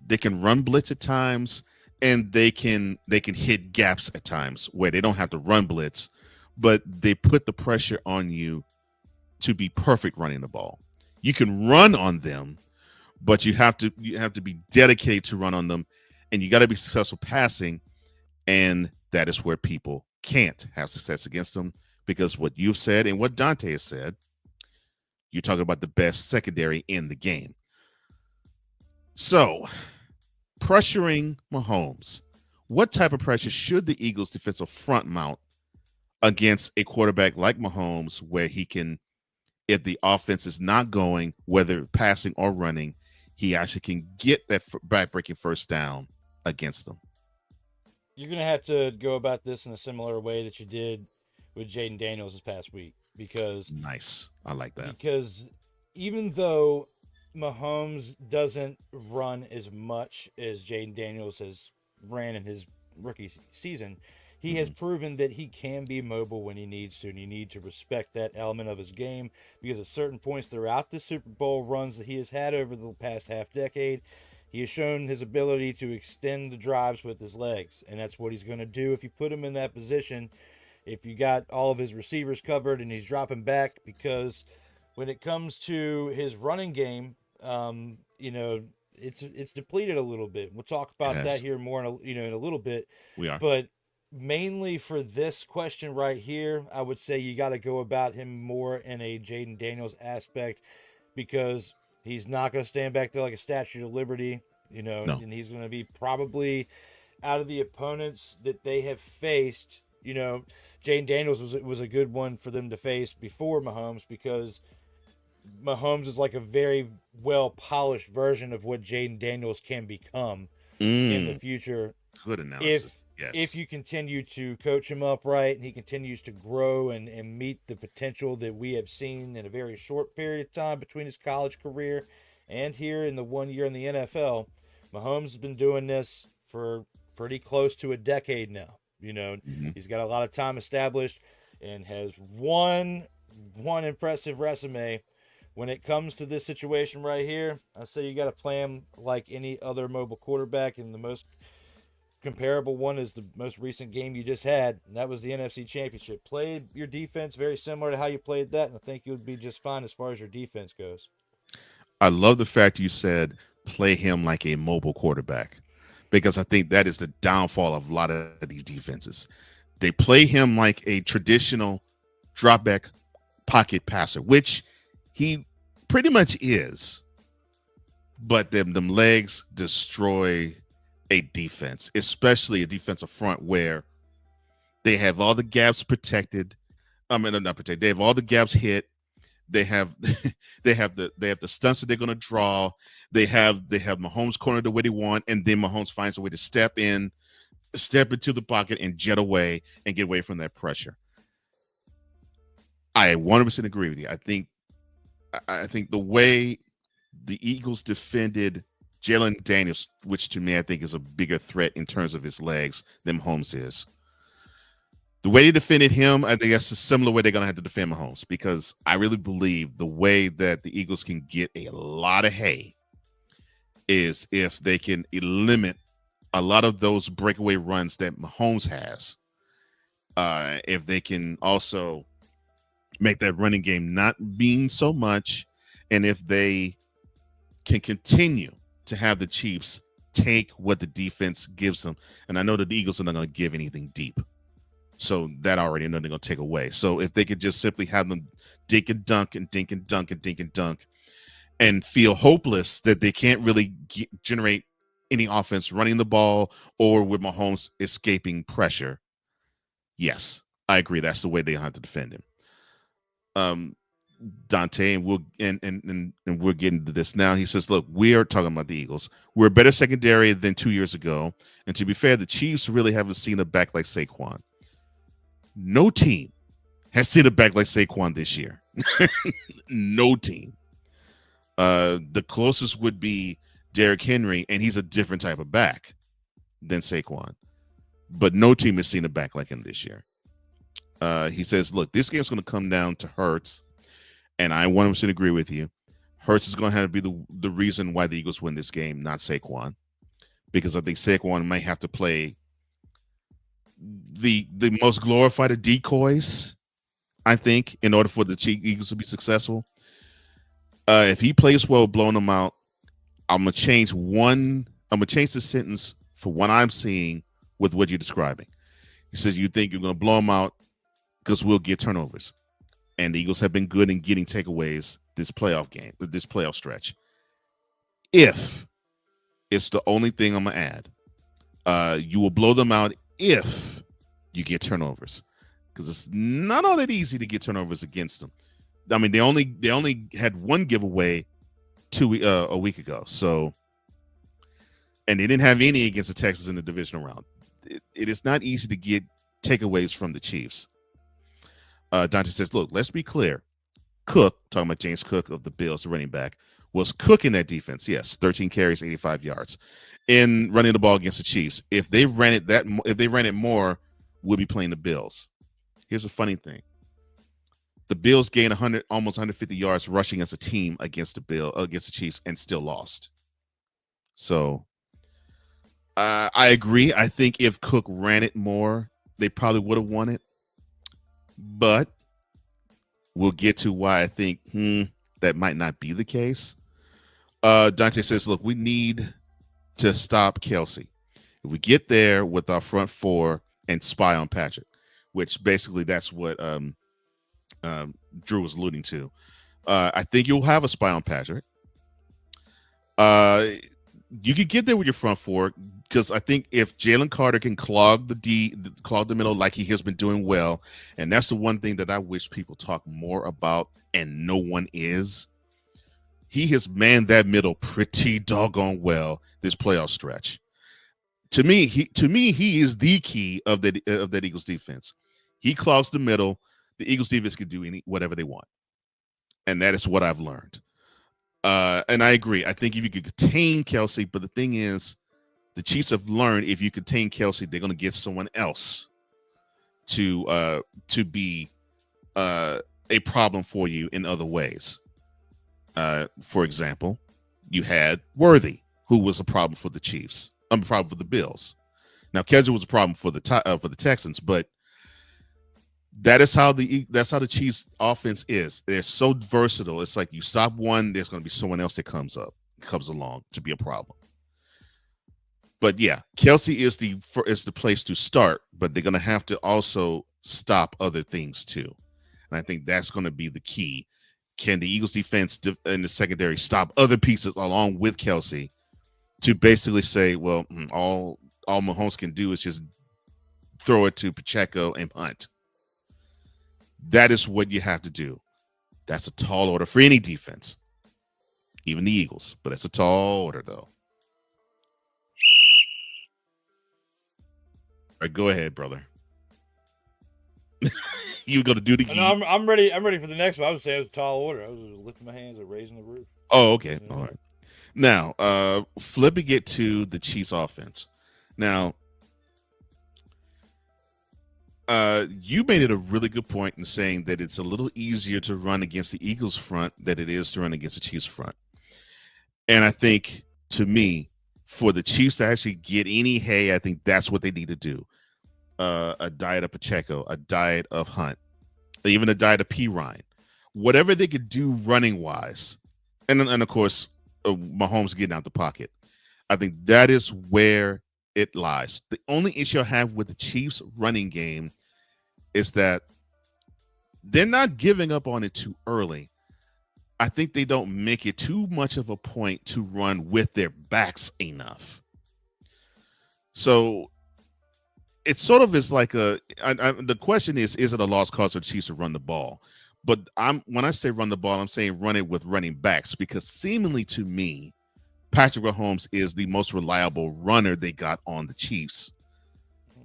they can run blitz at times, and they can hit gaps at times where they don't have to run blitz, but they put the pressure on you to be perfect running the ball. You can run on them, but you have to be dedicated to run on them, and you got to be successful passing, and that is where people can't have success against them, because what you've said and what Dante has said, you're talking about the best secondary in the game. So, pressuring Mahomes, what type of pressure should the Eagles defensive front mount against a quarterback like Mahomes, where he can, if the offense is not going, whether passing or running, he actually can get that back-breaking first down against them? You're going to have to go about this in a similar way that you did with Jaden Daniels this past week, because nice. I like that. Because even though Mahomes doesn't run as much as Jaden Daniels has ran in his rookie season, he has proven that he can be mobile when he needs to, and you need to respect that element of his game, because at certain points throughout the Super Bowl runs that he has had over the past half decade, he has shown his ability to extend the drives with his legs, and that's what he's going to do if you put him in that position, if you got all of his receivers covered and he's dropping back, because when it comes to his running game, it's depleted a little bit. We'll talk about that here more in a little bit. We are. But mainly for this question right here, I would say you got to go about him more in a Jaden Daniels aspect, because he's not going to stand back there like a Statue of Liberty, No. and he's going to be probably out of the opponents that they have faced. Jaden Daniels was a good one for them to face before Mahomes, because Mahomes is like a very well polished version of what Jaden Daniels can become in the future. Good analysis. if Yes. you continue to coach him up right and he continues to grow and meet the potential that we have seen in a very short period of time between his college career and here in the 1 year in the NFL, Mahomes has been doing this for pretty close to a decade now. Mhm. He's got a lot of time established and has one impressive resume. When it comes to this situation right here, I say you got to play him like any other mobile quarterback, and the most comparable one is the most recent game you just had, and that was the NFC Championship. Played your defense very similar to how you played that, and I think you would be just fine as far as your defense goes. I love the fact you said play him like a mobile quarterback because I think that is the downfall of a lot of these defenses. They play him like a traditional drop back pocket passer, which he pretty much is, but them legs destroy a defense, especially a defensive front where they have all the gaps protected. I mean, not protected. They have all the gaps hit. They have they have the stunts that they're going to draw. They have Mahomes cornered the way they want, and then Mahomes finds a way to step into the pocket, and jet away and get away from that pressure. I 100% agree with you. I think the way the Eagles defended Jalen Daniels, which to me I think is a bigger threat in terms of his legs than Mahomes is. The way they defended him, I think that's a similar way they're going to have to defend Mahomes because I really believe the way that the Eagles can get a lot of hay is if they can limit a lot of those breakaway runs that Mahomes has. If they can also make that running game not being so much, and if they can continue to have the Chiefs take what the defense gives them, and I know that the Eagles are not going to give anything deep. So that already I know they're going to take away. So if they could just simply have them dink and dunk and dink and dunk and dink and dunk and feel hopeless that they can't really generate any offense running the ball or with Mahomes escaping pressure, yes, I agree. That's the way they have to defend him. Um, Dante, and we're getting to this now. He says, "Look, we are talking about the Eagles. We're a better secondary than 2 years ago, and to be fair, the Chiefs really haven't seen a back like Saquon. No team has seen a back like Saquon this year. No team. The closest would be Derrick Henry, and he's a different type of back than Saquon. But no team has seen a back like him this year." He says, "Look, this game's going to come down to Hurts, and I 100% agree with you. Hurts is going to have to be the reason why the Eagles win this game, not Saquon, because I think Saquon might have to play the most glorified of decoys, I think, in order for the Eagles to be successful. If he plays well, blowing them out, I'm gonna change the sentence for what I'm seeing with what you're describing. He says you think you're gonna blow them out because we'll get turnovers, and the Eagles have been good in getting takeaways this playoff stretch. If it's the only thing I'm gonna add, you will blow them out if you get turnovers, because it's not all that easy to get turnovers against them. I mean, they only had one giveaway a week ago, so, and they didn't have any against the Texans in the divisional round. It is not easy to get takeaways from the Chiefs. Dante says, "Look, let's be clear. Cook, talking about James Cook of the Bills, the running back, was cooking that defense. Yes, 13 carries, 85 yards, in running the ball against the Chiefs. If they ran it more, we'll be playing the Bills. Here's a funny thing: the Bills gained almost 150 yards rushing as a team against the Chiefs, and still lost. So I agree. I think if Cook ran it more, they probably would have won it. But we'll get to why I think that might not be the case." Dante says, "Look, we need to stop Kelsey. If we get there with our front four and spy on Patrick," which basically that's what Drew was alluding to. I think you'll have a spy on Patrick. You could get there with your front four, because I think if Jalen Carter can clog the middle like he has been doing well, and that's the one thing that I wish people talk more about, and no one is. He has manned that middle pretty doggone well this playoff stretch. he is the key of that Eagles defense. He clogs the middle. The Eagles defense can do whatever they want, and that is what I've learned. And I agree. I think if you could contain Kelsey, but the thing is, the Chiefs have learned if you contain Kelsey, they're going to get someone else to be a problem for you in other ways. For example, you had Worthy, who was a problem for the Chiefs. A problem for the Bills. Now, Kelsey was a problem for the Texans, but that's how the Chiefs offense is. They're so versatile. It's like you stop one, there's going to be someone else that comes along to be a problem. But yeah, Kelsey is the place to start, but they're going to have to also stop other things too. And I think that's going to be the key. Can the Eagles defense in the secondary stop other pieces along with Kelsey to basically say, well, all Mahomes can do is just throw it to Pacheco and punt? That is what you have to do. That's a tall order for any defense, even the Eagles. But that's a tall order, though. All right, go ahead, brother. You going to do the game? No, I'm ready. I'm ready for the next one. I was saying it was a tall order. I was lifting my hands and raising the roof. Oh, okay. All right. Now, flipping it to the Chiefs offense. Now, you made it a really good point in saying that it's a little easier to run against the Eagles front than it is to run against the Chiefs front. And I think, to me, for the Chiefs to actually get any hay, I think that's what they need to do. A diet of Pacheco, a diet of Hunt, even a diet of P. Ryan. Whatever they could do running-wise, and of course, Mahomes getting out the pocket. I think that is where it lies. The only issue I have with the Chiefs running game is that they're not giving up on it too early. I think they don't make it too much of a point to run with their backs enough. So it sort of is like the question is it a lost cause for the Chiefs to run the ball? But when I say run the ball, I'm saying run it with running backs, because seemingly to me, Patrick Mahomes is the most reliable runner they got on the Chiefs.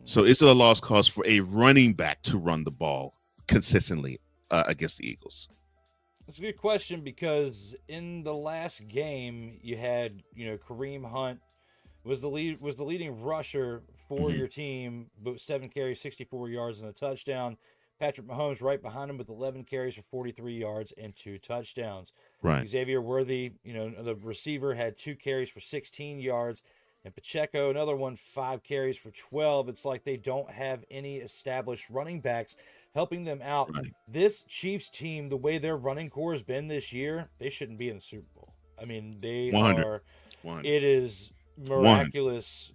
So is it a lost cause for a running back to run the ball consistently against the Eagles? That's a good question, because in the last game you had, Kareem Hunt was the leading rusher for your team, but 7 carries, 64 yards and a touchdown. Patrick Mahomes right behind him with 11 carries for 43 yards and 2 touchdowns. Right. Xavier Worthy, the receiver, had 2 carries for 16 yards. And Pacheco, another one, 5 carries for 12. It's like they don't have any established running backs helping them out. Right. This Chiefs team, the way their running core has been this year, they shouldn't be in the Super Bowl. I mean, they 100. are. 100. It is miraculous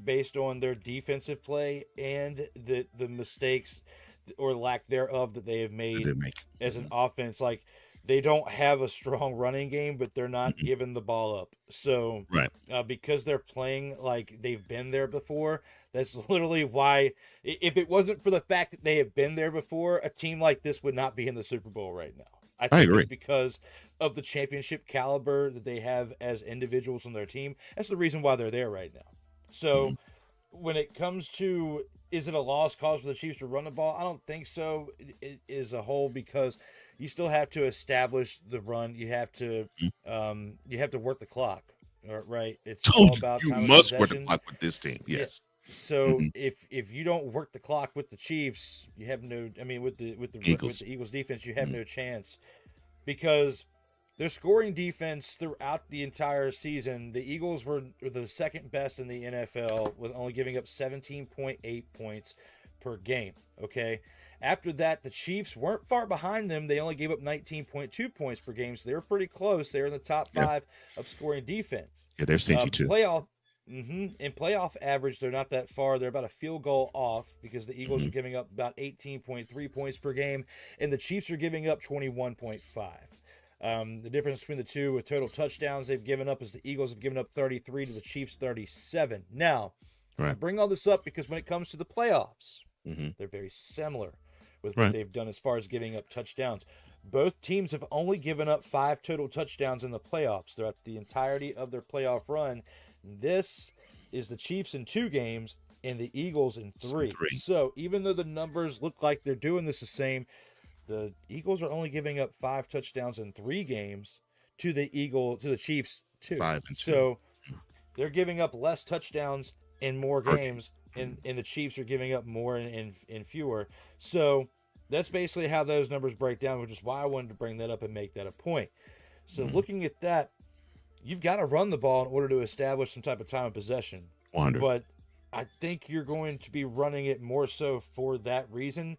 based on their defensive play and the mistakes or lack thereof that they have made as an offense. Like, they don't have a strong running game, but they're not giving the ball up. So, because they're playing like they've been there before, that's literally why. If it wasn't for the fact that they have been there before, a team like this would not be in the Super Bowl right now. I think agree. It's because of the championship caliber that they have as individuals on their team. That's the reason why they're there right now. So, when it comes to, is it a lost cause for the Chiefs to run the ball? I don't think so. It is a whole, because you still have to establish the run. You have to work the clock, right? It's all about time of possession. You must work the clock with this team. Yes. Yeah. So if you don't work the clock with the Chiefs, you have no. I mean, with the Eagles defense, you have no chance, because their scoring defense throughout the entire season, the Eagles were the second best in the NFL, with only giving up 17.8 points per game. Okay. After that, the Chiefs weren't far behind them. They only gave up 19.2 points per game, so they were pretty close. They were in the top 5 of scoring defense. Yeah, they're stingy too. In playoff average, they're not that far. They're about a field goal off, because the Eagles are giving up about 18.3 points per game, and the Chiefs are giving up 21.5. The difference between the two with total touchdowns they've given up is the Eagles have given up 33 to the Chiefs 37. Now, I bring all this up because when it comes to the playoffs, they're very similar with what they've done as far as giving up touchdowns. Both teams have only given up 5 total touchdowns in the playoffs throughout the entirety of their playoff run. This is the Chiefs in 2 games and the Eagles in 3. 3. So even though the numbers look like they're doing this the same, the Eagles are only giving up 5 touchdowns in 3 games to the Chiefs 2. 5 and 2. So they're giving up less touchdowns in more Per games, and the Chiefs are giving up more in fewer. So that's basically how those numbers break down, which is why I wanted to bring that up and make that a point. So looking at that, you've got to run the ball in order to establish some type of time of possession. 100. But I think you're going to be running it more so for that reason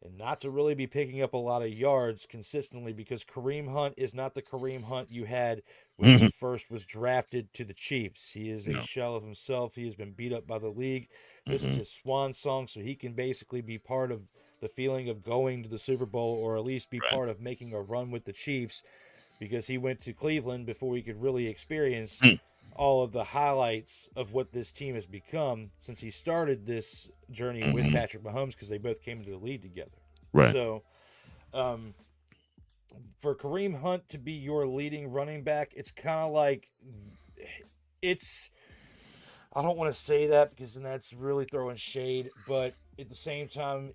and not to really be picking up a lot of yards consistently, because Kareem Hunt is not the Kareem Hunt you had when he first was drafted to the Chiefs. He is a shell of himself. He has been beat up by the league. This is his swan song, so he can basically be part of the feeling of going to the Super Bowl, or at least be part of making a run with the Chiefs, because he went to Cleveland before he could really experience all of the highlights of what this team has become since he started this journey with Patrick Mahomes, because they both came into the league together. Right. So, for Kareem Hunt to be your leading running back, it's kind of like I don't want to say that because then that's really throwing shade, but at the same time,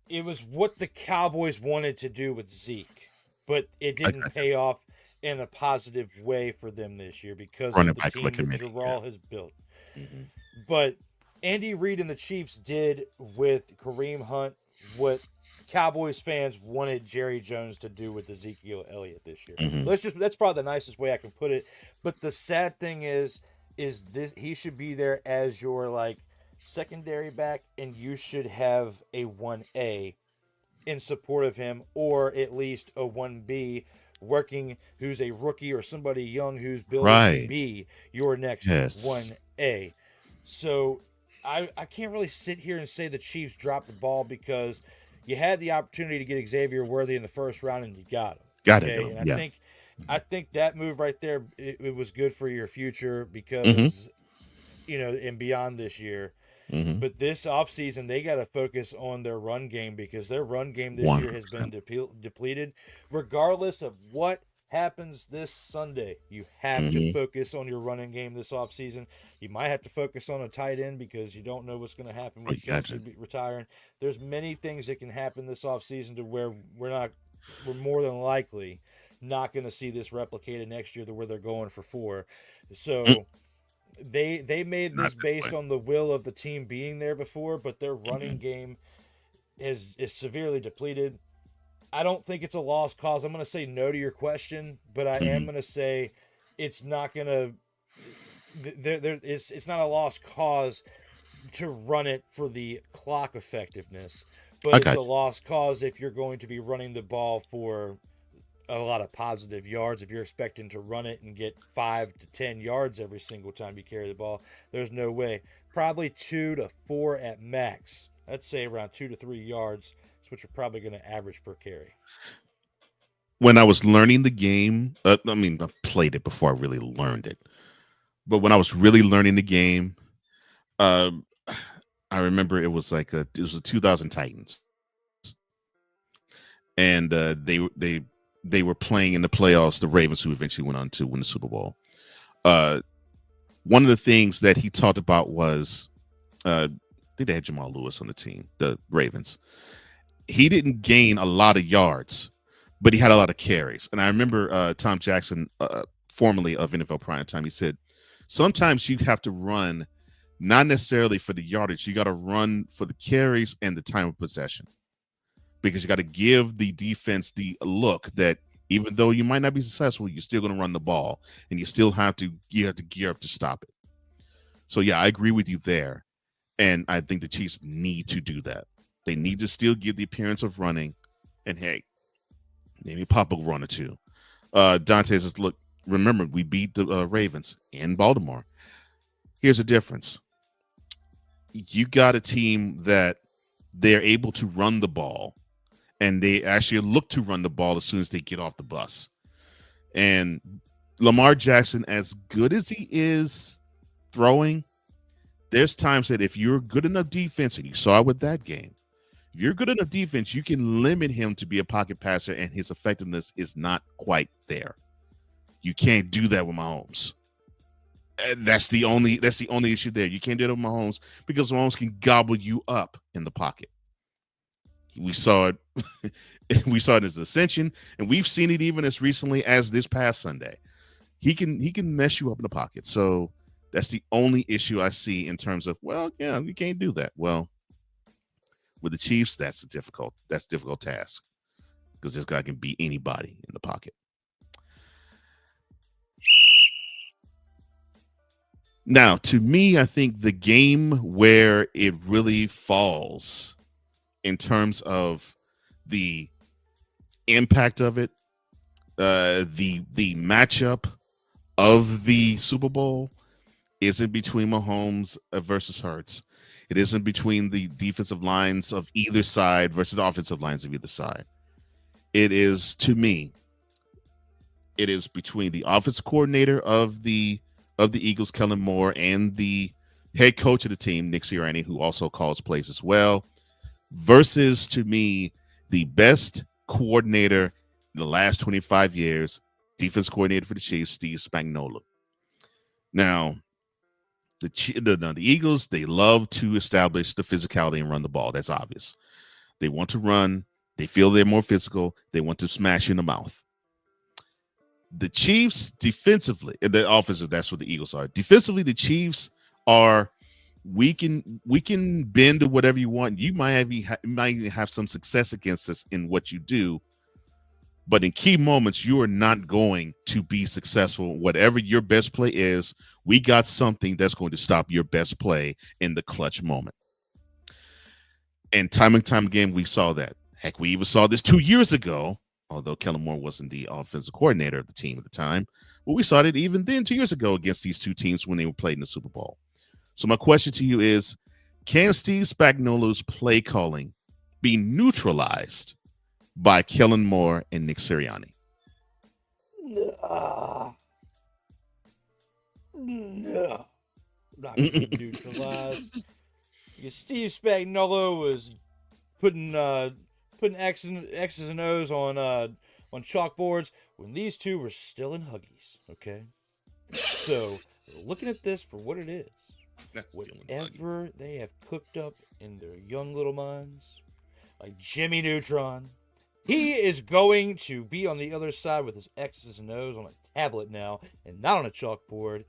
it was what the Cowboys wanted to do with Zeke, but it didn't pay off in a positive way for them this year because of the team that Jarrell has built. But Andy Reid and the Chiefs did with Kareem Hunt what Cowboys fans wanted Jerry Jones to do with Ezekiel Elliott this year. That's probably the nicest way I can put it. But the sad thing is this: he should be there as your like secondary back, and you should have a 1A in support of him, or at least a 1B working, who's a rookie or somebody young who's building to be your next 1A. So I can't really sit here and say the Chiefs dropped the ball, because you had the opportunity to get Xavier Worthy in the first round and you got him. And I think that move right there, it was good for your future, because and beyond this year. But this offseason, they got to focus on their run game, because their run game this year has been depleted. Regardless of what happens this Sunday, you have to focus on your running game this offseason. You might have to focus on a tight end, because you don't know what's going to happen with Kelsey retiring. There's many things that can happen this offseason to where we're more than likely not going to see this replicated next year to where they're going for 4. So They made this based on the will of the team being there before, but their running game is severely depleted. I don't think it's a lost cause. I'm going to say no to your question, but I am going to say it's not going to. It's not a lost cause to run it for the clock effectiveness, but it's a lost cause if you're going to be running the ball for a lot of positive yards. If you're expecting to run it and get 5 to 10 yards every single time you carry the ball, there's no way. Probably 2 to 4 at max. I'd say around 2 to 3 yards is what you're probably going to average per carry. When I was learning the game, I played it before I really learned it. But when I was really learning the game, I remember it was like it was the 2000 Titans, and they were playing in the playoffs, the Ravens, who eventually went on to win the Super Bowl. One of the things that he talked about was, I think they had Jamal Lewis on the team, the Ravens. He didn't gain a lot of yards, but he had a lot of carries. And I remember Tom Jackson, formerly of NFL Primetime, he said, sometimes you have to run not necessarily for the yardage. You got to run for the carries and the time of possession, because you got to give the defense the look that even though you might not be successful, you're still going to run the ball, and you have to gear up to stop it. So yeah, I agree with you there. And I think the Chiefs need to do that. They need to still give the appearance of running, and hey, maybe pop a run or two. Dante says, look, remember, we beat the Ravens in Baltimore. Here's the difference. You got a team that they're able to run the ball, and they actually look to run the ball as soon as they get off the bus. And Lamar Jackson, as good as he is throwing, there's times that if you're good enough defense, and you saw it with that game, if you're good enough defense, you can limit him to be a pocket passer, and his effectiveness is not quite there. You can't do that with Mahomes. And that's the only issue there. You can't do it with Mahomes because Mahomes can gobble you up in the pocket. We saw it. We saw it as ascension, and we've seen it even as recently as this past Sunday. He can mess you up in the pocket. So that's the only issue I see in terms of, well, yeah, you can't do that. Well, with the Chiefs, that's a difficult task because this guy can beat anybody in the pocket. Now, to me, I think the game where it really falls in terms of the impact of it, the matchup of the Super Bowl isn't between Mahomes versus Hurts. It isn't between the defensive lines of either side versus the offensive lines of either side. It is, to me, it is between the offense coordinator of the Eagles, Kellen Moore, and the head coach of the team, Nick Sirianni, who also calls plays as well, versus, to me, the best coordinator in the last 25 years, defense coordinator for the Chiefs, Steve Spagnuolo. Now, the Eagles, they love to establish the physicality and run the ball. That's obvious. They want to run. They feel they're more physical. They want to smash you in the mouth. The Chiefs defensively, and the offensive, that's what the Eagles are. Defensively, the Chiefs are, we can bend to whatever you want. You might even have some success against us in what you do, but in key moments, you are not going to be successful. Whatever your best play is, we got something that's going to stop your best play in the clutch moment. And time again, we saw that. Heck, we even saw this 2 years ago, although Kellen Moore wasn't the offensive coordinator of the team at the time. But we saw it even then 2 years ago against these two teams when they were played in the Super Bowl. So my question to you is, can Steve Spagnuolo's play calling be neutralized by Kellen Moore and Nick Sirianni? No, not gonna be neutralized. Because Steve Spagnuolo was putting X's and O's on chalkboards when these two were still in Huggies. Okay, so looking at this for what it is, whatever they have cooked up in their young little minds, like Jimmy Neutron, he is going to be on the other side with his X's and O's on a tablet now and not on a chalkboard,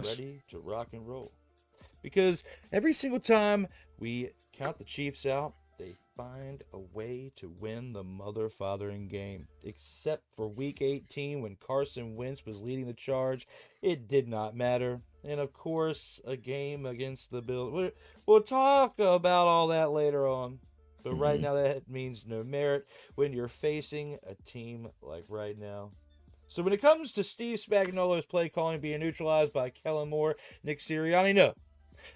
ready to rock and roll. Because every single time we count the Chiefs out, they find a way to win the mother-fathering game. Except for Week 18 when Carson Wentz was leading the charge. It did not matter. And of course, a game against the Bills. We'll talk about all that later on. But right now, that means no merit when you're facing a team like right now. So when it comes to Steve Spagnuolo's play calling being neutralized by Kellen Moore, Nick Sirianni, no.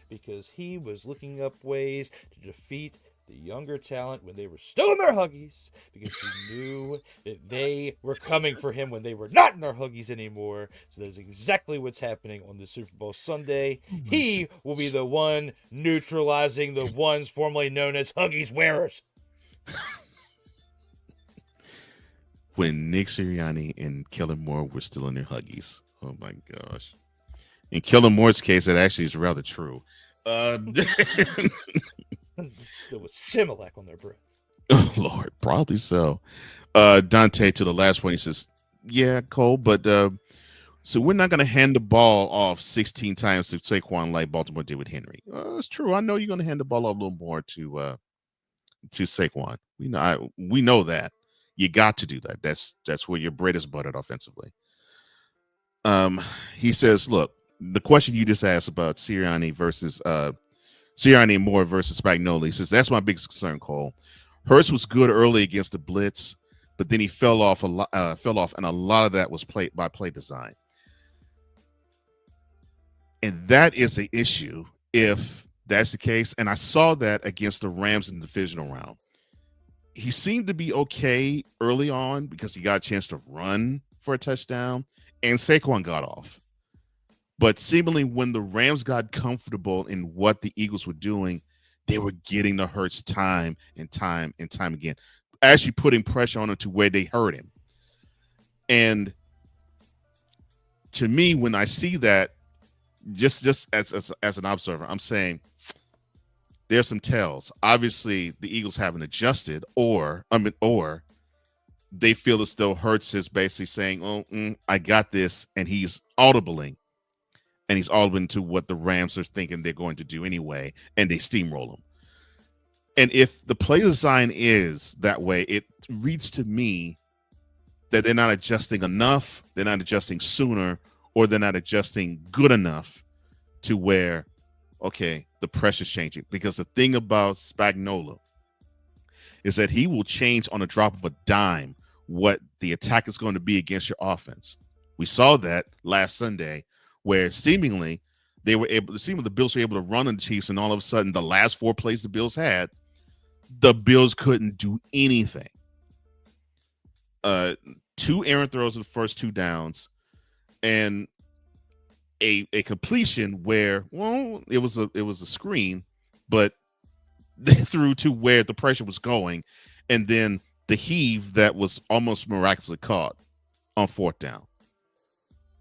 Because he was looking up ways to defeat the younger talent when they were still in their Huggies, because he knew that they were coming for him when they were not in their Huggies anymore. So that's exactly what's happening on the Super Bowl Sunday. He will be the one neutralizing the ones formerly known as Huggies wearers. When Nick Sirianni and Kellen Moore were still in their Huggies. Oh my gosh. In Kellen Moore's case, that actually is rather true. There was Similac on their breath. Oh, Lord, probably so. Dante, to the last point, he says, yeah, Cole, but so we're not going to hand the ball off 16 times to Saquon like Baltimore did with Henry. It's true. I know you're going to hand the ball off a little more to Saquon. We know that. You got to do that. That's where your bread is buttered offensively. He says, look, the question you just asked about Sirianni and Moore versus Spagnuolo, he says that's my biggest concern, Cole. Hurts was good early against the blitz, but then he fell off, and a lot of that was play design. And that is an issue if that's the case. And I saw that against the Rams in the divisional round. He seemed to be okay early on because he got a chance to run for a touchdown, and Saquon got off. But seemingly when the Rams got comfortable in what the Eagles were doing, they were getting the Hurts time and time and time again, actually putting pressure on him to where they hurt him. And to me, when I see that, just as an observer, I'm saying there's some tells. Obviously, the Eagles haven't adjusted, or they feel as though Hurts is basically saying, "Oh, I got this," and he's audibling, and he's audibling to what the Rams are thinking they're going to do anyway, and they steamroll him. And if the play design is that way, it reads to me that they're not adjusting enough, they're not adjusting sooner, or they're not adjusting good enough to where, okay, the pressure's changing. Because the thing about Spagnuolo is that he will change on a drop of a dime what the attack is going to be against your offense. We saw that last Sunday, where seemingly the Bills were able to run on the Chiefs, and all of a sudden, the last 4 plays the Bills had, the Bills couldn't do anything. 2 errant throws in the first 2 downs, and a completion where, well, it was a screen, but they threw to where the pressure was going, and then the heave that was almost miraculously caught on 4th down.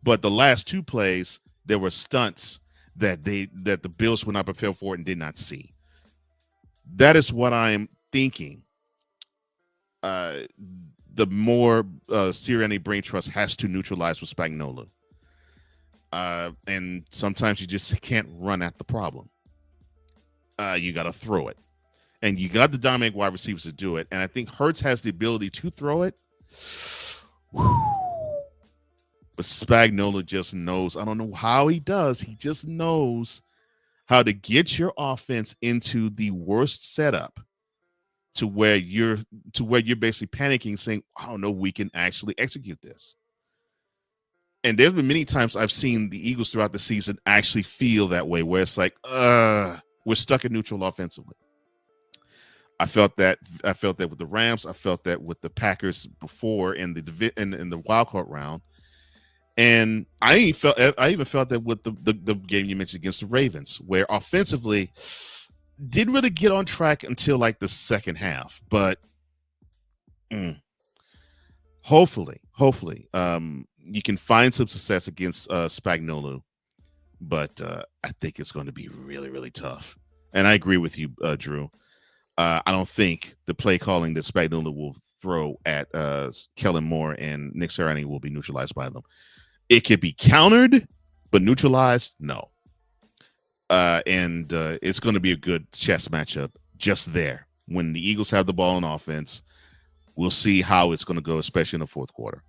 But the last 2 plays, there were stunts that the Bills were not prepared for and did not see. That is what I'm thinking. The more Sirianni brain trust has to neutralize with Spagnuolo. And sometimes you just can't run at the problem. You got to throw it. And you got the dominant wide receivers to do it. And I think Hurts has the ability to throw it. But Spagnuolo just knows. I don't know how he does. He just knows how to get your offense into the worst setup to where you're basically panicking, saying, I don't know, we can actually execute this. And there's been many times I've seen the Eagles throughout the season actually feel that way, where it's like, we're stuck in neutral offensively. I felt that with the Rams. I felt that with the Packers before in the wild card round. And I even felt that with the game you mentioned against the Ravens, where offensively didn't really get on track until like the second half. But hopefully, you can find some success against Spagnuolo. But I think it's going to be really, really tough. And I agree with you, Drew. I don't think the play calling that Spagnuolo will throw at Kellen Moore and Nick Sirianni will be neutralized by them. It could be countered, but neutralized, no. And it's going to be a good chess matchup just there. When the Eagles have the ball on offense, we'll see how it's going to go, especially in the fourth quarter.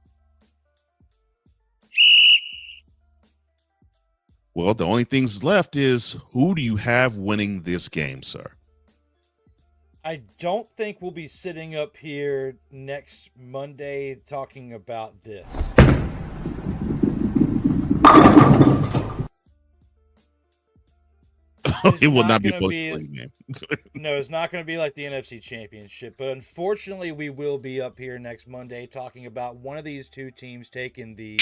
Well, the only things left is, who do you have winning this game, sir? I don't think we'll be sitting up here next Monday talking about this. It will not be a game. No, it's not going to be like the NFC Championship. But unfortunately, we will be up here next Monday talking about one of these 2 teams taking the...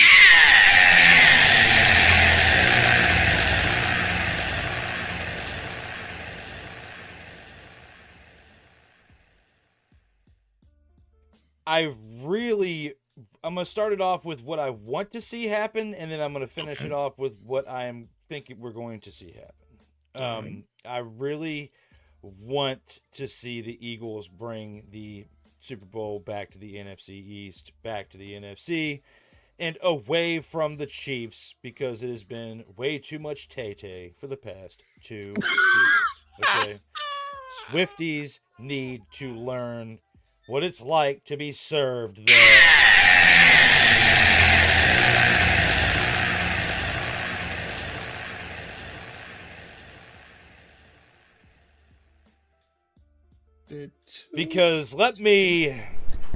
I'm going to start it off with what I want to see happen, and then I'm going to finish it off with what I am thinking we're going to see happen. I really want to see the Eagles bring the Super Bowl back to the NFC East, back to the NFC, and away from the Chiefs, because it has been way too much Tay-Tay for the past 2 seasons. Okay? Swifties need to learn what it's like to be served there. Because let me...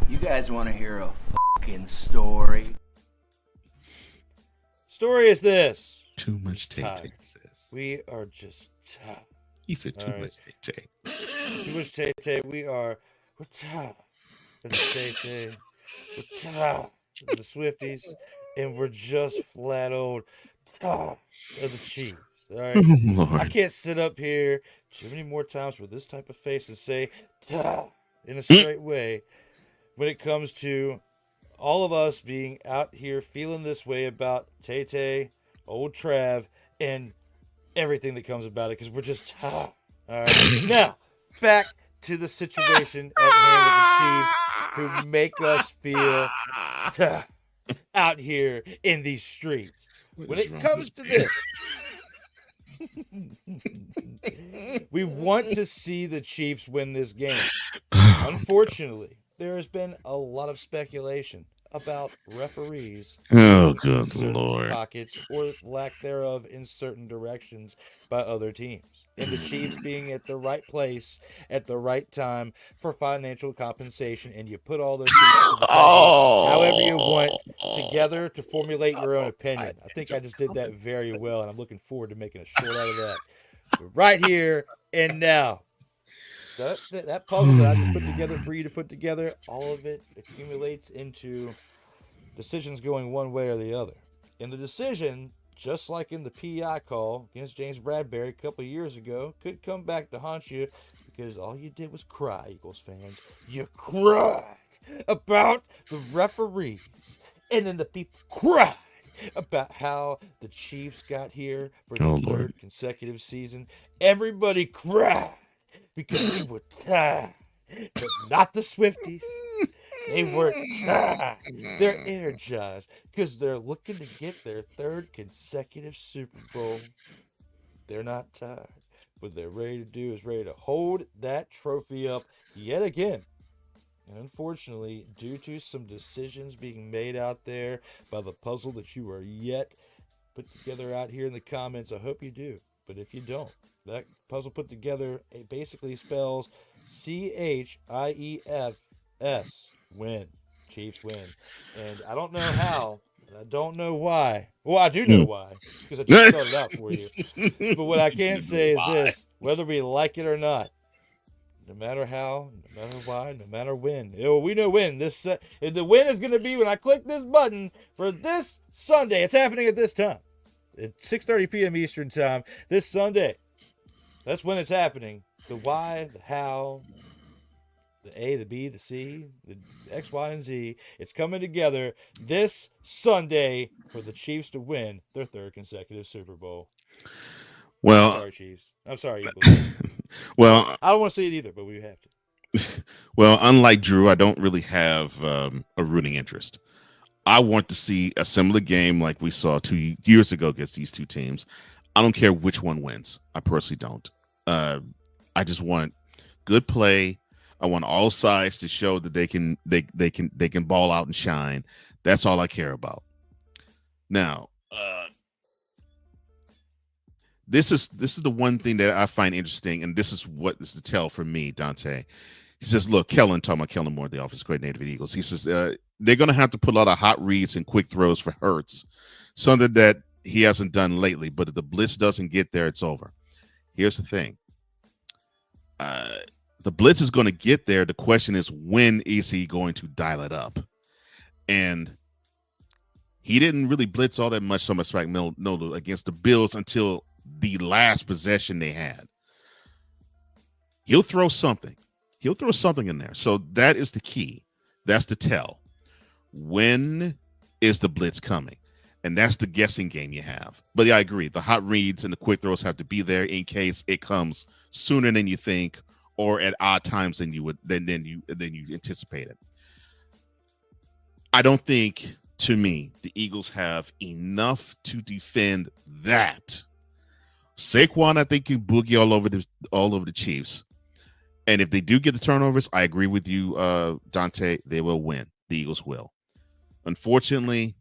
You guys want to hear a fucking story? Story is this. Too much Tay-Tay. We are just tired. He said too much Tay-Tay. Too much Tay-Tay. We're tired of the Tay-Tay. We're tired of the Swifties. And we're just flat old tired of the Chiefs. All right? Oh, I can't sit up here too many more times with this type of face and say tired in a straight way when it comes to all of us being out here feeling this way about Tay-Tay, old Trav, and everything that comes about it because we're just all right. Now, back to the situation at hand with the Chiefs who make us feel out here in these streets. What When is it wrong comes with to this? this, we want to see the Chiefs win this game. Unfortunately, there has been a lot of speculation about referees Oh, moving in good certain Lord. pockets or lack thereof in certain directions by other teams. And the Chiefs being at the right place at the right time for financial compensation. And you put all those pieces of the puzzle, however you want, together to formulate your own opinion. I think I just did that very well, and I'm looking forward to making a short out of that. But right here and now, that puzzle that I just put together for you to put together, all of it accumulates into decisions going one way or the other. And the decision, just like in the PI call against James Bradbury a couple of years ago, could come back to haunt you because all you did was cry, Eagles fans. You cried about the referees. And then the people cried about how the Chiefs got here for the Oh, Lord. third consecutive season. Everybody cried because we were tired, but not the Swifties. They weren't tired. They're energized because they're looking to get their third consecutive Super Bowl. They're not tired. What they're ready to do is ready to hold that trophy up yet again. And unfortunately, due to some decisions being made out there by the puzzle that you are yet put together out here in the comments, I hope you do. But if you don't, that puzzle put together, it basically spells CHIEFS, win. Chiefs win. And I don't know how, and I don't know why. Well, I do know Mm. why, because I just spelled it out for you. But what I can You know say is why. this: whether we like it or not, no matter how, no matter why, no matter when. We know when. The win is going to be when I click this button for this Sunday. It's happening at this time. At 6:30 p.m. Eastern Time this Sunday. That's when it's happening. The why, the how, the A, the B, the C, the X, Y, and Z. It's coming together this Sunday for the Chiefs to win their third consecutive Super Bowl. I'm Well, sorry, Chiefs. I'm sorry, Eagles. well, I don't want to see it either, but we have to. well. Unlike Drew, I don't really have a rooting interest. I want to see a similar game like we saw 2 years ago against these two teams. I don't care which one wins. I personally don't. Uh, I just want good play. I want all sides to show that they can ball out and shine. That's all I care about. Now, this is the one thing that I find interesting, and this is what is the tell for me, Dante. He says, "Look, Kellen, talking about Kellen Moore, the offense coordinator for the Eagles. He says they're going to have to put a lot of hot reads and quick throws for Hurts, something that he hasn't done lately. But if the blitz doesn't get there, it's over. Here's the thing: uh, the blitz is going to get there. The question is, when is he going to dial it up? And he didn't really blitz all that much, so much like no against the Bills until the last possession they had. He'll throw something. He'll throw something in there. So that is the key. That's the tell. When is the blitz coming? And that's the guessing game you have. But yeah, I agree. The hot reads and the quick throws have to be there in case it comes sooner than you think, or at odd times than you anticipated. I don't think, to me, the Eagles have enough to defend that. Saquon, I think, can boogie all over the Chiefs. And if they do get the turnovers, I agree with you, Dante. They will win. The Eagles will. Unfortunately,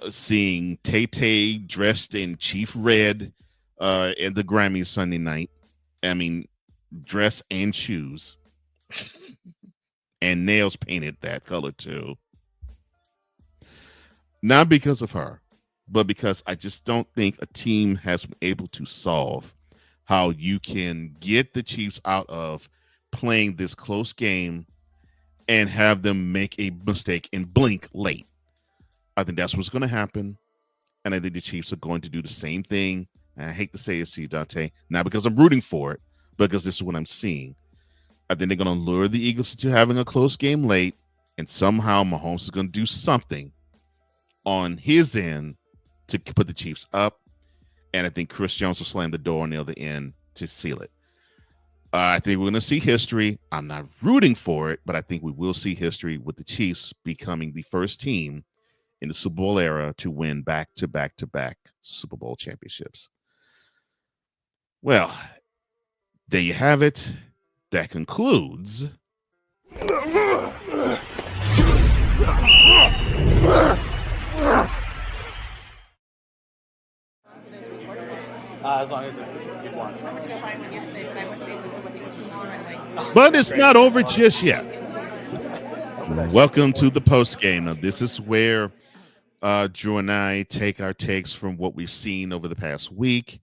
seeing Tay dressed in Chief Red in the Grammys Sunday night. I mean, dress and shoes, and nails painted that color too. Not because of her, but because I just don't think a team has been able to solve how you can get the Chiefs out of playing this close game and have them make a mistake and blink late. I think that's what's going to happen. And I think the Chiefs are going to do the same thing. And I hate to say this to you, Dante, not because I'm rooting for it, but because this is what I'm seeing. I think they're going to lure the Eagles into having a close game late, and somehow Mahomes is going to do something on his end to put the Chiefs up, and I think Chris Jones will slam the door on the other end to seal it. I think we're going to see history. I'm not rooting for it, but I think we will see history with the Chiefs becoming the first team in the Super Bowl era to win back to back to back Super Bowl championships. Well, there you have it. That concludes. As long as it's one. But it's not over just yet. Welcome to the post game. Now, this is where Drew and I take our takes from what we've seen over the past week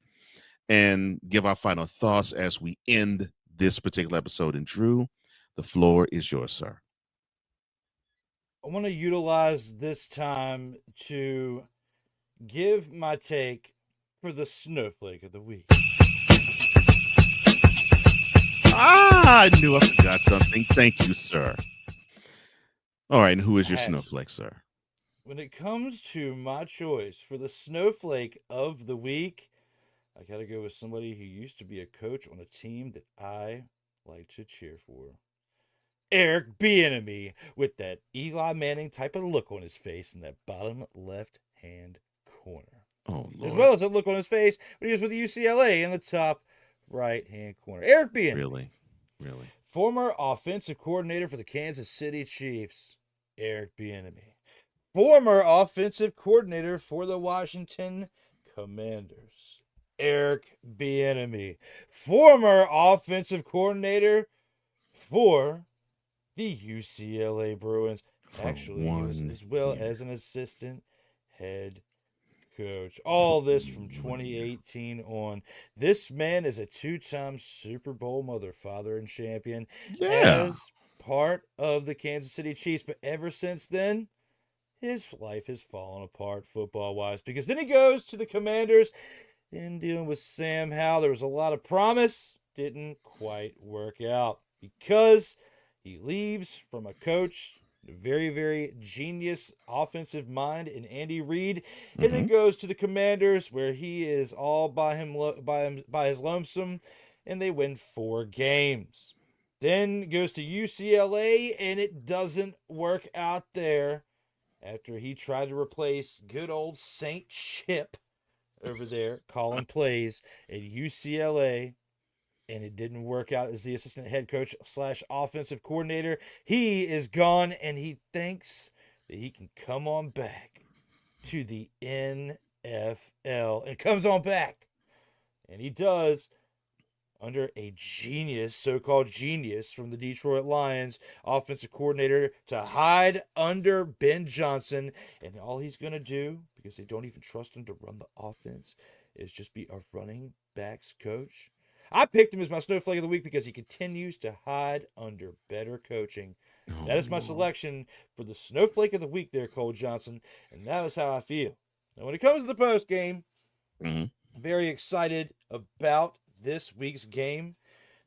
and give our final thoughts as we end this particular episode. And Drew, the floor is yours, sir. I want to utilize this time to give my take for the snowflake of the week. I knew I forgot something. Thank you, sir. All right, and who is your snowflake, sir? When it comes to my choice for the snowflake of the week, I got to go with somebody who used to be a coach on a team that I like to cheer for. Eric Bieniemy, with that Eli Manning type of look on his face in that bottom left-hand corner. Oh, Lord. As well as that look on his face when he was with UCLA in the top right-hand corner. Eric Bieniemy. Really? Former offensive coordinator for the Kansas City Chiefs, Eric Bieniemy. Former offensive coordinator for the Washington Commanders, Eric Bieniemy. Former offensive coordinator for the UCLA Bruins. Actually, he was as well as an assistant head coach. All this from 2018 on. This man is a two-time Super Bowl mother, father, and champion as part of the Kansas City Chiefs. But ever since then, his life has fallen apart football-wise, because then he goes to the Commanders and dealing with Sam Howell. There was a lot of promise. Didn't quite work out because he leaves from a coach, a very, very genius offensive mind in Andy Reid, and then goes to the Commanders, where he is all by his lonesome, and they win 4 games. Then goes to UCLA, and it doesn't work out there after he tried to replace good old Saint Chip over there calling plays at UCLA. And it didn't work out as the assistant head coach / offensive coordinator. He is gone, and he thinks that he can come on back to the NFL. And comes on back. And he does, under a genius, so-called genius from the Detroit Lions, offensive coordinator, to hide under Ben Johnson. And all he's going to do, because they don't even trust him to run the offense, is just be a running backs coach. I picked him as my snowflake of the week because he continues to hide under better coaching. That is my selection for the snowflake of the week there, Cole Johnson, and that is how I feel. Now, when it comes to the post game, I'm very excited about this week's game,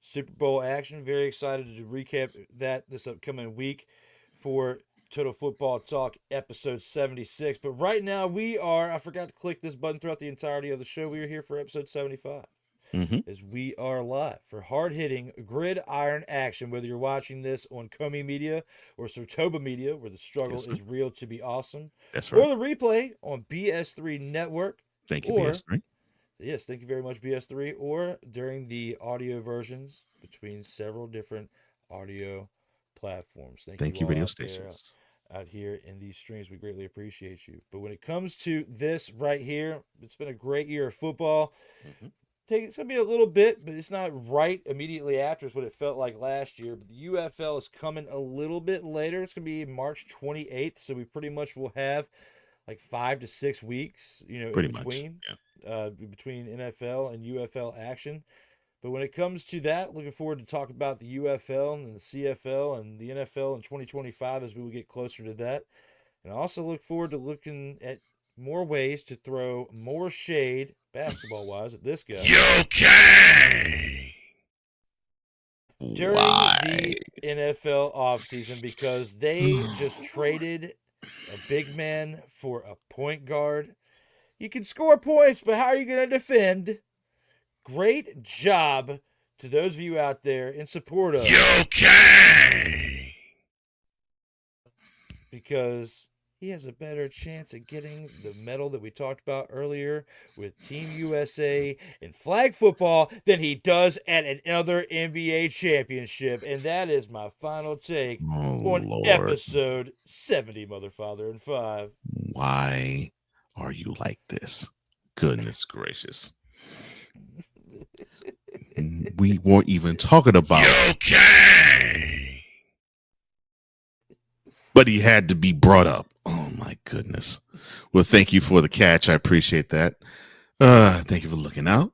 Super Bowl action. Very excited to recap that this upcoming week for Total Football Talk episode 76. But right now I forgot to click this button throughout the entirety of the show. We are here for episode 75. As we are live for hard-hitting gridiron action, whether you're watching this on Comey Media or Sartoba Media, where the struggle is real to be awesome. That's right. Or the replay on BS3 Network. Thank you, BS3. Yes, thank you very much, BS3. Or during the audio versions between several different audio platforms. Thank you, radio stations. Out here in these streams, we greatly appreciate you. But when it comes to this right here, it's been a great year of football. It's going to be a little bit, but it's not right immediately after is what it felt like last year. But the UFL is coming a little bit later. It's going to be March 28th, so we pretty much will have like 5 to 6 weeks, in between NFL and UFL action. But when it comes to that, looking forward to talk about the UFL and the CFL and the NFL in 2025 as we will get closer to that. And I also look forward to looking at more ways to throw more shade basketball-wise at this guy. During the NFL offseason, because they just traded a big man for a point guard. You can score points, but how are you going to defend? Great job to those of you out there in support of. Okay. Because he has a better chance at getting the medal that we talked about earlier with Team USA in flag football than he does at another NBA championship. And that is my final take Oh on Lord, episode 70, Motherfather and 5. why are you like this? Goodness gracious. We weren't even talking about Okay. but he had to be brought up. Oh my goodness. Well, thank you for the catch. I appreciate that. Thank you for looking out.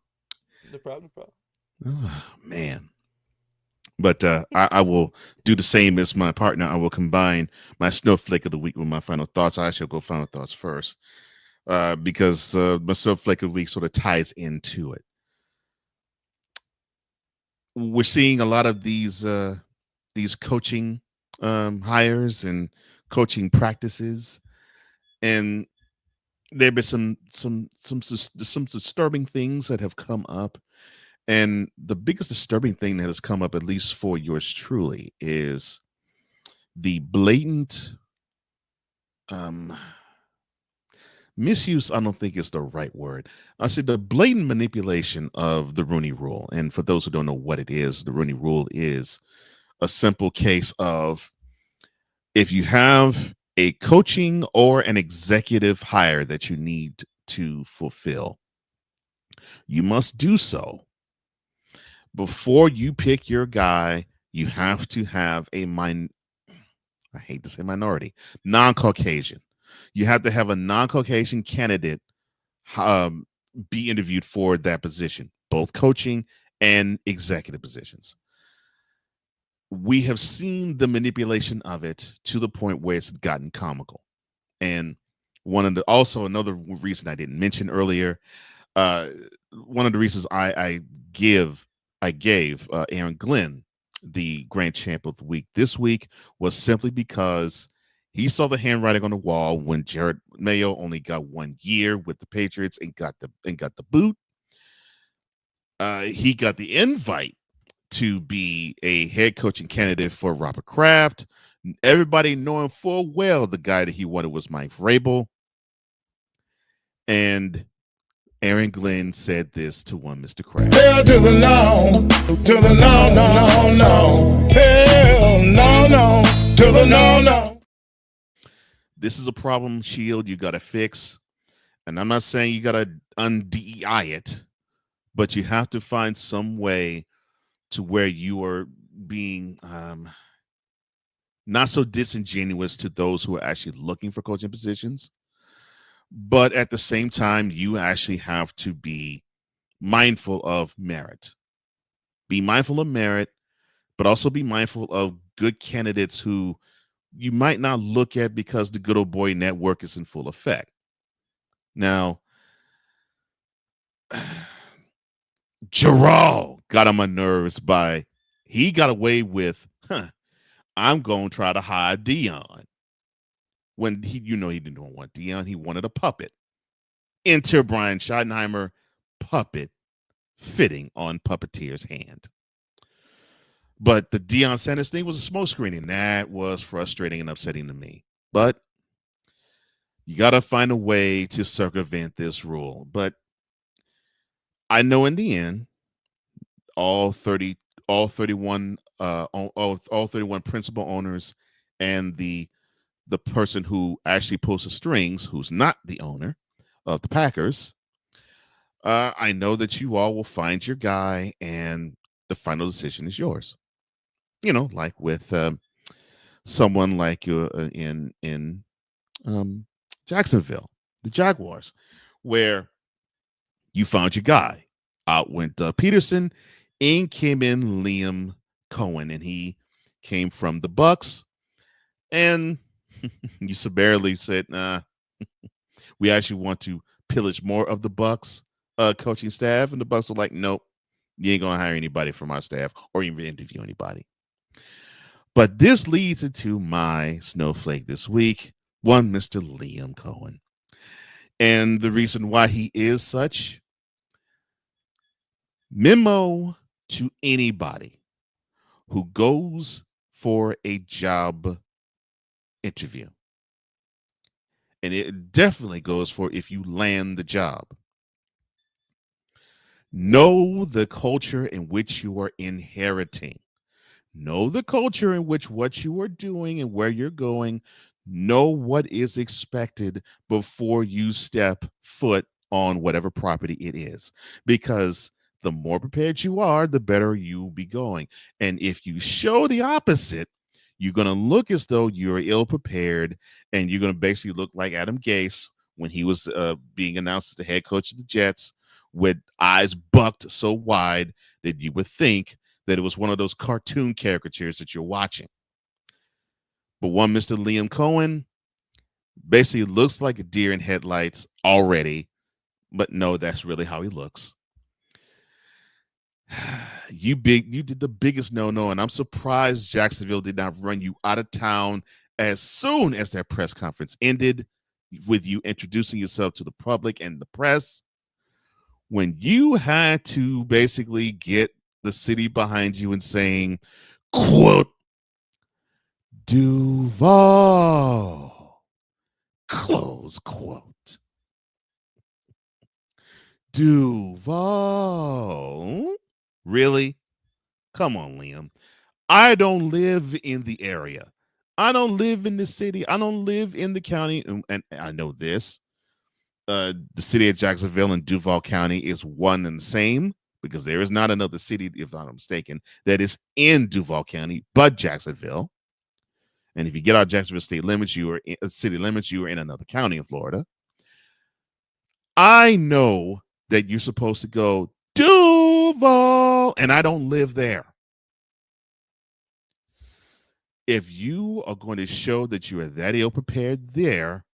No problem, no problem. Oh, man. But I will do the same as my partner. I will combine my snowflake of the week with my final thoughts. I shall go final thoughts first because my snowflake of the week sort of ties into it. We're seeing a lot of these coaching hires and coaching practices, and there been some disturbing things that have come up, and the biggest disturbing thing that has come up, at least for yours truly, is the blatant um misuse. I don't think is the right word. I said the blatant manipulation of the Rooney Rule. And for those who don't know what it is, the Rooney Rule is a simple case of if you have a coaching or an executive hire that you need to fulfill, you must do so before you pick your guy. You have to have I hate to say minority, non-Caucasian. You have to have a non-Caucasian candidate um, be interviewed for that position, both coaching and executive positions. We have seen the manipulation of it to the point where it's gotten comical. And also another reason I didn't mention earlier, uh, one of the reasons I gave Aaron Glenn the grand champ of the week this week was simply because he saw the handwriting on the wall when Jared Mayo only got 1 year with the Patriots and got the boot. He got the invite to be a head coaching candidate for Robert Kraft. Everybody knowing full well the guy that he wanted was Mike Vrabel. And Aaron Glenn said this to one Mr. Kraft. Hell to the no, to the no, no, no, no. Hell no, no, to the no, no. This is a problem, Shield, you got to fix. And I'm not saying you got to un-DEI it, but you have to find some way to where you are being not so disingenuous to those who are actually looking for coaching positions. But at the same time, you actually have to be mindful of merit. Be mindful of merit, but also be mindful of good candidates who you might not look at because the good old boy network is in full effect. Now, Gerald got on my nerves by he got away with, I'm going to try to hire Dion. When he didn't want Dion, he wanted a puppet. Enter Brian Schottenheimer, puppet fitting on puppeteer's hand. But the Deion Sanders thing was a smokescreen, and that was frustrating and upsetting to me. But you got to find a way to circumvent this rule. But I know in the end, all 31 all 31 principal owners and the person who actually pulls the strings, who's not the owner of the Packers, I know that you all will find your guy and the final decision is yours. Like with someone like in Jacksonville, the Jaguars, where you found your guy. Out went Peterson, in came in Liam Cohen, and he came from the Bucks. And you summarily said, "Nah, we actually want to pillage more of the Bucks coaching staff," and the Bucks were like, "Nope, you ain't gonna hire anybody from our staff or even interview anybody." But this leads into my snowflake this week, one Mr. Liam Cohen. And the reason why he is such, memo to anybody who goes for a job interview. And it definitely goes for if you land the job. Know the culture in which you are inheriting. Know the culture in which what you are doing and where you're going. Know what is expected before you step foot on whatever property it is. Because the more prepared you are, the better you'll be going. And if you show the opposite, you're going to look as though you're ill prepared, and you're going to basically look like Adam Gase when he was being announced as the head coach of the Jets, with eyes bucked so wide that you would think that it was one of those cartoon caricatures that you're watching. But one Mr. Liam Cohen basically looks like a deer in headlights already, but no, that's really how he looks. You did the biggest no-no, and I'm surprised Jacksonville did not run you out of town as soon as that press conference ended, with you introducing yourself to the public and the press, when you had to basically get the city behind you and saying, quote, Duval, close quote. Duval? Really? Come on, Liam. I don't live in the area. I don't live in the city. I don't live in the county. And I know this. The city of Jacksonville and Duval County is one and the same, because there is not another city, if I'm not mistaken, that is in Duval County but Jacksonville. And if you get out of Jacksonville state limits, you are in city limits, you are in another county in Florida. I know that you're supposed to go Duval, and I don't live there. If you are going to show that you are that ill prepared there,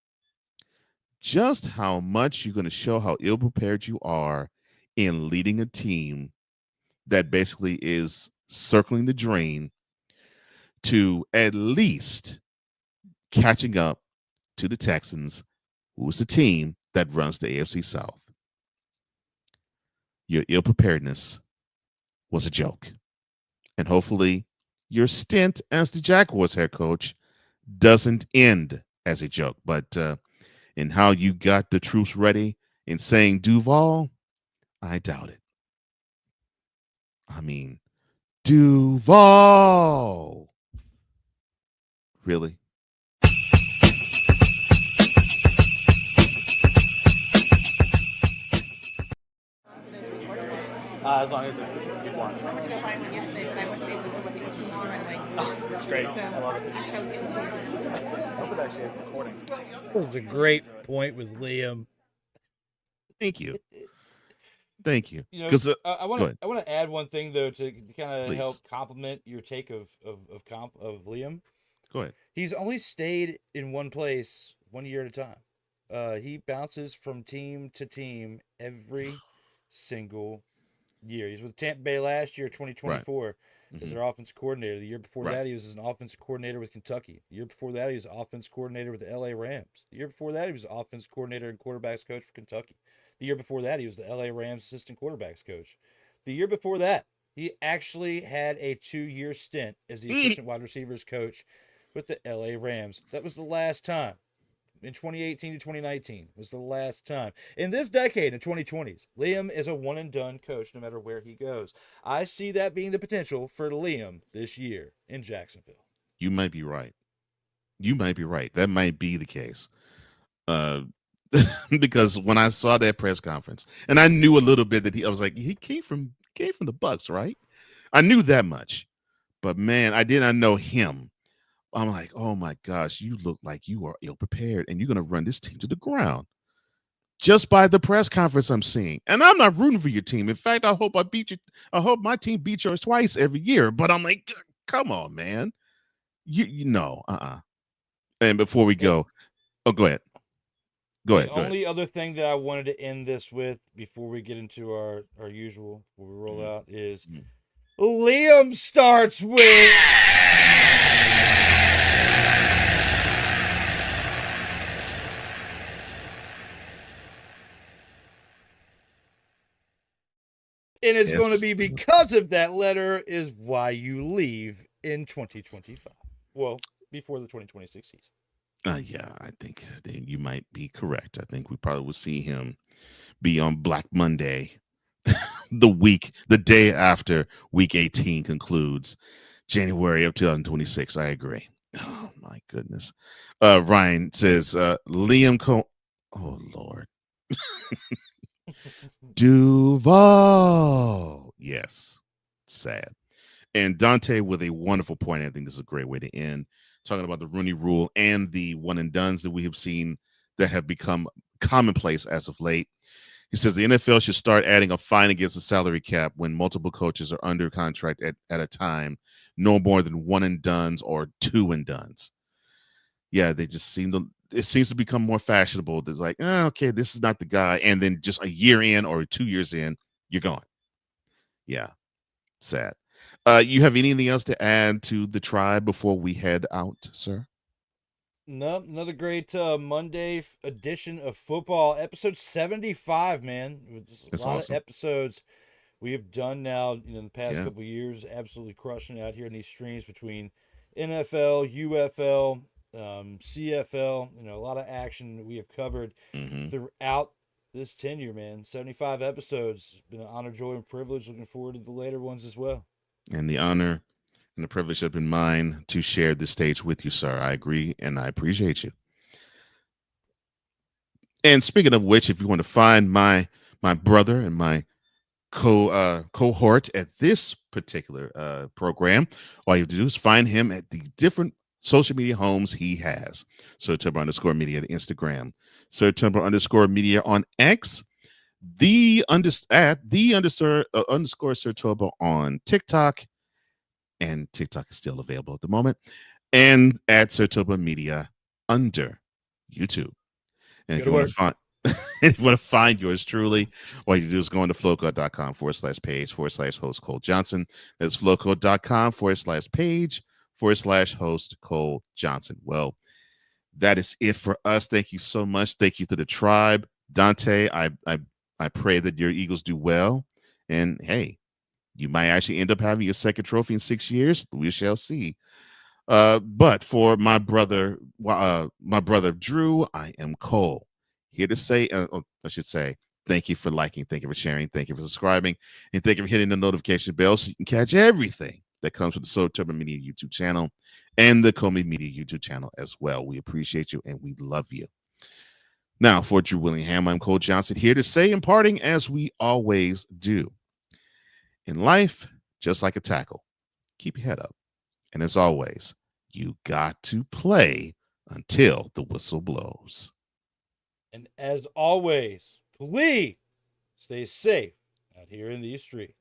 just how much you're going to show how ill prepared you are in leading a team that basically is circling the drain to at least catching up to the Texans, who's the team that runs the AFC South. Your ill preparedness was a joke. And hopefully your stint as the Jaguars head coach doesn't end as a joke. But in how you got the troops ready in saying Duval, I doubt it. I mean, Duval. Really? As long as it's one. I went to go find one yesterday, but I wasn't able to look at it tomorrow. I'm like, It's great. so I love it. actually I was getting to use it. I hope it actually is recording. That was a great point with Liam. Thank you. Thank you. You know, Because I want to add one thing though to kind of Please. help complement your take of Liam. go ahead. He's only stayed in one place 1 year at a time. He bounces from team to team every single year. He's with Tampa Bay last year, 2024, as their offensive coordinator. The year before that, he was an offensive coordinator with Kentucky. The year before that, he was offensive coordinator with the LA Rams. The year before that, he was offensive coordinator and quarterbacks coach for Kentucky. The year before that, he was the LA Rams assistant quarterbacks coach. The year before that, he actually had a 2-year stint as the assistant wide receivers coach with the LA Rams. That was the last time. In 2018 to 2019 was the last time. In this decade, in 2020s, Liam is a one-and-done coach no matter where he goes. I see that being the potential for Liam this year in Jacksonville. You might be right. You might be right. That might be the case. Because when I saw that press conference, and I knew a little bit that I was like, he came from the Bucks, right? I knew that much. But man, I did not know him. I'm like, oh my gosh, you look like you are ill prepared, and you're going to run this team to the ground just by the press conference I'm seeing. And I'm not rooting for your team. In fact, I hope I beat you. I hope my team beats yours twice every year. But I'm like, come on, man. You know, And before we go, go ahead. Go ahead. The only other thing that I wanted to end this with before we get into our usual, before we roll out, is Liam starts with... And it's going to Yes. be because of that letter is why you leave in 2025. Well, before the 2026 season. Yeah, I think that you might be correct. I think we probably will see him be on Black Monday, the day after Week 18 concludes, January of 2026. I agree. Oh my goodness. Ryan says, Liam Cole. Oh Lord. Duval. Yes. Sad. And Dante with a wonderful point. I think this is a great way to end, talking about the Rooney Rule and the one and dones that we have seen that have become commonplace as of late. He says the NFL should start adding a fine against the salary cap when multiple coaches are under contract at a time, no more than one and dones or two and dones. Yeah, they just seem to. It seems to become more fashionable. They're like, okay, this is not the guy, and then just a year in or 2 years in, you're gone. Yeah, sad. You have anything else to add to the tribe before we head out, sir? No, another great Monday edition of football, episode 75, man. Just a That's lot awesome. of episodes we have done now in the past Yeah. couple of years, absolutely crushing it out here in these streams between NFL, UFL, CFL, a lot of action that we have covered Hmm. throughout this tenure, man. 75 episodes. It's been an honor, joy, and privilege. Looking forward to the later ones as well. And the honor and the privilege have been mine to share this stage with you, sir. I agree and I appreciate you. And speaking of which, if you want to find my brother and my cohort at this particular program, all you have to do is find him at the different social media homes he has. Sir Turbo _ media at Instagram, Sir Turbo _ media on X, underscore Sir Turbo on TikTok, and TikTok is still available at the moment, and at Sir Turbo Media under YouTube. And if Good you want work. to find if you want to find yours truly, all you do is go into flowcode.com/page/host Cole Johnson. That's flowcode.com/page/host Cole Johnson. Well, that is it for us. Thank you so much. Thank you to the tribe. Dante, I pray that your Eagles do well. And hey, you might actually end up having your second trophy in 6 years. We shall see. But for my brother Drew, I am Cole, here to say, I should say, thank you for liking, thank you for sharing, thank you for subscribing, and thank you for hitting the notification bell so you can catch everything that comes with the Soul Turbo Media YouTube channel and the Comey Media YouTube channel as well. We appreciate you and we love you. Now, for Drew Willingham, I'm Cole Johnson, here to say, imparting as we always do. In life, just like a tackle, keep your head up. And as always, you got to play until the whistle blows. And as always, please stay safe out here in these streets.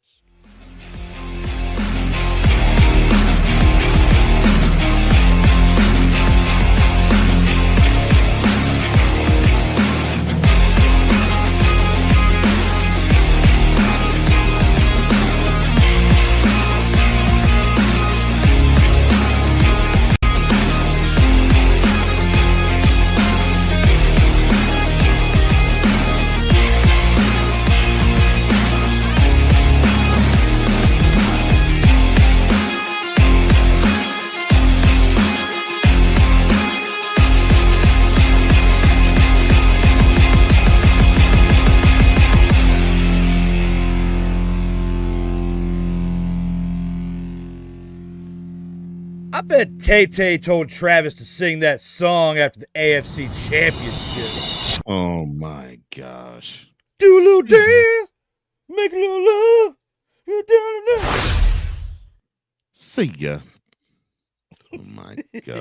I bet Tay-Tay told Travis to sing that song after the AFC Championship. Oh my gosh. Do a little dance, make a little love. You're down and down. See ya. Oh my God.